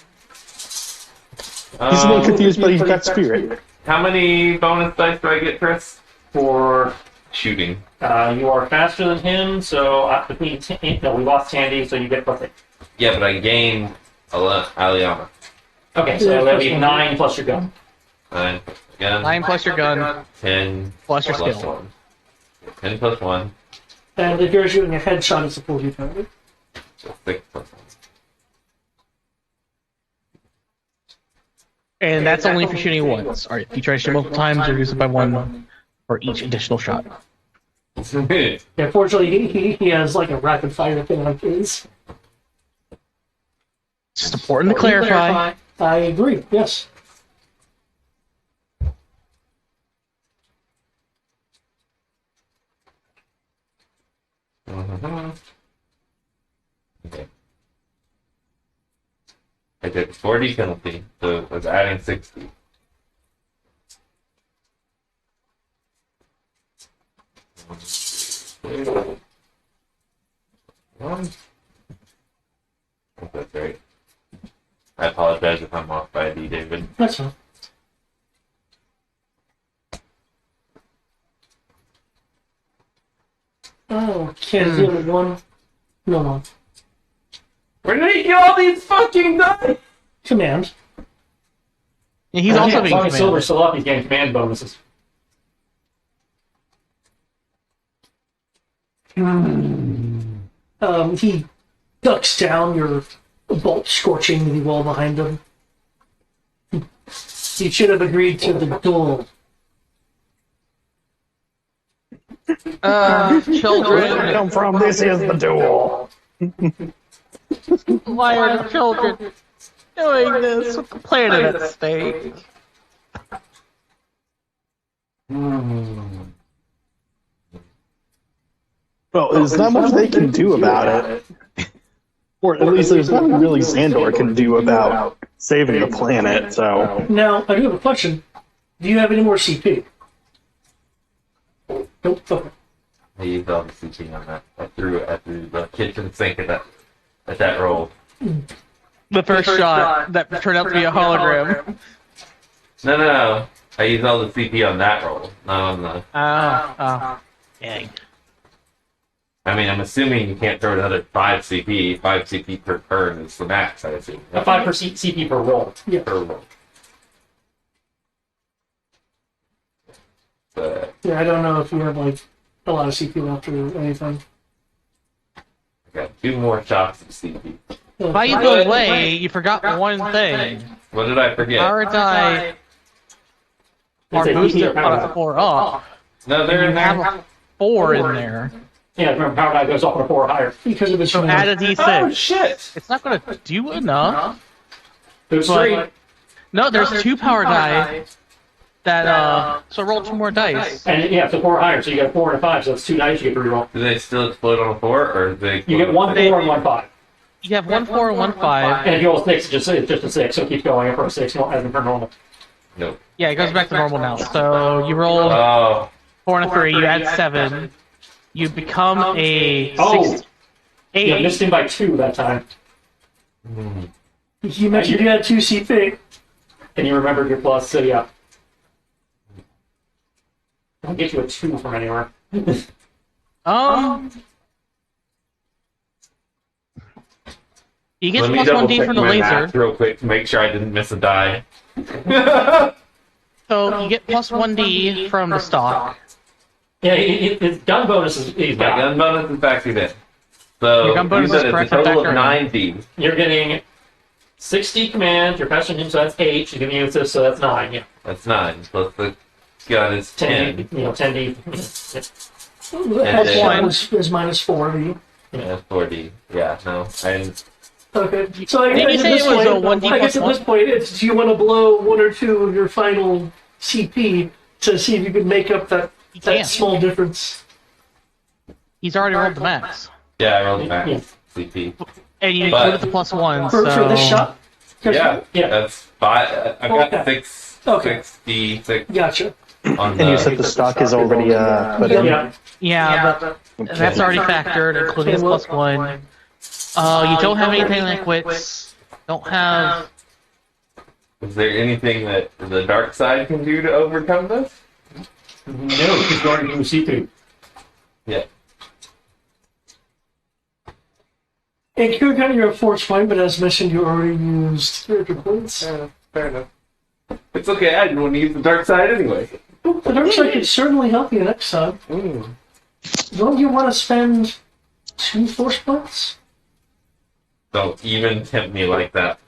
He's a little confused, but he's got spirit. How many bonus dice do I get, Chris? For shooting. You are faster than him, so we lost Tandy, so you get plus 8. Yeah, but I gained Aliana. Okay, so that'll be 9 plus your gun. 9. Again. 9 plus your gun, 10 plus your skill. 1. 10 plus 1. And if you're shooting a headshot, it's a full d20. So 6 plus 1. And that's only for shooting once. Alright, if you try to shoot multiple times, reduce it by 1 for each additional shot. Yeah, fortunately, he has like a rapid fire thing like his. It's just important to clarify. I agree, yes. Okay. I did 40 penalty, so I was adding 60. One. apologize if I'm off by D, David. That's fine. Oh, can't deal with one. No. Where did he get all these fucking dice? Command. Yeah, he's also as being long as Silver's commanded. still up, he's getting command bonuses. He ducks down, your bolt scorching the wall behind him. You should have agreed to the duel. Where did it Children. come from? This is the duel. Why are the children doing this with the planet at stake? Well, there's not much they can do about it. Or at least there's nothing really Xandor can do about saving the planet, so... Now, I do have a question. Do you have any more CP? Nope. Okay. I used all the CP on that. I threw the kitchen sink at that roll. The first shot that turned out to be a hologram. No. I used all the CP on that roll, not on the... Oh. Dang. I mean, I'm assuming you can't throw another 5 CP. 5 CP per turn is the max, I assume. 5 per CP per roll. Yeah. Per roll. But Yeah, I don't know if you have, like, a lot of CP left or anything. I got 2 more shots of CP. By the way, you forgot one thing. What did I forget? Power die are It's a boosted easier power on a 4 up. No, they're in You have there. a 4 in there. Yeah, remember, power die goes up on a 4 or higher. Because of its So add a d6. Oh, shit! It's not going to do enough. Boost But- 3. No, there's 2 power die that, so roll 2 more dice. And yeah, so 4 or higher, so you get a 4 and a 5, so that's 2 dice you get to reroll. Do they still explode on a 4, or do they... You get 1 4 and 1 5. You have 1 4 and 1 5. And if you roll a 6, it's just a 6, so it keeps going up for a 6, as in for normal. Nope. Yeah, it goes back to normal now. So you roll Oh, 4 and a 3, you add 7. You become a 6. Oh! You 8. missed him by 2 that time. You mentioned you had 2 CP. And you remembered your plus, so yeah. I'll get you a 2 from anywhere. You get let me plus double 1d check from the my laser. math real quick to make sure I didn't miss a die. So you get plus 1d from the stock. Yeah, his gun bonus is he's My got. gun bonus is factored in. So Your gun bonus you said is it's correct a and total of factored 9 D. You're getting 60 command, you're passing him, so that's 8. She's giving you assist, so that's 9. Yeah. That's 9. Plus the gun is 10. 10D, 10D. Plus then- 1 is minus 4. Yeah, that's 4D. Yeah, no. And Okay. So I Did you guess say at this it was a point, 1D I guess plus at this point, it's do you want to blow 1 or 2 of your final CP to see if you can make up that can't. small difference? He's already rolled the max. yeah, I rolled back Yeah. CP. And you But- included the plus 1, For this so... shot? Yeah, Yeah. that's 5. I've got Okay. 6. Okay. 66 Gotcha. on And you said the stock is already put in? Yeah. Yeah, but that's already factored, including his plus 1. You don't have anything like wits. Don't have... Is there anything that the dark side can do to overcome this? No, she's going to do CP. Yeah. And you got your force point, but as mentioned, you already used character points. Fair enough. It's okay, I didn't want to use the dark side anyway. The dark side can certainly help you next time. Don't you want to spend 2 force points? Don't even tempt me like that.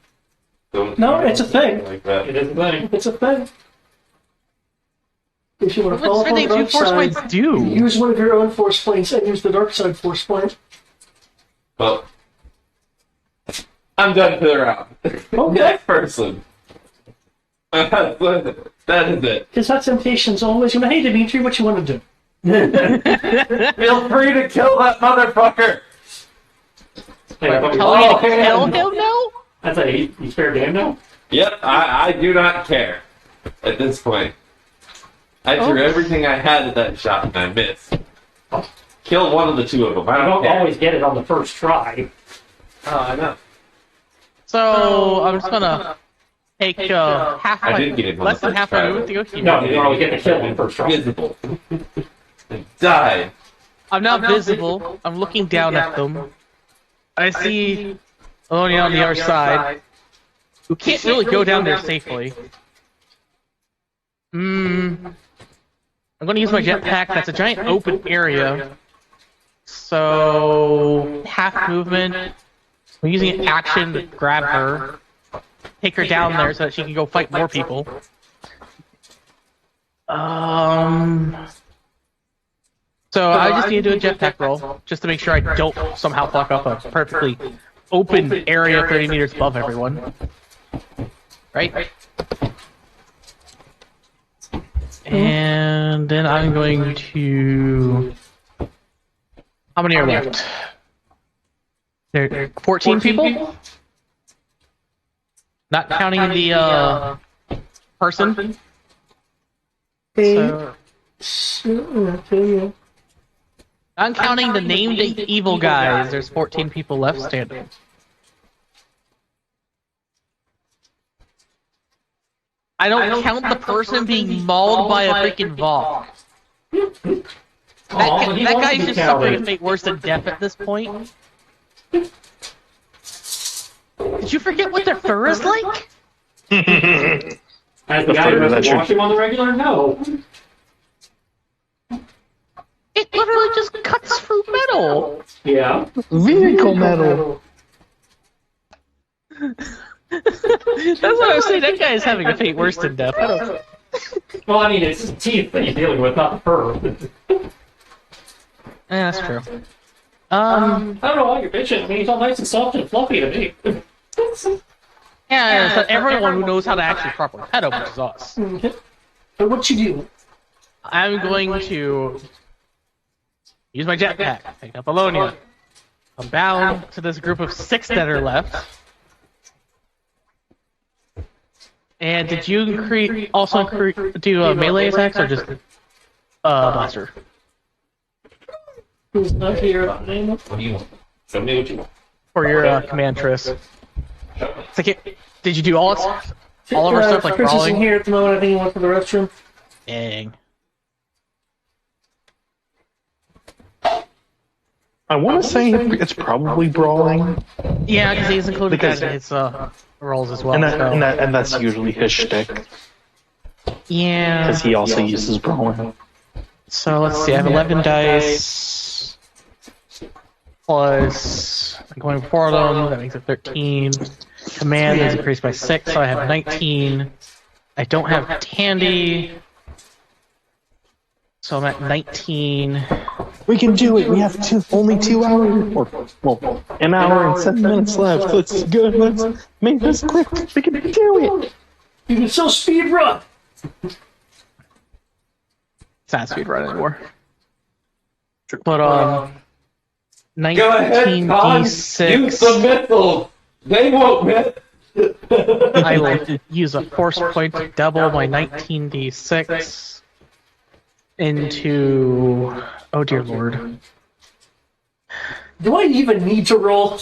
Don't No, even it's a tempt me thing. Like that. It is a thing. It's a thing. If you want to What follow would up on the spending 2 dark force side, points do? use one of your own force points and use the dark side force point. Well, I'm done for the round. Okay. Next person. That is it. Because that temptation's always going to, hey, Dimitri, what you want to do? Feel free to kill that motherfucker. Hey, I thought we- Telling you to okay. kill him now? That's a he's fair game now. Yep, I do not care at this point. I threw everything I had at that shot and I missed. Kill one of the 2 of them. I You don't don't care. always get it on the first try. Oh, I know. So I'm just gonna take half I my did get it on less the than first half my try, movement to though. go here. No, you normally get the kill on the first try. Visible. Die. I'm now visible. I'm looking down at them. I see Alonia on the other side, who can't really go down there safely. I'm gonna use my jetpack. That's a giant open area. So half movement. I'm using action to grab her, take her down there so that she can go fight more people. So I just need to do a jetpack roll just to make sure I don't somehow fuck up a perfectly open area 30 meters above everyone. Right? And then I'm going to... How many are left? There are 14 people? Not counting the person? So... Not counting the named evil guys, there's 14 people left standing. I don't count the person being mauled by a freaking Valk. That guy's just suffering a fate worse than death at this point. Did you forget what their fur is like? As the guy who has to wash him on the regular? No. It literally just cuts through metal. Yeah. Vehicle metal. That's what I was saying. That guy is having a fate worse than death. I don't... Well, I mean, it's his teeth that he's dealing with, not the fur. Yeah, that's true. I don't know why you're bitching. I mean, he's all nice and soft and fluffy to me. Yeah, so everyone who knows how to actually properly pet him, which is us. So what you do? I'm going to use my jetpack, pick up Alonia. I'm bound to this group of 6 that are left. And did you also do melee attacks or just blaster? Who's not here? Name What do you want? Show me what you want. For your command Triss. Did you do all of our stuff like Chris brawling? isn't here at the moment. I think he went to the restroom. Dang. I want to say it's probably brawling, Yeah, because he's included that in his rolls as well. and that's usually his shtick, Yeah. because he also uses brawling. So let's see, I have 11 dice. Plus, I'm going for them, that makes it 13. Command is increased by 6, so I have 19. I don't have Tandy. So I'm at 19. We can do it. We have only 2 hours, well, an hour and 7 minutes left. Let's go. Let's make this quick. We can do it. You can still speed run. It's not speed run anymore. But Go ahead, Con. 19d6. Use the missiles. They won't miss. I will use a force point to double my 19d6 into... Oh dear lord. Do I even need to roll?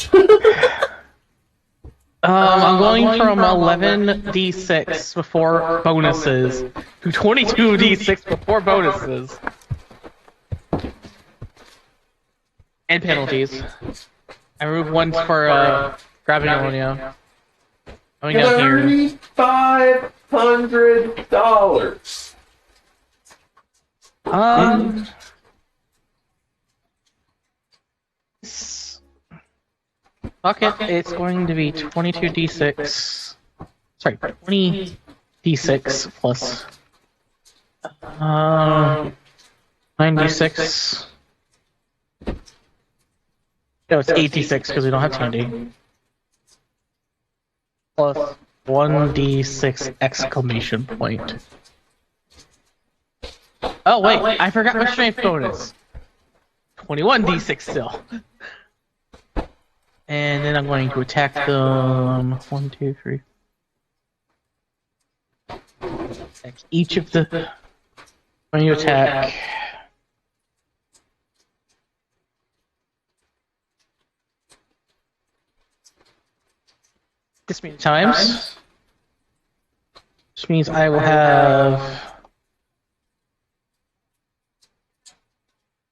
I'm going from 11d6 before bonuses to 22d6 before bonuses. And penalties. I remove one for grabbing ammonia. Going down here. $3,500. Fuck it, it's going to be 22d6. Sorry, 20d6 plus 9d6. No, it's 8d6 because we don't have Tandy. Plus 1d6 exclamation point. Oh wait, I forgot my strength bonus. 21d6 still. And then I'm going to attack them. 1, 2, 3. Attack each of the. When you attack. this many times. Which means I will have.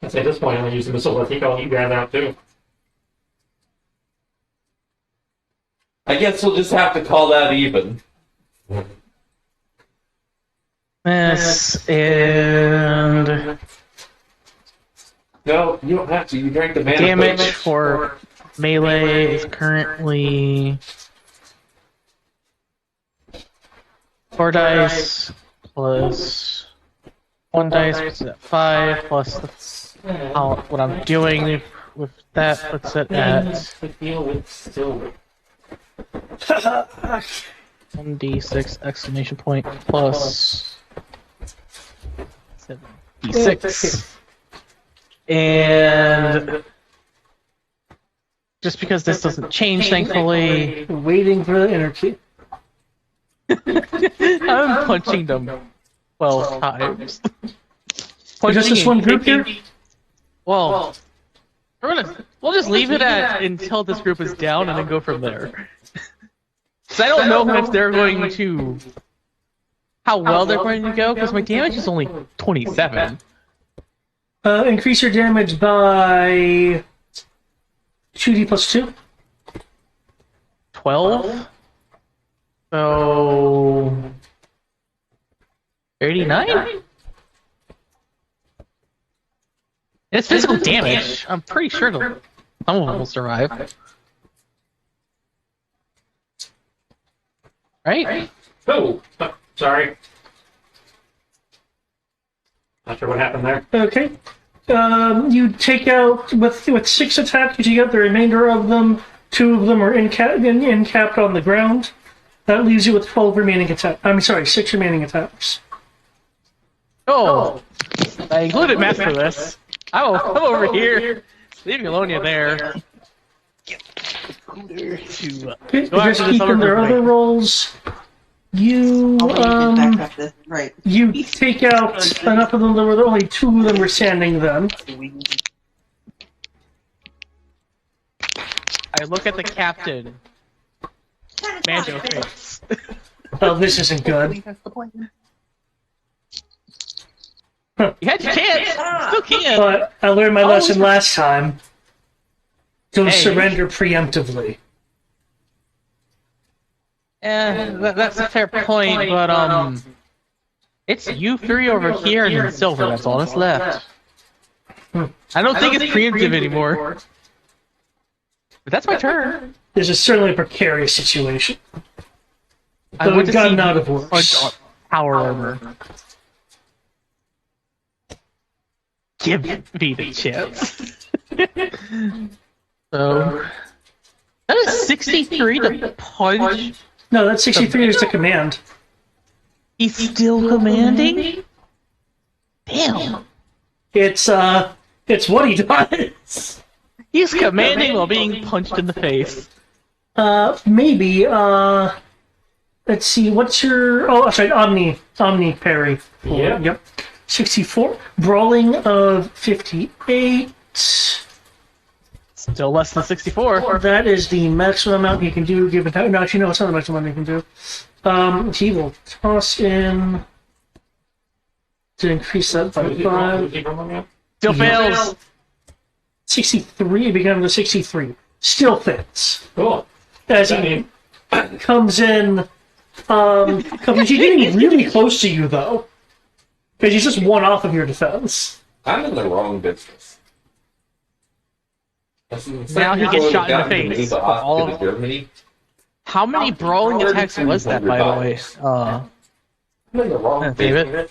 I'd say at this point, I'm using the soul. I think I'll eat that out too. I guess we'll just have to call that even. This and No, you don't have to. You drank the mana. damage potion. for melee is currently 4 dice plus 1 dice puts it at 5 plus what I'm doing with that puts it at To deal with silver. 1d6 exclamation point plus 7d6. And just because this doesn't change, thankfully, Waiting for the energy. I'm punching them 12 times. Just this one group here? Well, we'll just leave it at until this group is down and then go from there. Because I don't know if they're going to... how well they're going to go, because my damage is only 27. Increase your damage by 2d plus 2. 12? So... 89? It's physical damage. I'm pretty sure some of them will survive. Right? Oh, sorry. Not sure what happened there. Okay. You take out, with 6 attacks, you take out the remainder of them. 2 of them are incapped on the ground. That leaves you with 12 remaining attacks. I'm sorry, 6 remaining attacks. Oh! I included math for this. I'm over here. Leaving Alonia there. Okay, Go after just this keeping their other other rolls. You, Right. you take out enough of them, there were only 2 of them were standing then. I look at the captain. Manjo face. Oh, this isn't good. You had your chance! Still can! But I learned my lesson last time. Don't Hey. surrender preemptively. That's a fair point, but it's you 3 over here and then silver, that's all that's left. I don't think it's preemptive anymore. But that's my turn. This is certainly a precarious situation. I But want we've to gotten see out of works. punch on power armor. Give me the chance. So that is 63 to punch. No, that's 63 is to command. He's still commanding? Damn. It's what he does. He's commanding while being punched in the face. Maybe, let's see, what's your, oh, sorry, Omni parry. Yeah. Yep. 64. Brawling of 58. Still less than 64. That is the maximum amount he can do given time. No, actually, no, it's not the maximum amount he can do. He will toss in to increase that by 5. Still fails. 63, it becomes a 63. Still fits. Cool. As I he mean, comes in, he's getting really close to you, though. Because he's just one off of your defense. I'm in the wrong business. Now he gets shot in the face. All of Germany. How many brawling attacks was that, by the way? I'm in the wrong David?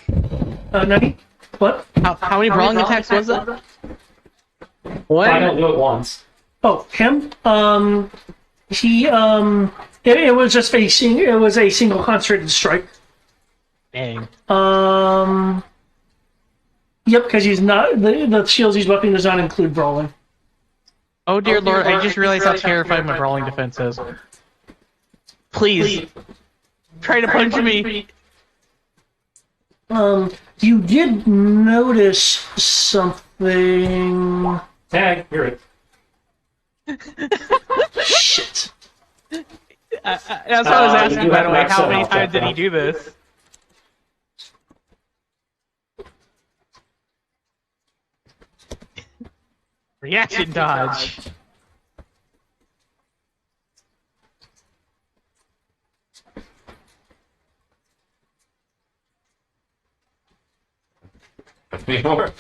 Nani? What? How many brawling attacks was that? I What? don't do it once. Oh, him? He, it was just it was a single concentrated strike. Dang. Yep, because he's not, the shields he's weapon does not include brawling. Oh dear lord, I just realized how terrifying my brawling defense is. Please. Try to punch me. You did notice something. Tag, you're it. Shit. That's what I was asking, you by have the way. max How many out, times did he Jeff, do this? Reaction dodge. Anymore.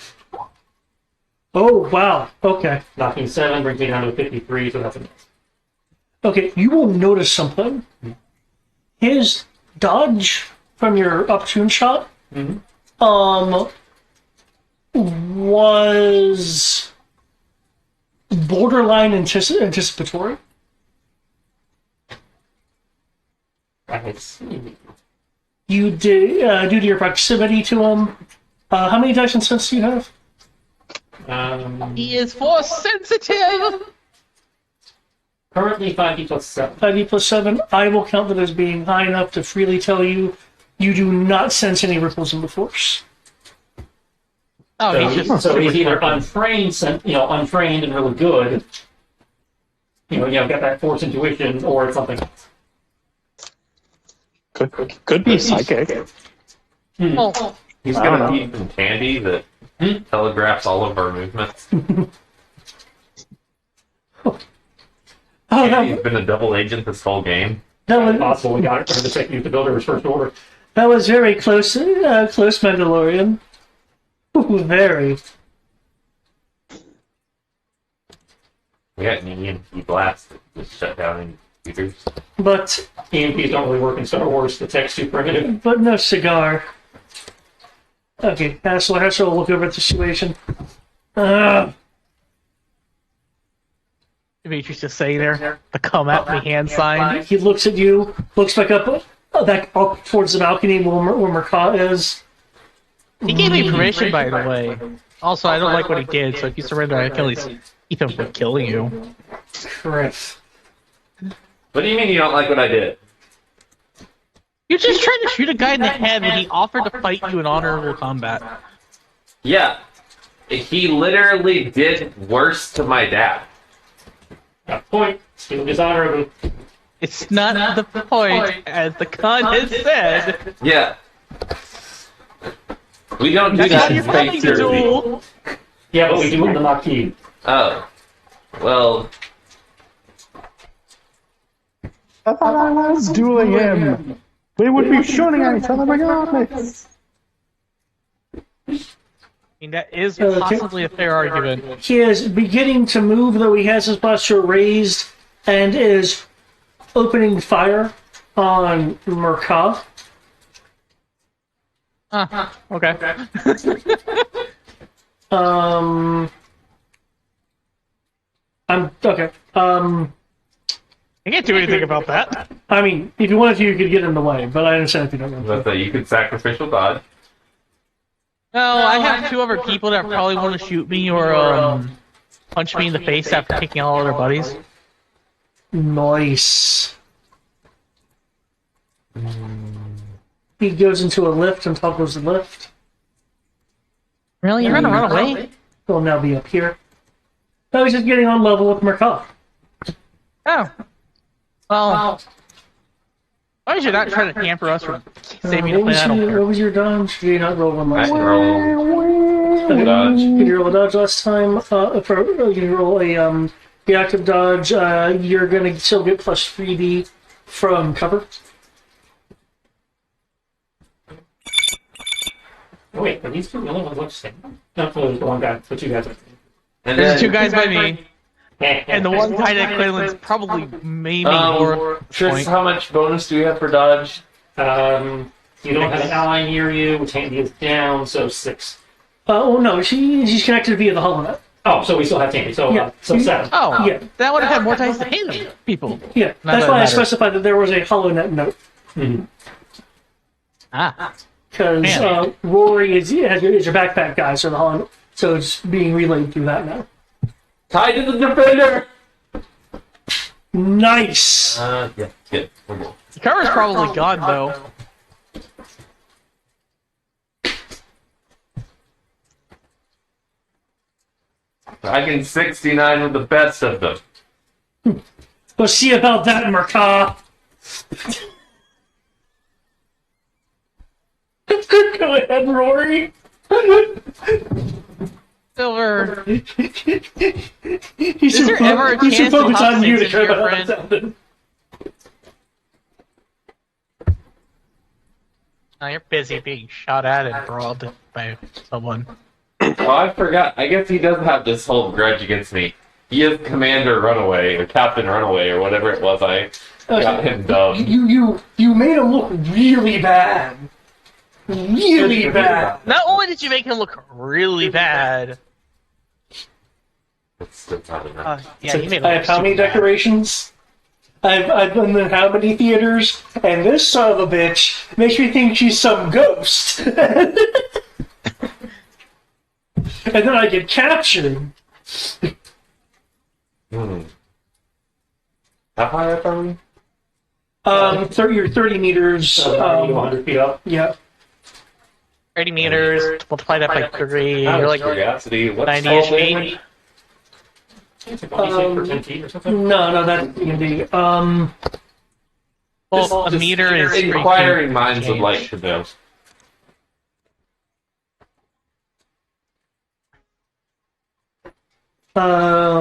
Oh, wow. Okay. Knocking 7 brings me down to 53, so that's a miss. Okay, you will notice something. His dodge from your opportune shot was borderline anticipatory. I see. You did, due to your proximity to him. How many dice and sense do you have? He is force sensitive. Currently 5d plus 7. 5d plus 7. I will count that as being high enough to freely tell you you do not sense any ripples in the force. Oh, So, he's just so he's super either smart. untrained and really good. Got that force intuition, or it's something else. Could be psychic. Oh, He's got a teeth from candy that telegraphs all of our movements. Oh, Candy's been a double agent this whole game. that Possible we got it from the technique to build his first order. was very close, close Mandalorian. Ooh, very. We got an EMP blast that just shut down any computers. But EMPs don't really work in Star Wars. The tech's too primitive. no cigar. Okay, Hassel will look over at the situation. Demetrius just saying there, the come at me hand sign. He looks at you, looks back up towards the balcony where Maquis is. He gave me permission, by the way. Also, I don't like what he did, so if you surrender, I can at least keep him from killing you. Correct. What do you mean you don't like what I did? You just tried to shoot a guy in the head when he offered to fight you in honorable combat. Yeah. He literally did worse to my dad. Got a point. Still dishonorable. It's not the point, as the con has said. Yeah. We don't do That's that how in you're space fighting the jersey. duel. Yeah, but we do it in the Maquis. Oh. Well, I thought I was dueling him. We would be shooting at each other regardless. I mean, that is possibly a fair argument. He is beginning to move, though he has his posture raised and is opening fire on Maquis. Okay. I'm okay. I can't do anything about that. I mean, if you wanted to, you could get in the way, but I understand if you don't want but to. you could sacrificial dodge. No, I have two other people that probably want to shoot me or punch me in the face after kicking all of their buddies. Nice. He goes into a lift and toggles the lift. Really? You're gonna run away? He'll now be up here. No, he's just getting on level with Maquis. Oh. Well, why did you not try to hamper us from saving the planet? I don't What care. was your dodge? Did you not roll one I last can time? roll dodge. Did you roll a dodge last time? You roll a reactive dodge. You're gonna still get plus 3d from cover. Oh, wait, are these two the only ones left standing? No, there's the one guy. The two guys. And There's then, two guys by me, and the one guy that Quaylen's probably maybe more. Tris, how much bonus do we have for dodge? You don't have an ally near you, which Handy is down, so 6. Oh no, she's connected via the HoloNet. Oh, so we still have Handy, so, Yeah. so 7. Oh, Yeah. that would have had more dice to hit people. Yeah, Not that's that why I matters. specified that there was a HoloNet note. Ah, Because Man. Rory is your backpack guy, so the HoloNet, so it's being relayed through that now. Tied to the defender! Nice. Yeah, good. We're good. the cover's probably gone though. I can 69 with the best of them. We'll see about that, Maquis. Go ahead, Rory. Silver. He's Is there ever a he's chance to focused talk on you sense to into care your about how it friend? sounded. Oh, you're busy being shot at and brawled by someone. Oh, I forgot. I guess he does have this whole grudge against me. He is Commander Runaway, or Captain Runaway, or whatever it was. I got him dubbed. You made him look really bad. Really bad. Not only did you make him look really bad, It's not enough. yeah, you made him I look have how many super bad. decorations? I've been in how many theaters? And this son of a bitch makes me think she's some ghost. And then I get captured. How high up are we? 30 meters. 100 feet up. Yeah. 30 meters, multiply that by 3, Out you're of like curiosity, what's 90-ish fall feet. damage? It's like 20 feet for 10 feet or something. No, that's D&D. Well, a meter is 3 Inquiring feet. minds would change. like to know.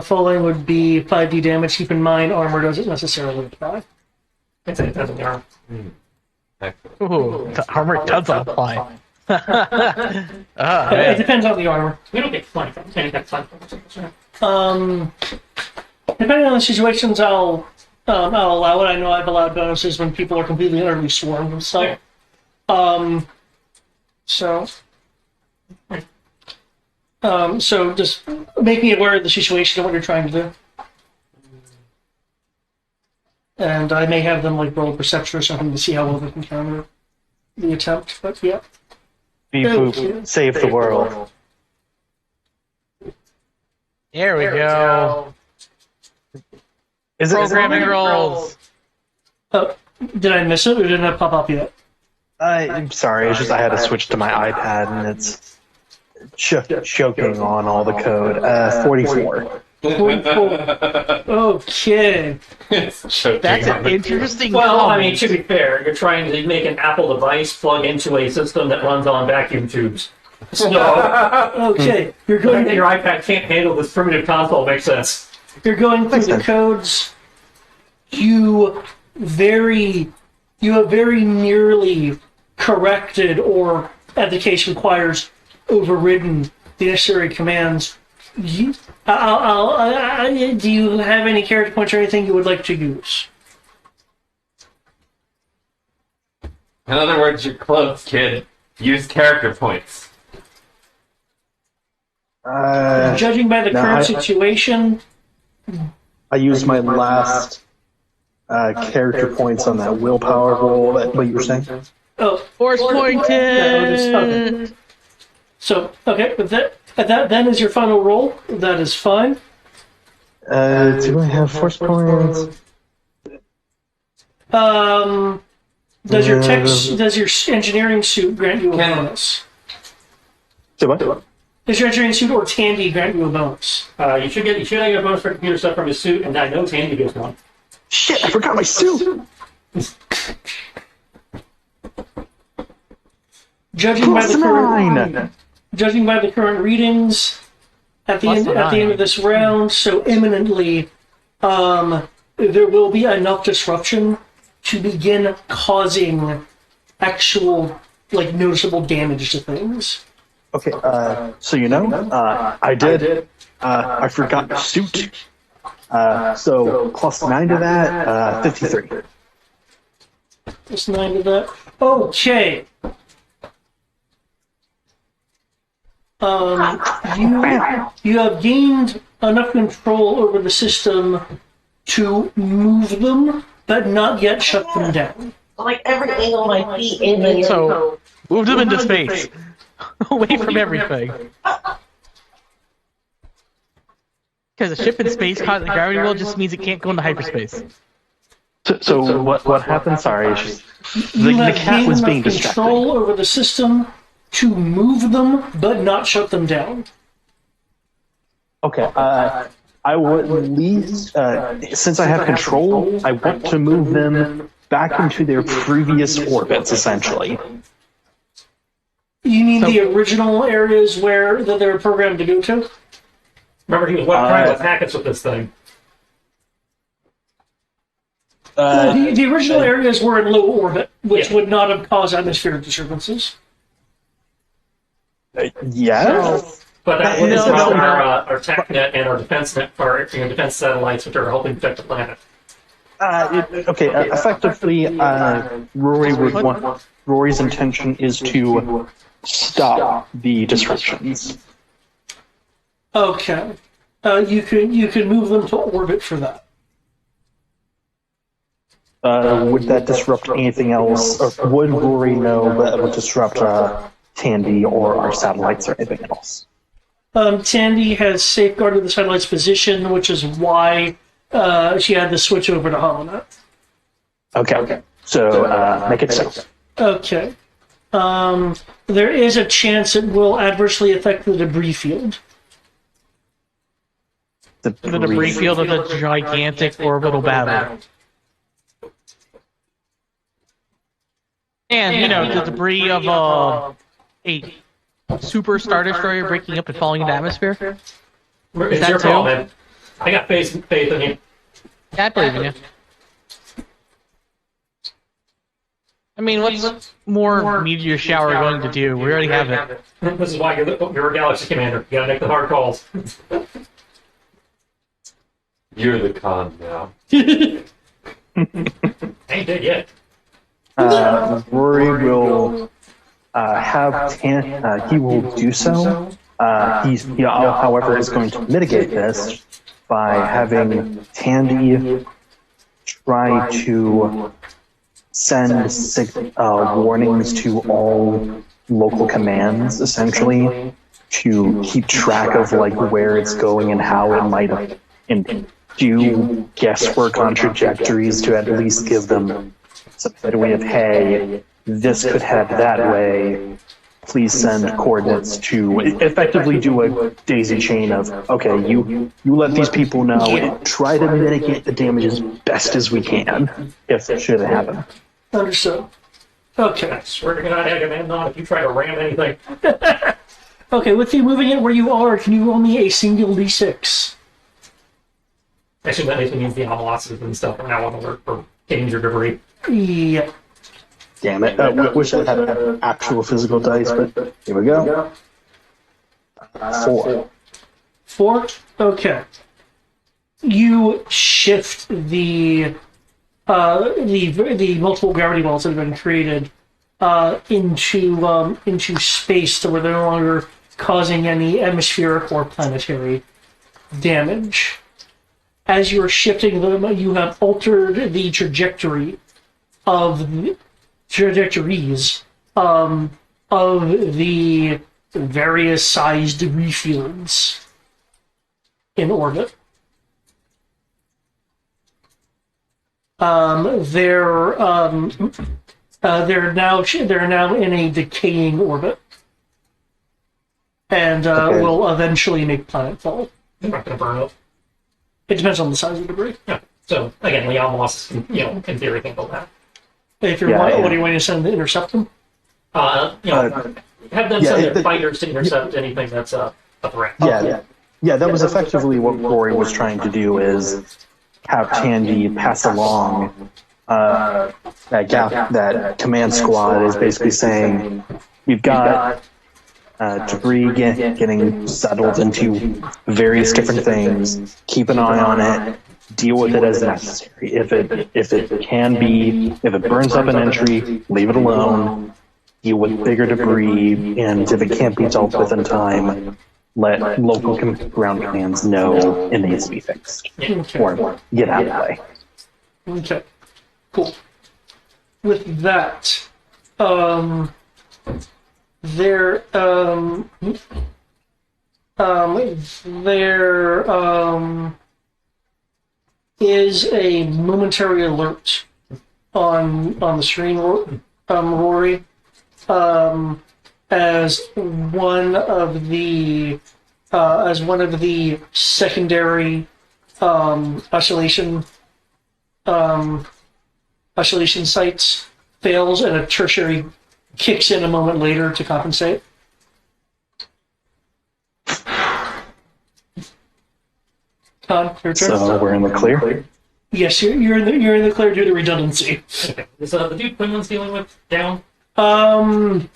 Falling would be 5d damage. Keep in mind, armor doesn't necessarily apply. It doesn't matter. Excellent. Ooh, the armor does apply. It Man. depends on the armor. We don't get fun from it. That's fun. Depending on the situations, I'll allow it. I know I've allowed bonuses when people are completely and utterly swarmed and stuff. So just make me aware of the situation and what you're trying to do. And I may have them like roll perception or something to see how well they can counter the attempt. But yeah. Beep boop, save the world. There we go. Is it Programming rolls. Did I miss it or didn't it pop up yet? I'm sorry, it's just I had to switch to my iPad and it's choking on all the code. 44. 44. Okay. That's an interesting Well, I mean, comment. to be fair, you're trying to make an Apple device plug into a system that runs on vacuum tubes. So, Okay. You're the fact going that your iPad can't handle this primitive console makes sense. You're going through the codes. You have very nearly corrected, or, as the case requires, overridden the necessary commands. Do you have any character points or anything you would like to use? In other words, you're close, kid. Use character points. Judging by the no, current I- situation, I used my last character points on that willpower roll. What you were saying? Force okay. pointed. So, okay, with that then is your final roll. That is fine. Do I have force points? Does your engineering suit grant you a bonus? Do what? Does your engineering suit or Tandy grant you a bonus? You should get a bonus for computer stuff from his suit, and I know Tandy gets one. Shit, I forgot my suit! Judging by the current +9! judging by the current readings at the end of this round, so imminently, there will be enough disruption to begin causing actual, like, noticeable damage to things. Okay, so I did. I forgot the suit. So +9 to that, 53. Just 9 to that. Okay. You have gained enough control over the system to move them, but not yet shut them down. Like everything on my feet in the So, moved him into space. Away from everything. Because a ship in space caught in the gravity well just means it can't go into hyperspace. So what happened? Sorry, it's just You the have cat gained was enough being control distracted. over the system to move them, but not shut them down. Okay, I would at least, since I have control, I want to move them back into their previous orbits, essentially. You mean the original areas that they were programmed to go to? Remember, he was trying with packets with this thing. The original areas were in low orbit, which would not have caused atmospheric disturbances. Yes. But that would disrupt our TechNet and our defense net, our defense satellites, which are helping protect the planet. Effectively, Rory's intention is to stop the disruptions. Okay. You can move them to orbit for that. Would that disrupt anything else? Or would Rory know that it would disrupt Tandy or our satellites or anything else? Tandy has safeguarded the satellite's position, which is why she had to switch over to HoloNet. Okay. So make it so. Okay. There is a chance it will adversely affect the debris field. The debris field of the gigantic orbital battle. And, the debris of a super Star Destroyer breaking up and falling into the atmosphere? It's your call, man. I got faith in you. I believe in you. I mean, what's more meteor shower going to do? We already have it. This is why you're a Galaxy Commander. You gotta make the hard calls. You're the con now. I ain't dead yet. Rory will he will do so. He, however, is going to mitigate this by having Tandy try to send warnings to all local commands, essentially, to keep track of where it's going and how it might do guesswork on trajectories to at least give them some way of, hey, this could head that way. Please send coordinates to effectively do a daisy chain of, okay, you let these people know and try to mitigate the damage as best as we can if it should happen. Understood. Okay. I swear to God, Agamemnon, if you try to ram anything. Okay, with you moving it where you are, can you roll me a single d6? I assume that means the anomalies and stuff are now on alert for danger debris. Yeah. Damn it. Wish I had an actual physical dice, but here we go. 4. 4? Okay. You shift the multiple gravity wells that have been created into space so where they're no longer causing any atmospheric or planetary damage. As you're shifting them, you have altered the trajectories of the various sized debris fields in orbit. They're now in a decaying orbit, and will eventually make planetfall. They're not going to burn up. It depends on the size of the debris. Yeah. So again, Leon Moss, in theory, can build that. If you're what do you want to send to intercept them? Have them send their fighters to intercept anything that's a threat. Yeah, that was effectively what Rory was trying to do, is have Tandy pass along that gap. That command squad is basically saying, we've got debris getting settled into various different things. Keep an eye on it. Deal with it as necessary. If it burns up an entry, leave it alone. Deal with bigger debris, and if it can't be dealt with in time, let local ground commands know it needs to be fixed, or get out of the way. Okay, cool. With that, there is a momentary alert on the screen, Rory, as one of the secondary oscillation Isolation sights fails, and a tertiary kicks in a moment later to compensate. Con, your turn. So we're in the clear. Yes, you're in the clear due to redundancy. Okay. Is the dude Quinlan's dealing with down? No,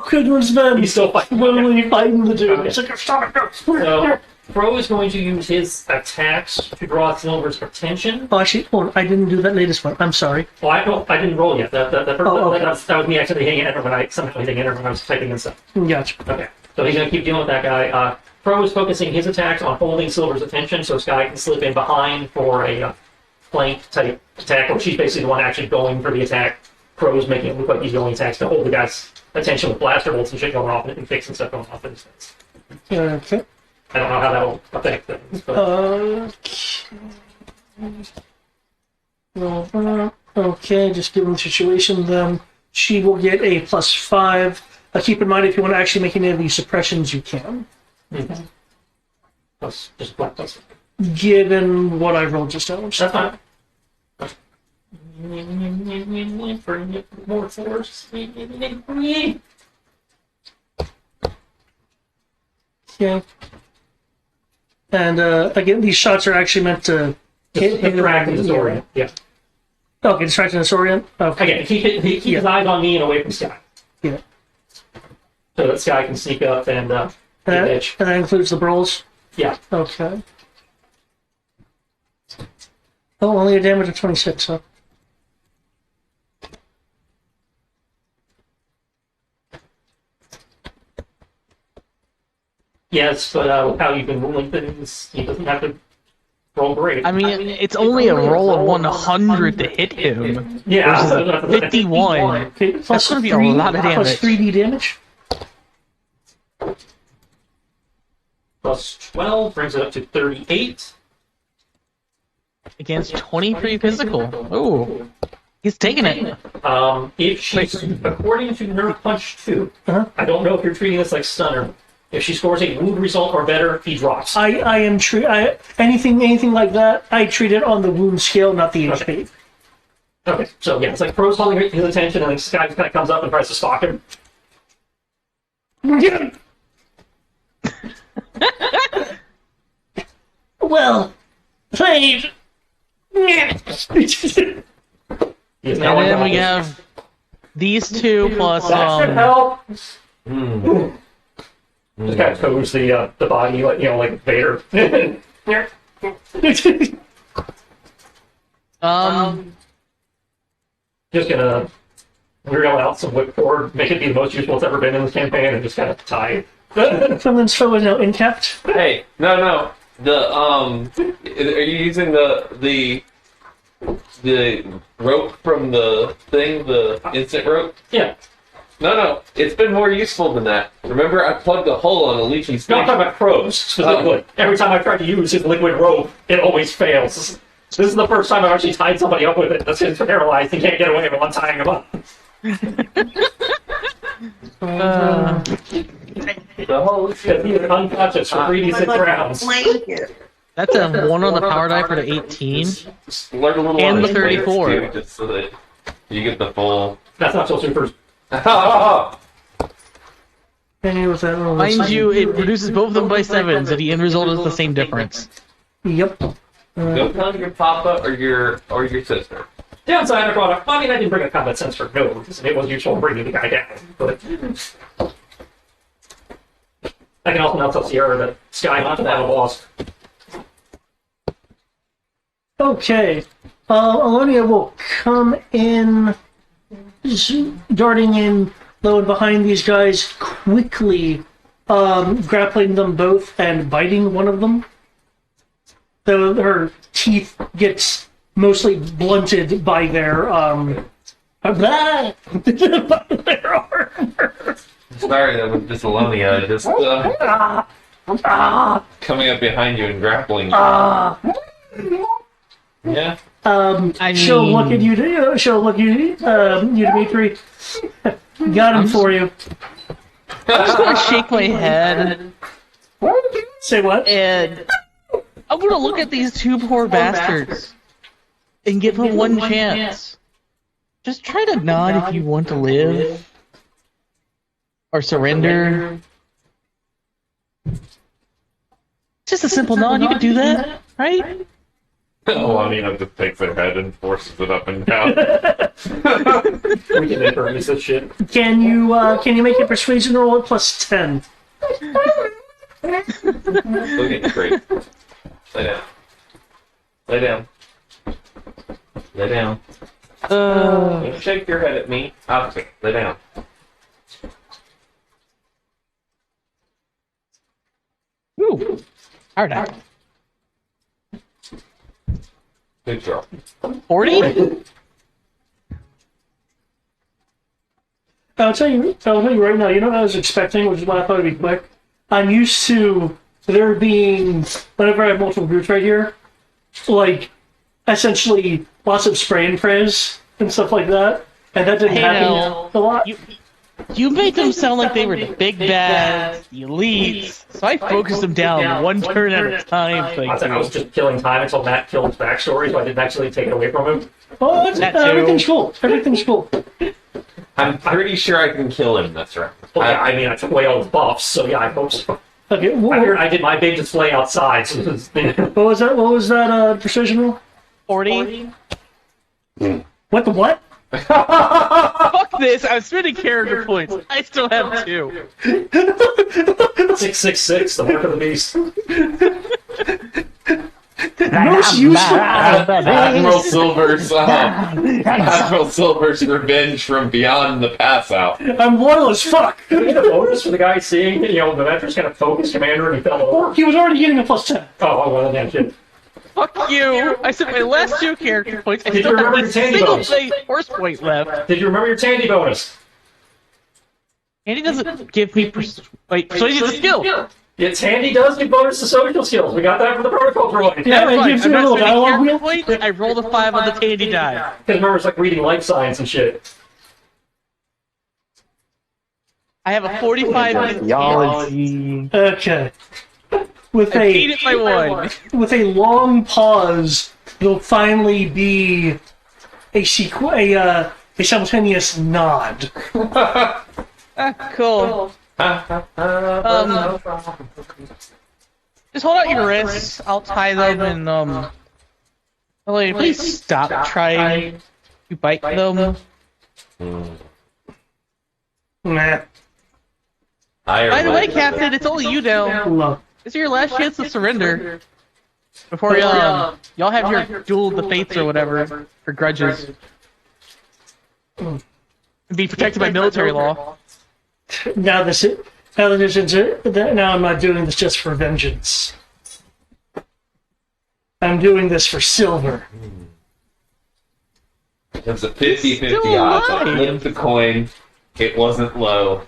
Quidward's been He's still fighting. literally fighting the dude. Okay. He's like, stop it, no. So, Pro is going to use his attacks to draw Silver's attention. Oh, actually, hold on. I didn't do that latest one. I'm sorry. Well, I didn't roll yet. That Okay. was me actually hitting enter when I somehow hitting enter when I was typing and stuff. Gotcha. Okay, so he's going to keep dealing with that guy. Pro is focusing his attacks on holding Silver's attention, so Sky can slip in behind for a flank type attack, or she's basically the one actually going for the attack. Pro's making it look like he's going attacks to hold the guy's attention with blaster bolts and shit going off and fixing stuff going off in his face. Okay. I don't know how that'll affect things. But Okay, just given the situation, then she will get a +5. Keep in mind, if you want to actually make any of these suppressions, you can. plus, just black plus. Given what I rolled just now. That's fine. Bring it more force. Okay. And again, these shots are actually meant to Interact and disorient. Yeah. Okay, distract and disorient. Okay. Again, keep his eyes on me and away from Sky. Yeah. So that Sky can sneak up and bitch. And that includes the brawls. Yeah. Okay. Oh, only a damage of 26, huh? Yes, but how you can link things, he doesn't have to roll great. I mean, it's only a roll of 100 to hit him. Yeah. Versus a 51. Okay, That's going to be a lot of Plus damage. 3d damage. Plus 12 brings it up to 38. Against 23 physical. Ooh. He's taking it. If she's, according to Nerve Punch 2, Uh-huh. I don't know if you're treating this like stunner. If she scores a wound result or better, he drops. I am anything like that. I treat it on the wound scale, not the HP. Okay, so yeah, it's like Pro's holding his attention, and then Sky kind of comes up and tries to stalk him. Well played. He is now And then we unbound. have these two plus That should help. Mm. Just kind of toes the body, like like Vader. Just gonna reel out some whipcord, make it be the most useful it's ever been in this campaign, and just kind of tie. Finland's foe is now intact. Hey, no. Are you using the rope from the thing, the instant rope? Yeah. No. It's been more useful than that. Remember, I plugged a hole on a leaky No, snake. I'm talking about Crows specifically. Every time I've tried to use his liquid rope, it always fails. This is the first time I've actually tied somebody up with it. That's just paralyzed. He can't get away while I'm tying him up. The whole Because he is unconscious for 3d6 rounds. Blanket. That's a 1 on the power die for the 18. learn a little And on the his 34. too, just so that you get the full. That's not till supers. And with that roll, Mind you, it reduces both of them by 7, so the end result is the same difference. Yep. Go tell your papa or your sister. Downside, I brought up. I mean, I didn't bring a combat sense for no reason. It was useful bringing the guy down. But I can also now tell Sierra that Sky not to battle boss. Okay. Alonia will come in, darting in low and behind these guys, quickly grappling them both and biting one of them. Though her teeth gets mostly blunted by their by their armor. Sorry, that was just Alonia, just coming up behind you and grappling you. Yeah. She'll look at you. She'll look at you, Dimitri. Got him for you. I'm just gonna shake my head, Say what? and I'm gonna look at these two poor bastards. and give him one chance. Just try to nod if you want to live. Or surrender. Just a simple nod, you could do that, right? Oh, I mean, it just takes their head and forces it up and down. We can improvise this shit. Can you make a persuasion roll at plus 10? Okay, great. Lay down. Lay down. Lay down. Don't shake your head at me. Okay, lay down. Ooh. Alright. Good job. 40? I'll tell you right now, you know what I was expecting, which is why I thought it'd be quick? I'm used to there being, whenever I have multiple groups right here, like, essentially lots of spray and praise and stuff like that, and that didn't happen a lot. You made them sound like they were the big bads, the elites, so I focused them down one turn at a time. I was just killing time until Matt killed his backstory, so I didn't actually take it away from him. Oh, everything's cool. Everything's cool. I'm pretty sure I can kill him this round. Well, yeah, I mean, I took away all the buffs, so yeah, I hope so. Okay, I did my big display outside. So what was that? What was that precision roll? 40? What the what? Fuck this, I'm spending character points. I still have 2. 666, the mark of the beast. Most useful. Admiral Silver's revenge from beyond the pass out. I'm loyal as fuck. Did we get a bonus for the guy seeing, the Ventress kind of focused commander and he fell over? He was already getting a plus 10. Oh, well, then shit. Fuck you! I spent my last 2 character points. I Did still you have remember a the Tandy single bonus? horse point left. Did you remember your Tandy bonus? And he doesn't give me wait, so he needs a skill! Yeah, Tandy does give bonus to social skills. We got that from the protocol droid. Yeah, Never it mind, gives I'm you a not little spending dialogue character wheel. points, I rolled a 5 on the Tandy die. Because remember, it's like reading life science and shit. I have a 45 Theology. Okay. With I beat it by 1. with a long pause, there'll finally be a simultaneous nod. Cool. Just hold out your wrists. I'll tie them and Ellie, please stop trying to bite them. Nah. By the way, Captain, it's only you now. Look. This is your last chance to surrender before y'all have your duel of the fates or whatever for grudges. And be protected by military law. Now I'm not doing this just for vengeance. I'm doing this for silver. It's a 50-50 Still odds. I alive. flipped the coin. It wasn't low.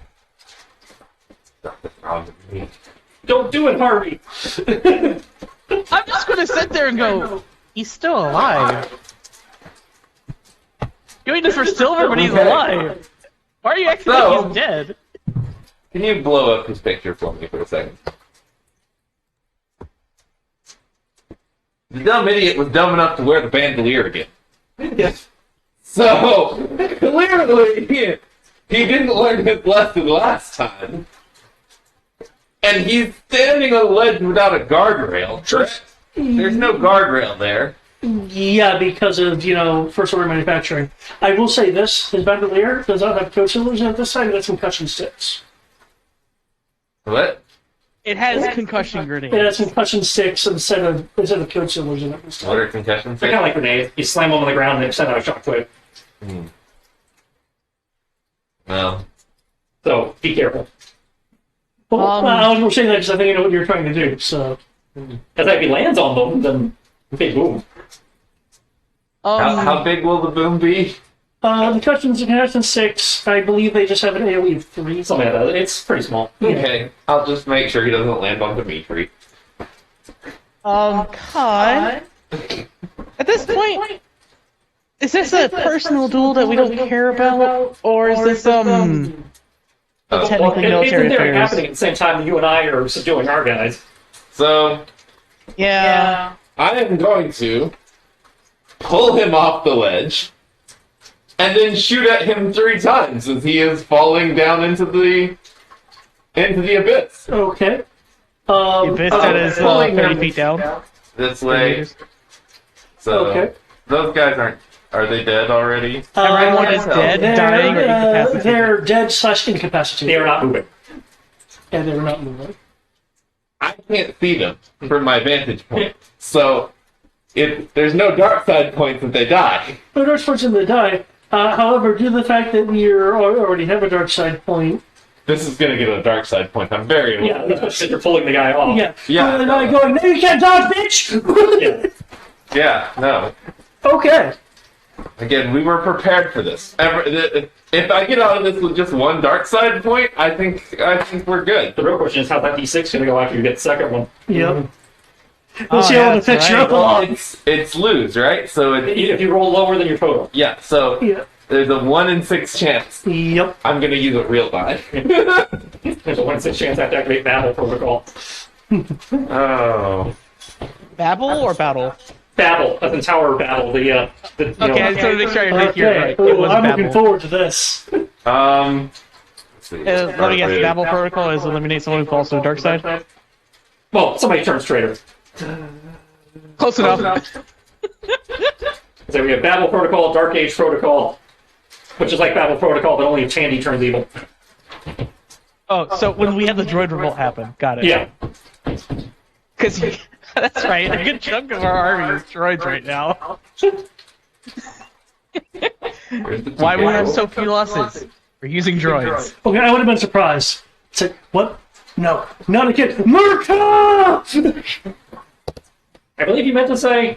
Nothing wrong with me. Don't do it, Harvey! I'm just gonna sit there and go, he's still alive. Doing this for silver, but he's alive. Why are you acting like he's dead? Can you blow up his picture for me for a second? The dumb idiot was dumb enough to wear the bandolier again. Yes. So, clearly, he didn't learn his lesson last time. And he's standing on a ledge without a guardrail. There's no guardrail there. Yeah, because of, first order manufacturing. I will say this, his bandolier does not have code symbols at this time, it has concussion sticks. What? It has concussion It has grenades. concussion sticks instead of code symbols in it this What time. are concussions? They're kind of like grenades. You slam them on the ground and they send out a shockwave. No. So, be careful. Well, I was saying that because I think I know what you're trying to do, so... Because if he lands on them, then big boom. How big will the boom be? The concussion 6, I believe they just have an AoE of 3. Something like that. It's pretty small. Okay, I'll just make sure he doesn't land on Dimitri. Con. At this point, is this a personal duel that we don't care about, or is this technically It's in military there affairs? happening at the same time that you and I are subduing our guys. So, Yeah. I am going to pull him off the ledge, and then shoot at him 3 times as he is falling down into the abyss. Okay. The abyss that is pulling 30 him feet down. This way. So Okay. those guys are they dead already? Everyone is dead, dying, or incapacitated. They're dead / incapacitated. They are not moving. And they're not moving. I can't see them from my vantage point. So there's no dark side points that they die. No dark points in the die. However, due to the fact that we already have a dark side point, This is gonna get a dark side point. I'm very aware Yeah, of that's that. because you're pulling the guy off. Yeah. And I going, no, you can't dodge, bitch. Yeah. Yeah, no. Okay. Again, we were prepared for this. If I get out of this with just one dark side point, I think we're good. The real question is how that D6 going to go after you get the second one. Yep. Oh, We'll see yeah, how it that's affects your right. other It's lose, right? So If you roll lower than your total. yeah. So Yeah. there's a 1 in 6 chance. Yep. I'm gonna use a real die. There's a 1 in 6 chance I have to activate Babel protocol. Oh. Babel or battle? Babel, as in Tower Battle. The Okay, I just wanted to make sure I heard you Okay. right. It Ooh, was I'm looking Babel. forward to this. Let's see. Let me guess, Babel protocol is eliminate someone who falls to the dark side? Well, somebody turns traitor. Close enough. So we have Babel protocol, Dark Age protocol, which is like Babel protocol, but only if Tandy turns evil. Oh, so when we had the droid revolt happen. Got it. Yeah. Because that's right, a good chunk of our army is droids right now. Why we have so few losses? We're using droids. Okay, I would have been surprised. It's like, what? No, not a kid. Murka! I believe you meant to say,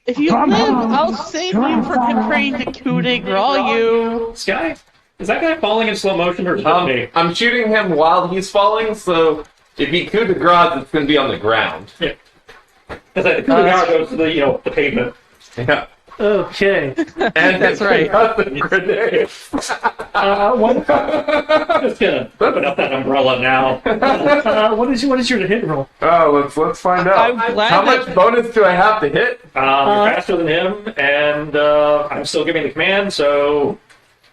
If you live, I'll save you from him praying to coup de grace you. Sky? Is that guy falling in slow motion or is it me? I'm shooting him while he's falling, so if he coup de grace, it's gonna be on the ground. Yeah. Because the coup de grace goes to the pavement. Yeah. Okay. And That's right. That's a grenade. What, Just gonna open up that umbrella now. what is your hit roll? Oh, let's find out. I'm glad How that- much bonus do I have to hit? You're faster than him, and I'm still giving the command, so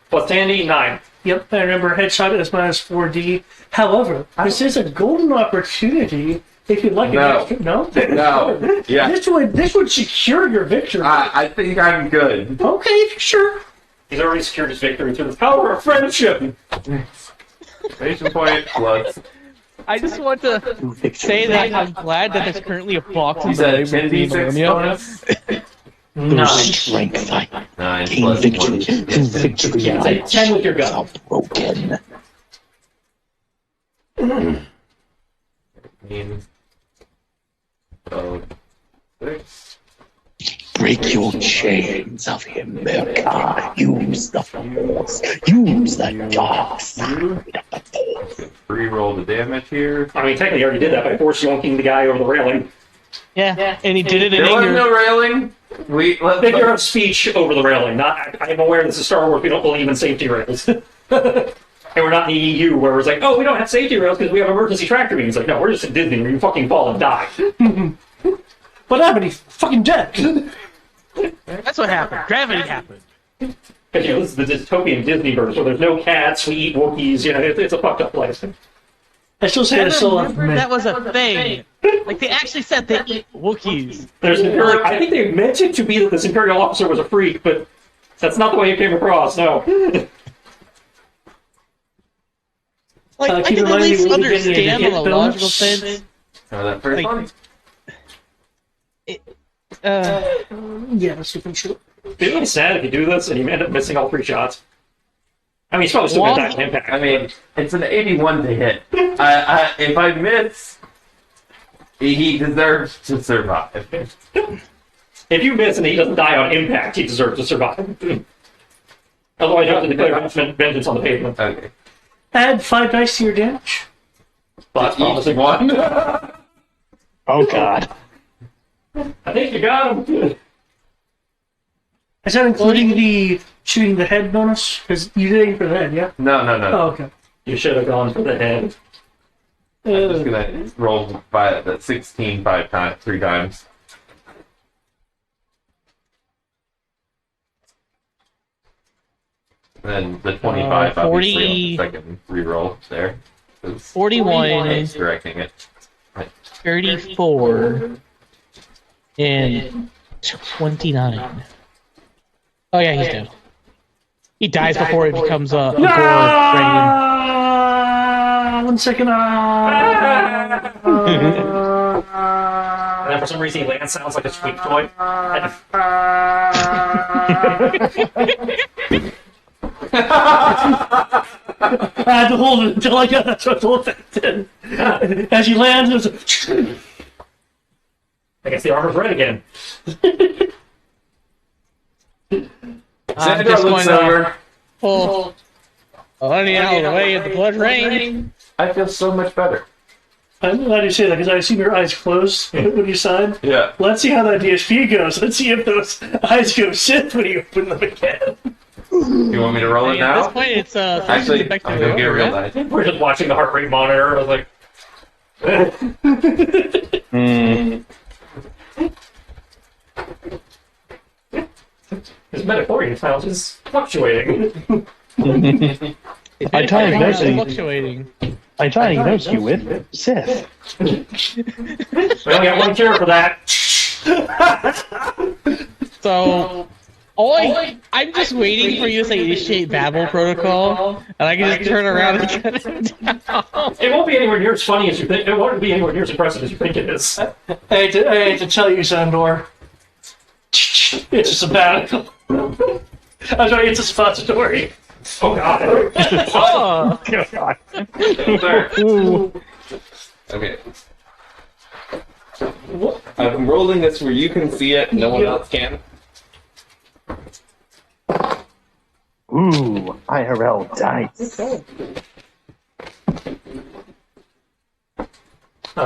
plus Tandy, 9. Yep, I remember headshot is -4D. However, this is a golden opportunity if you'd like an No. extra. No? No. Yeah. This would secure your victory. I think I'm good. Okay, if you're sure. He's already secured his victory through the power of friendship. Station point plus. I just want to say that I'm glad that there's currently a box in You the said way with the 10d6 Millennia. bonus? Through strength I 9 gain plus victory. 1. Through victory Yeah, I take 10 with your gun. are broken. Means 12, 6. Break your chains of him, Merca. Use the force. Use the dark side of the force. Re-roll the damage here. I mean, technically, he already did that by force yoinking the guy over the railing. Yeah, and he did it in There was anger. no railing. Figure of speech over the railing. Not, I'm aware this is Star Wars. We don't believe in safety rails. And we're not in the EU where it's like, oh, we don't have safety rails because we have emergency tractor beams. Like, no, we're just in Disney where you fucking fall and die. What happened? He's fucking dead. That's what happened. Gravity happened. Because, this is the dystopian Disney verse where there's no cats, we eat Wookiees, it's a fucked up place. I still say it's still left for me. That was a thing. Like, they actually said they eat Wookiees. There's an Imperial, I think they meant it to be that this Imperial officer was a freak, but that's not the way it came across, no. Like, I keep can in at mind least you will be getting understand a in a hit logical bonus. sense. That first Like- one? Yeah, that's looking true. It'd be really sad if you do this and you end up missing all 3 shots. I mean, he's probably still going to die from impact. I mean, it's an 81 to hit. If I miss, he deserves to survive. If you miss and he doesn't die on impact, he deserves to survive. Otherwise, you have to declare vengeance on the pavement. Okay. Add 5 dice to your damage. That's promising. One. Oh god. I think you got him. Is that including the shooting the head bonus? Because you did aim for the head, yeah? No. Oh, okay. You should have gone for the head. I'm just gonna roll by the 16 3 times. And then the 25, 40 obviously, on the second reroll there. 41, It's directing it. 34, and 29. Oh yeah, he's dead. He dies before he becomes a gore dragon. 1 second. And then for some reason, Lance sounds like a squeak toy. I had to hold it until I got that special effect in. As he lands, it was I guess the armor's red again. I'm just going to pull Lenny out of the way of the blood rain. I feel so much better. I'm glad you say that because I see your eyes closed when you sign. Yeah. Let's see how that DSP goes. Let's see if those eyes go Sith when you open them again. You want me to roll it At now? this point, it's Actually, I'm gonna get a real dice. We're just watching the heart rate monitor. I was like, his metaphorian count is fluctuating. I try and It's notice you. fluctuating. I try and notice you with Sith. We only got one cure for that. So, I'm just waiting for you to say initiate Babel protocol, and I can just turn around and shut it down. It won't be anywhere near as funny as you think. It won't be anywhere near as impressive as you think it is. I hate to tell you, Sandor. It's a sabbatical. I'm sorry, it's a suppository. Oh god. Oh, Okay. I'm rolling this where you can see it, no one else can. Ooh, IRL dice.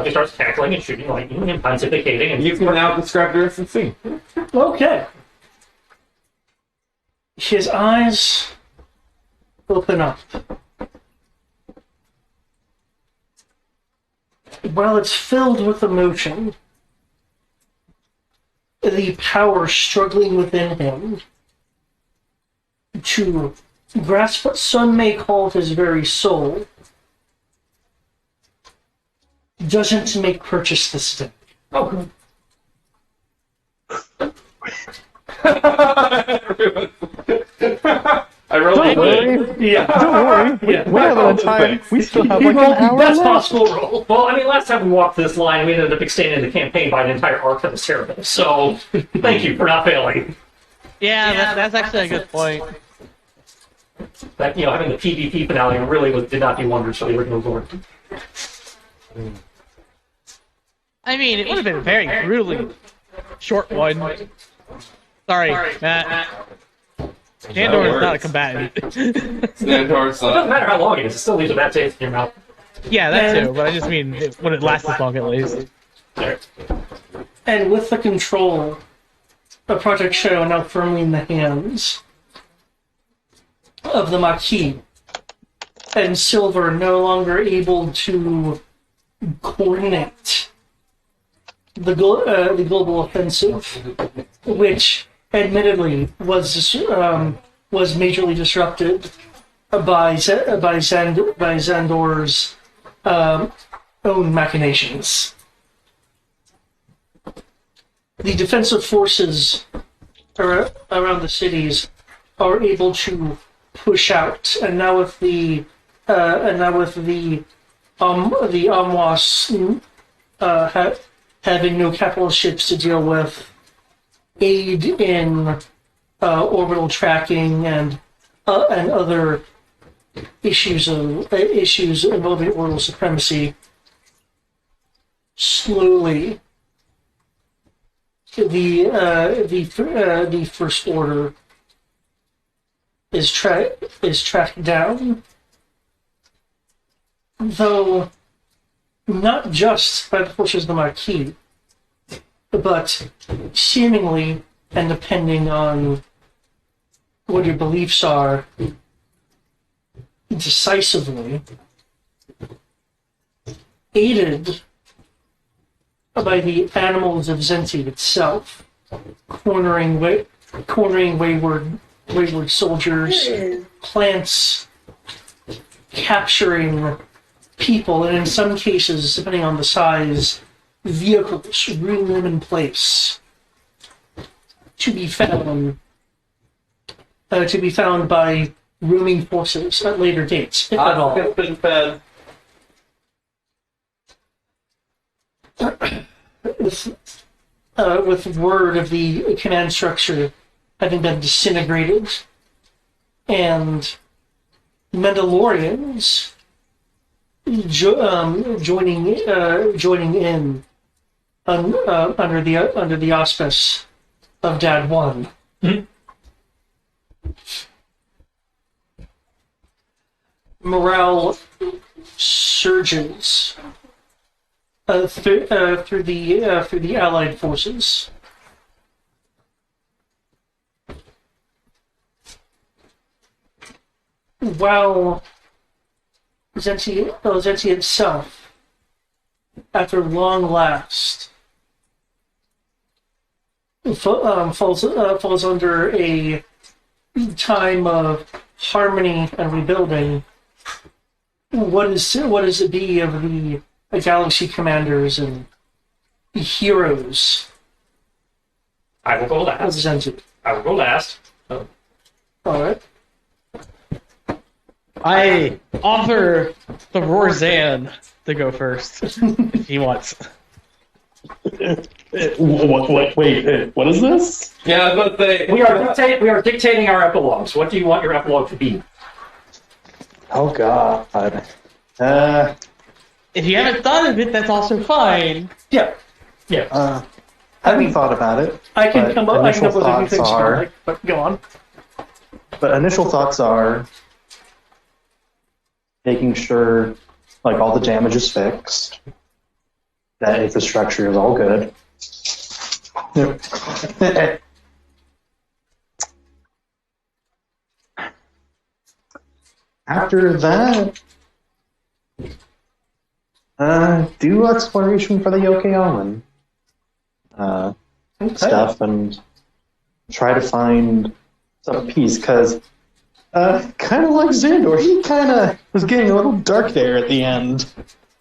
He starts cackling and shooting lightning and pontificating, and You can now describe the rest of the scene. Okay. His eyes open up. While it's filled with emotion, the power struggling within him to grasp what some may call his very soul doesn't make purchase this day. oh, I rolled Don't a win. worry. Yeah. Don't worry. Yeah. We have an entire. We still have He like rolled an the hour best left. possible roll. well, I mean, last time we walked this line, we ended up extending the campaign by an entire arc that was terrible. So, thank you for not failing. yeah, that's actually a good point. That having the PvP finale really did not do wonders for the original Lord. I mean, it would have been a very brutally short one. Sorry, Matt. Andor is not a combatant. Sandor's Well, it doesn't matter how long it is; it still leaves a bad taste in your mouth. Yeah, that too, but I just mean it wouldn't last as long at least. And with the control of Project Shadow now firmly in the hands of the Maquis, and Silver no longer able to coordinate the global offensive, which admittedly was majorly disrupted by Xandor's own machinations. The defensive forces around the cities are able to push out, and now with the Amwas having no capital ships to deal with, aid in orbital tracking and other issues involving orbital supremacy. Slowly, the First Order is tracked down, though not just by the forces of the Maquis, but seemingly, and depending on what your beliefs are, decisively, aided by the animals of Zenzi itself, cornering wayward soldiers, plants, capturing people, and in some cases, depending on the size, vehicles, rooting them in place to be found by roaming forces at later dates, if at all. It's been fed. With word of the command structure having been disintegrated, and Mandalorians joining in under the auspice of Dad One. Morale surges through the Allied forces. While Zenzi itself, after long last, falls under a time of harmony and rebuilding. What is it be of the galaxy commanders and heroes? I will go of last. Zenzi? I will go last. All right. I offer the Rorzan to go first if he wants. Wait, what is this? Yeah, I was about to say. We are dictating our epilogues. What do you want your epilogue to be? Oh god. If you haven't thought of it, that's also fine. Yeah. I haven't thought about it. I can but come up initial with a few thoughts things you are- like, but go on. But initial thoughts are making sure, like, all the damage is fixed, that infrastructure is all good. After that, do exploration for the Yokoyaman stuff and try to find some peace, because kind of like Xandor, he kind of was getting a little dark there at the end.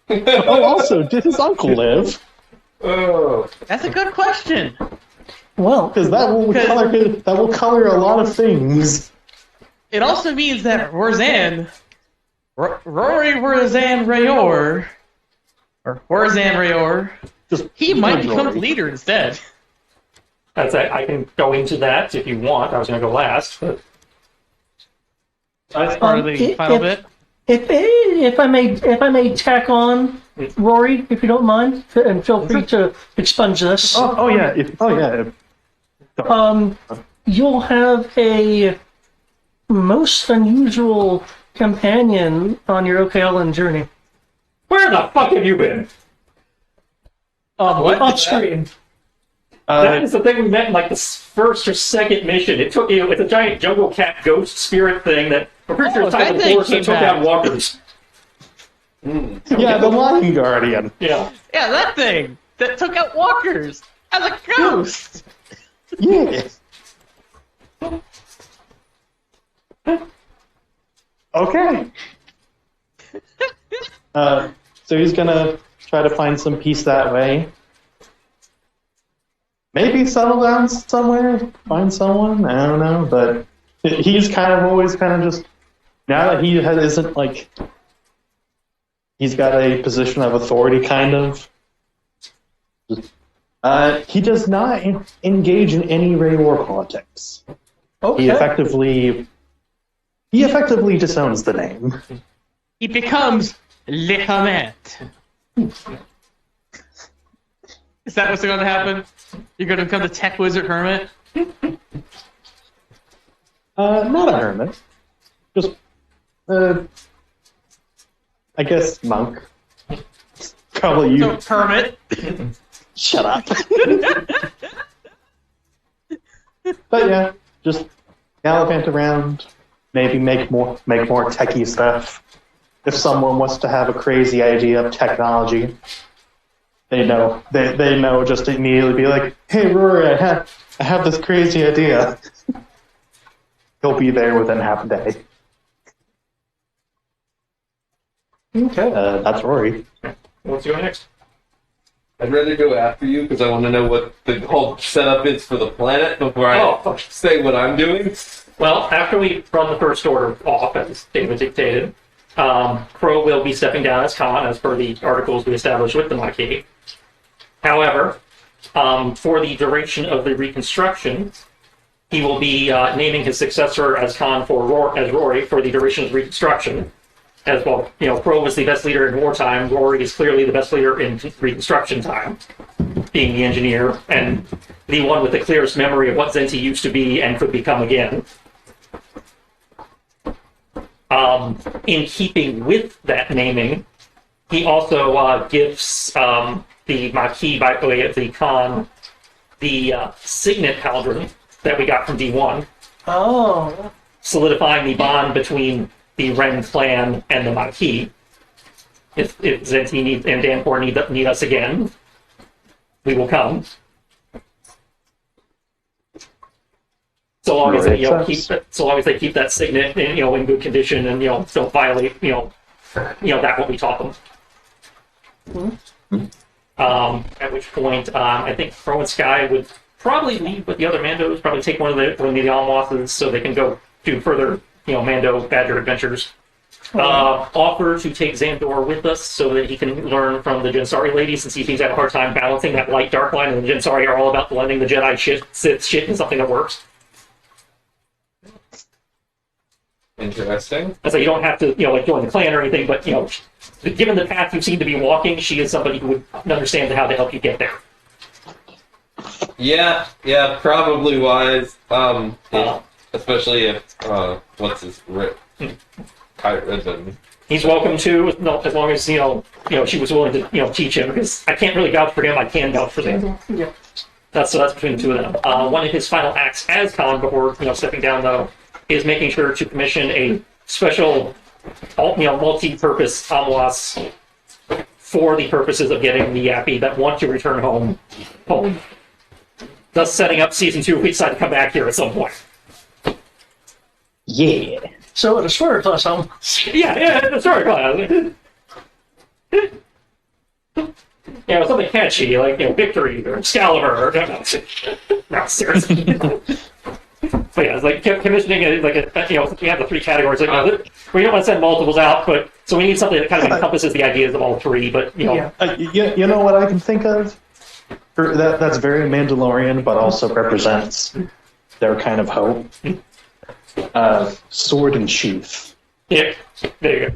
Oh, also, did his uncle live? Oh, That's a good question. Well, Because that will color a lot of things. It also means that Rorzan, Rory Rorzan Rayor, or Rorzan Rayor, he might become Rory. leader instead. I can go into that if you want. I was going to go last, but That's part of the final bit. If I may tack on, Rory, if you don't mind, and feel free to expunge this. Oh yeah. You'll have a most unusual companion on your Oak Island journey. where the fuck have you been? What? Off screen. That is the thing we met in like the first or second mission. It took you. It's a giant jungle cat ghost spirit thing that I'm pretty sure Oh, it's time that the thing force and came took back. out walkers. Yeah, the Lion Guardian. Yeah. Yeah, that thing that took out walkers as a ghost. Yeah. Okay. So he's gonna try to find some peace that way. Maybe settle down somewhere, find someone. I don't know, but he's kind of always kind of just now that he isn't like he's got a position of authority, kind of. He does not engage in any Ray War politics. Okay. He effectively disowns the name. He becomes Le Hermit. Is that what's going to happen? You're going to become the tech wizard hermit? Not a hermit. Just, I guess monk. Probably you. So, hermit. Shut up. But yeah, just gallivant around. Maybe make more techie stuff. if someone wants to have a crazy idea of technology, they know just to immediately be like, "Hey, Rory, I have this crazy idea." He'll be there within half a day. Okay. That's Rory. What's going next? I'd rather go after you because I want to know what the whole setup is for the planet before I say what I'm doing. Well, after we run the first order off, as David dictated, Crow will be stepping down as Khan, as per the articles we established with the Maquis. However, for the duration of the reconstruction, he will be naming his successor as Khan as Rory for the duration of the reconstruction. As well, Crow was the best leader in wartime. Rory is clearly the best leader in reconstruction time, being the engineer and the one with the clearest memory of what Zenti used to be and could become again. In keeping with that naming, he also gives the Maquis, by way of the Khan, the signet cauldron that we got from D1, Oh. solidifying the bond between the Ren clan and the Maquis. If Zenti and Danpor need us again, we will come. So long as they keep that signet in good condition and don't violate that what we taught them. At which point I think Crow and Sky would probably leave with the other Mandos, probably take one of the Almosses so they can go do further Mando Badger adventures. Offer to take Xandor with us so that he can learn from the Jensari ladies and see if he's had a hard time balancing that light dark line, and the Jensari are all about blending the Jedi Sith shit into something that works. Interesting. And so you don't have to, join the clan or anything, but, given the path you seem to be walking, she is somebody who would understand how to help you get there. Yeah, probably wise. Especially if, what's his, He's welcome to, as long as, she was willing to, teach him, because I can't really vouch for him, I can vouch for them. Yeah. That's between the two of them. One of his final acts as Khan before, stepping down, though, is making sure to commission a special, multi-purpose Amwas for the purposes of getting the Yappy that want to return home. Thus setting up Season 2 if we decide to come back here at some point. Yeah. So at a story class, Yeah, the story class. Something catchy, like, Victory or Excalibur or... No, seriously. But yeah, it's like commissioning it, we have the three categories. We don't want to send multiples out, but so we need something that kind of encompasses the ideas of all three. But you know what I can think of? That's very Mandalorian, but also represents their kind of hope. Sword and sheath. Yeah, there you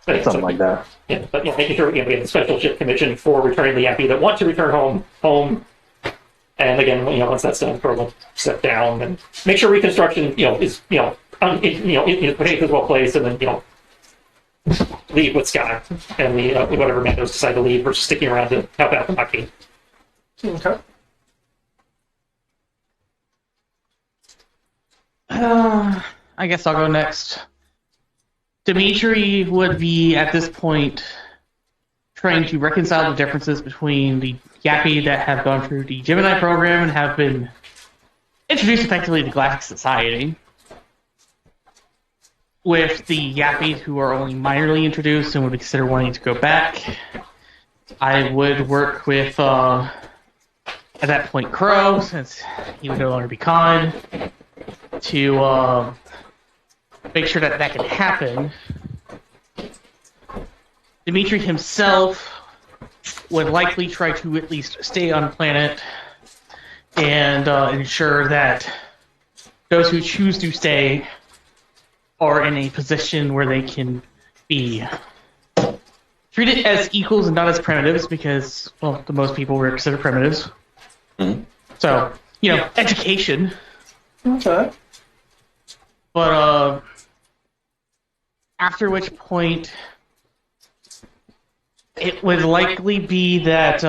go. Something like that. Yeah, but making sure we have a special ship commission for returning the Yappy that want to return home. And again, once that's done, we'll step down and make sure reconstruction, is in place is well placed, and then leave with Scott and the whatever Mandos decide to leave versus sticking around to help out the Maquis. Okay. I guess I'll go next. Dimitri would be, at this point, trying to reconcile the differences between the Yappy that have gone through the Gemini program and have been introduced effectively to Galactic Society, with the Yappies who are only minorly introduced and would consider wanting to go back. I would work with, at that point, Crow, since he would no longer be Khan, to make sure that can happen. Dimitri himself would likely try to at least stay on planet and ensure that those who choose to stay are in a position where they can be treated as equals and not as primitives, because, well, the most people were considered primitives. Mm-hmm. So, education. Okay. But, after which point, it would likely be that,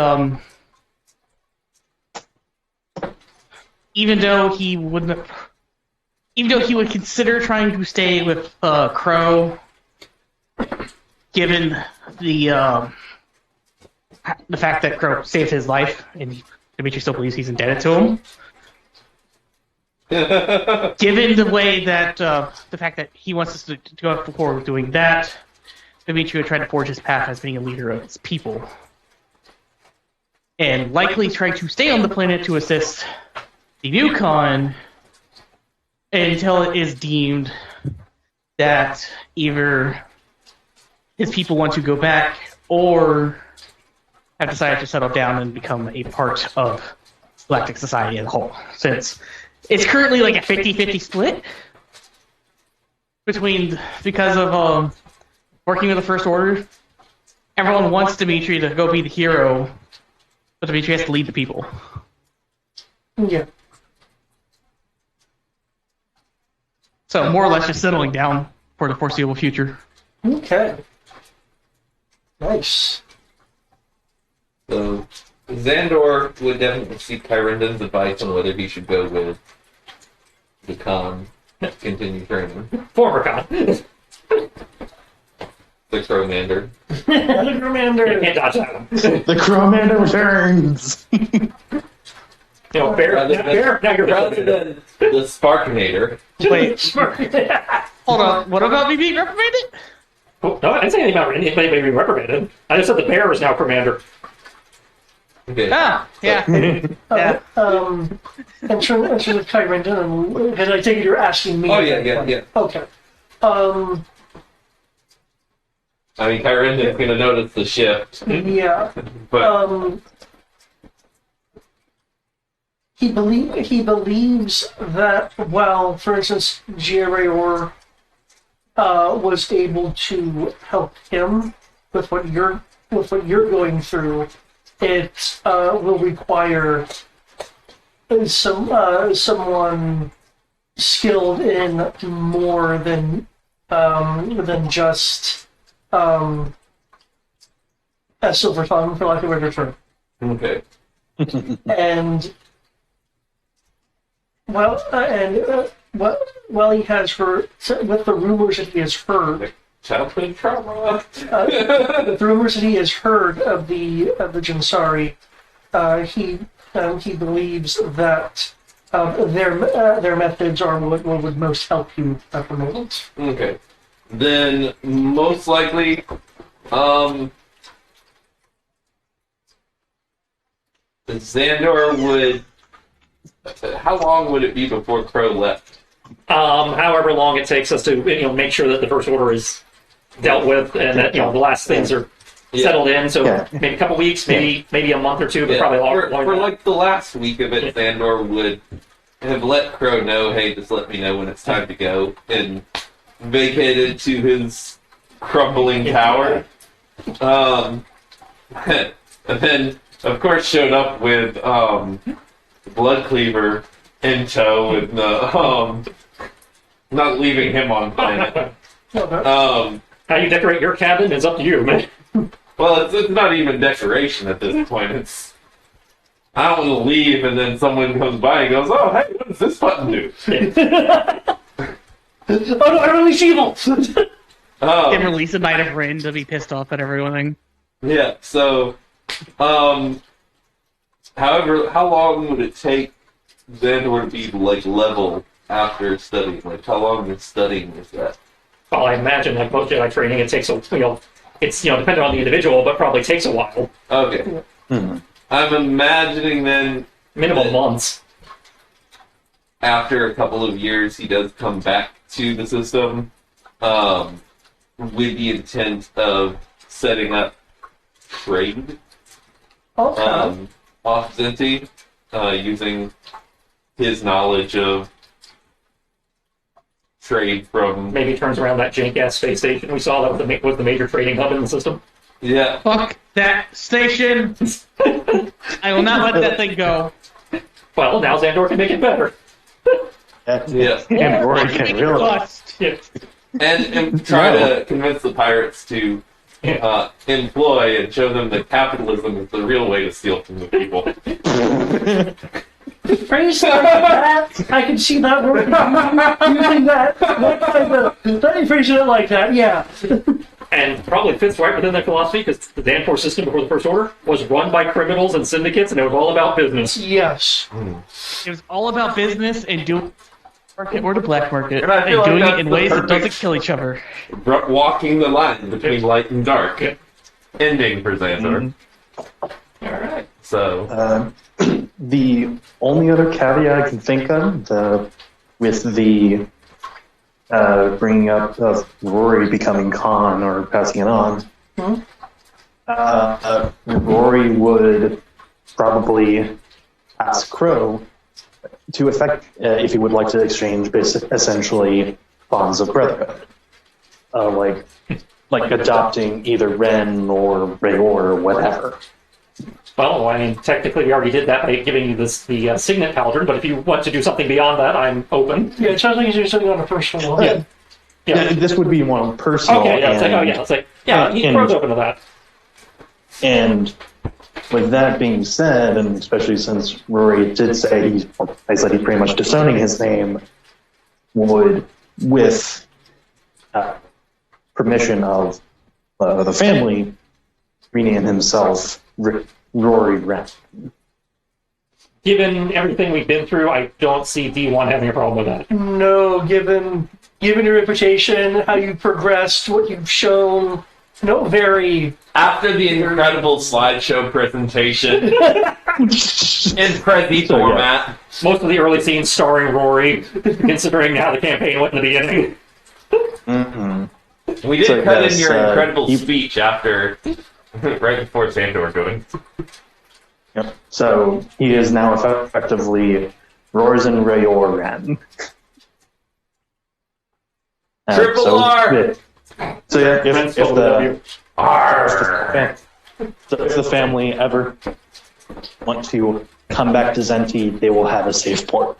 even though he would consider trying to stay with Crow, given the fact that Crow saved his life, and Dimitri still believes he's indebted to him. Given the way that the fact that he wants us to go forward with doing that, Dimitri would try to forge his path as being a leader of his people, and likely try to stay on the planet to assist the new Khan until it is deemed that either his people want to go back or have decided to settle down and become a part of galactic society as a whole. Since it's currently like a 50-50 split because of working with the First Order. Everyone wants Dimitri to go be the hero, but Dimitri has to lead the people. Yeah. So more or less just settling down for the foreseeable future. Okay. Nice. So Xandor would definitely seek Kyrenden's advice on whether he should go with the Khan, continue training. Former Khan. The Crowmander. The commander. You can't dodge that one. The Crowmander returns. You know, Bear, now you're Rather than the Sparkinator. Wait, hold on. What about me being reprimanded? Oh, no, I didn't say anything about anybody being reprimanded. I just said the Bear is now commander. Okay. Ah, yeah. Yeah. In terms of Kyrinden, because I take it you're asking me. Oh, yeah. Okay. I mean, Kyrenden's going to notice the shift. Yeah. But He believes that while, for instance, Giareor was able to help him with what you're going through, it will require someone skilled in more than just a silver tongue, for lack of a better term. okay. And he has heard, with the rumors that he has heard, Childhood trauma. with the rumors that he has heard of the Jansari, he believes that their methods are what would most help you at the moment. Okay. Then, most likely, Xandor would... How long would it be before Crow left? However long it takes us to make sure that the First Order is dealt with and that the last things are settled in. So maybe a couple weeks, maybe a month or two, but probably longer. For like the last week of it, Xandor would have let Crow know, hey, just let me know when it's time to go, and vacated to his crumbling tower. And then, of course, showed up with Blood Cleaver in tow and not leaving him on planet. How you decorate your cabin is up to you, man. Well, it's not even decoration at this point. It's I don't want to leave, and then someone comes by and goes, "Oh, hey, what does this button do?" Oh no, I release evil! Can release a Knight of Rin to be pissed off at everything. Yeah. So, however, how long would it take Xandor to be like level after studying? Like, how long is studying is that? Well, I imagine like most Jedi training, it takes it's dependent on the individual, but probably takes a while. Okay. Hmm. I'm imagining then Minimum months. after a couple of years he does come back to the system with the intent of setting up trade Okay. off Zinti using his knowledge of trade from Maybe turns around that jank-ass space station we saw that was the major trading hub in the system. yeah. Fuck that station! I will not let that thing go. Well, now Xandor can make it better. Yeah. And Rory can really. Bust. Yeah. And try to convince the pirates to employ and show them that capitalism is the real way to steal from the people. Phrase like that, I can see that working. Using that kind of phrasing it like that, yeah. and probably fits right within their philosophy because the Danforth system before the First Order was run by criminals and syndicates, and it was all about business. Yes. It was all about business and doing market or the black market, And I and feel like doing it that's in the ways that perfect- doesn't kill each other. Walking the line between light and dark. Yep. Ending for Xandor. All right. So, The only other caveat I can think of with the bringing up of Rory becoming Khan or passing it on, Rory would probably ask Crow to effect if he would like to exchange essentially bonds of brotherhood, like adopting either Ren or Rayor or whatever. Well, I mean, technically, we already did that by giving you the Signet Paladin, but if you want to do something beyond that, I'm open. Yeah, it sounds like he's doing something on a personal level. Yeah. This would be one personal. Okay, yeah, Crow's open to that. And with that being said, and especially since Rory did say he's pretty much disowning his name, would, with permission of the family, rename himself Rory Ren. Given everything we've been through, I don't see D1 having a problem with that. No, given your reputation, how you progressed, what you've shown, no, very. after the incredible slideshow presentation in Prezi format, Most of the early scenes starring Rory, considering how the campaign went in the beginning. Mm-hmm. we did So cut in that's, your incredible you- speech after, right before Xandor going. Yep. So he is now effectively Rorzan Rayor Ren. Triple R! So yeah, Ren's if totally the W. Arr! So if the family ever want to come back to Zenti, they will have a safe port.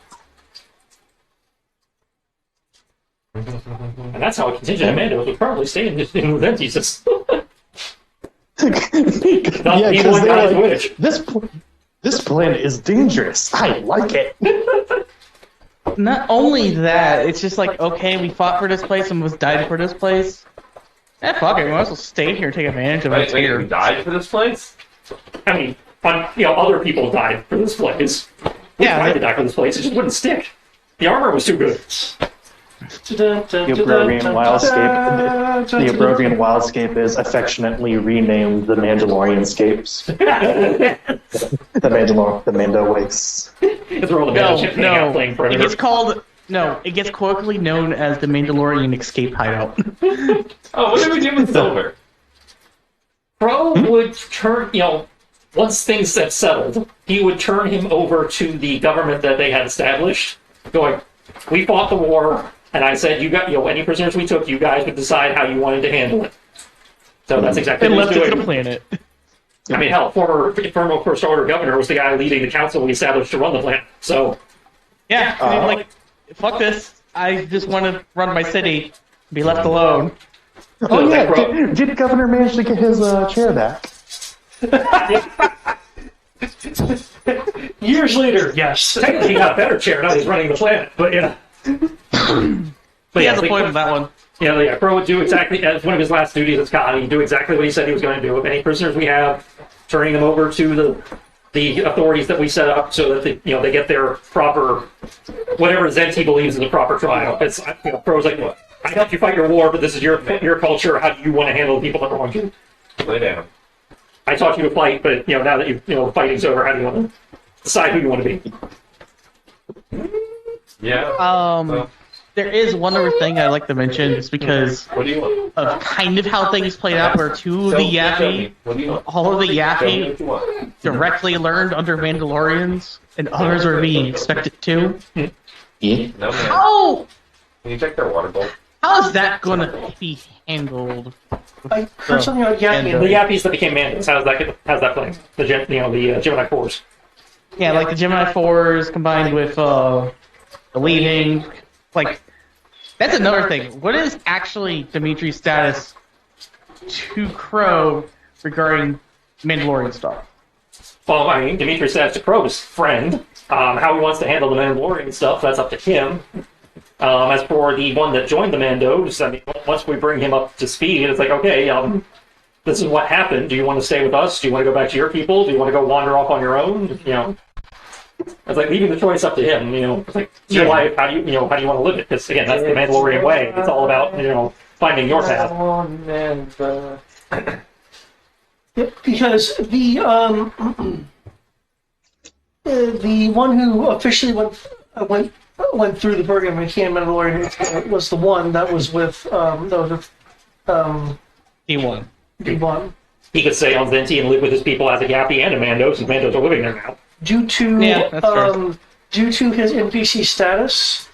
And that's how a contingent of Mandos would probably stay in Ventis. Yeah, even because one guy's they're witch. like, this planet is dangerous. I like it. Not only that, it's just like, okay, we fought for this place and was died for this place. Fuck it, we might as well stay here and take advantage of Wait, what's wait, here. you died for this place? I mean, other people died for this place. We Yeah, tried to but- die for this place, it just wouldn't stick. The armor was too good. The Obrovian Wildscape is affectionately renamed the Mandalorian Scapes. the Mando Wastes. Because we're all the Mando chips hanging out No, playing it Predator. gets called. No, it gets colloquially known as the Mandalorian Escape Hideout. Oh, what did we do with Silver? Crow would turn, once things had settled, he would turn him over to the government that they had established, going, we fought the war, and I said, you got, any prisoners we took, you guys would decide how you wanted to handle it. So that's exactly And what left he it was to the doing. planet. I mean, hell, former First Order governor was the guy leading the council we established to run the planet. So, Yeah, I mean, like, fuck this. I just want to run my city, be left alone. Oh yeah, did Governor manage to get his chair back? Years later, yes. technically he got a better chair, now he's running the planet, but yeah. But He yeah, has a point with that one. Yeah, Crow would do exactly, as one of his last duties as Khan, he'd do exactly what he said he was going to do. If any prisoners we have, turning them over to the authorities that we set up so that they get their proper, whatever Zenti believes is a proper trial. It's, Crow's like, look, I helped you fight your war, but this is your culture. How do you want to handle the people that wronged you? Lay down. I taught you to fight, but now that fighting's over, how do you want to decide who you want to be? Yeah. There is one other thing I'd like to mention, just because What do you want? of kind of how things played out, where two of the Yappy, What do you want? all of the Tell me Yappy what you want. directly learned under Mandalorians, and others are being expected to. Yeah. No, man. Oh! Can you check their water bowl? How is that gonna be handled? I heard something about And, Yappy. The Yappies that became Mandos, how's that playing? The Gemini Force. Yeah, like the Gemini 4s combined with the leading. Like, that's another thing. What is actually Dimitri's status to Crow regarding Mandalorian stuff? Well, I mean, Dimitri says to Crow's friend, how he wants to handle the Mandalorian stuff, that's up to him. As for the one that joined the Mandos, I mean, once we bring him up to speed, it's like, okay, this is what happened. Do you want to stay with us? Do you want to go back to your people? Do you want to go wander off on your own? It's like leaving the choice up to him. It's like it's your life. How do you want to live it? Because again, that's the Mandalorian way. It's all about finding your path. Yep, because the one who officially went through the program and became Mandalorian was the one that was with D1. D1. He could stay on Venti and live with his people as a Yappy and a Mando, since Mandos are living there now. Due to his NPC status,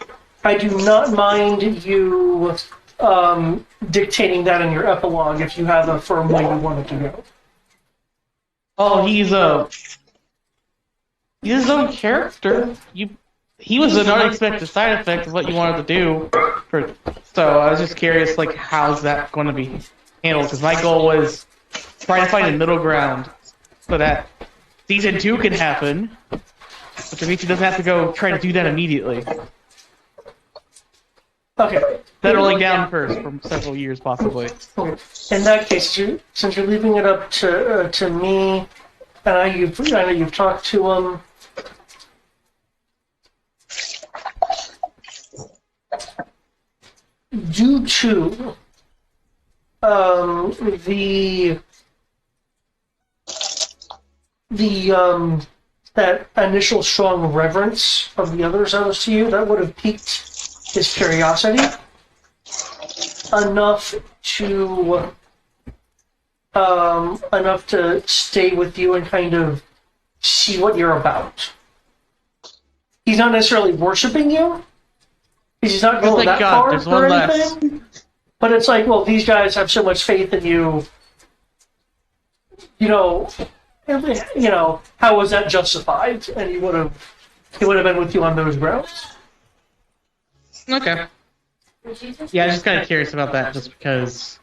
I do not mind you dictating that in your epilogue if you have a firm way you want it to go. Oh, he's his own character. He was an unexpected side effect of what you wanted to do. So I was just curious, like, how's that going to be handled? Because my goal was try to find a middle ground so that Season 2 can happen, but Dimitri doesn't have to go try to do that immediately. Okay. Settling down first for several years, possibly. Okay. In that case, since you're leaving it up to me, and I know you've talked to him. Due to that initial strong reverence of the others that was to you, that would have piqued his curiosity enough to stay with you and kind of see what you're about. He's not necessarily worshiping you. He's not going that far or anything. But it's like, well, these guys have so much faith in you. How was that justified? And he would have been with you on those grounds. Okay. Yeah, I was just kind of curious about that, just because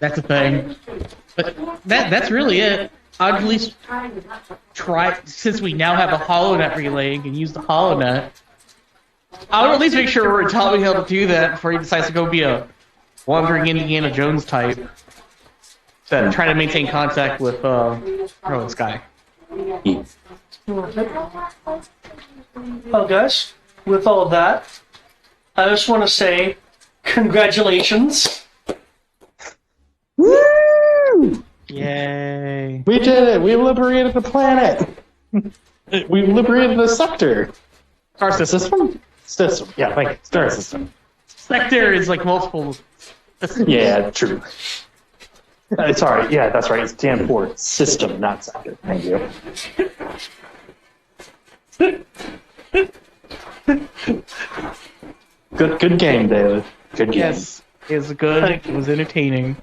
that's a thing. But that's really it. I'd at least try, since we now have a HoloNet relaying and use the HoloNet. I would at least make sure we're telling him to do that before he decides to go be a wandering Indiana Jones type. To try to maintain contact with this guy. Well, guys, with all that, I just want to say congratulations. Woo! Yay. We did it! We liberated the planet! We liberated the sector! Star system? System. Yeah, like star system. Sector is like multiple. Yeah, true. Sorry, yeah, that's right. It stands for system, not sector. Thank you. Good game, David. Good game. Yes, it was good. It was entertaining.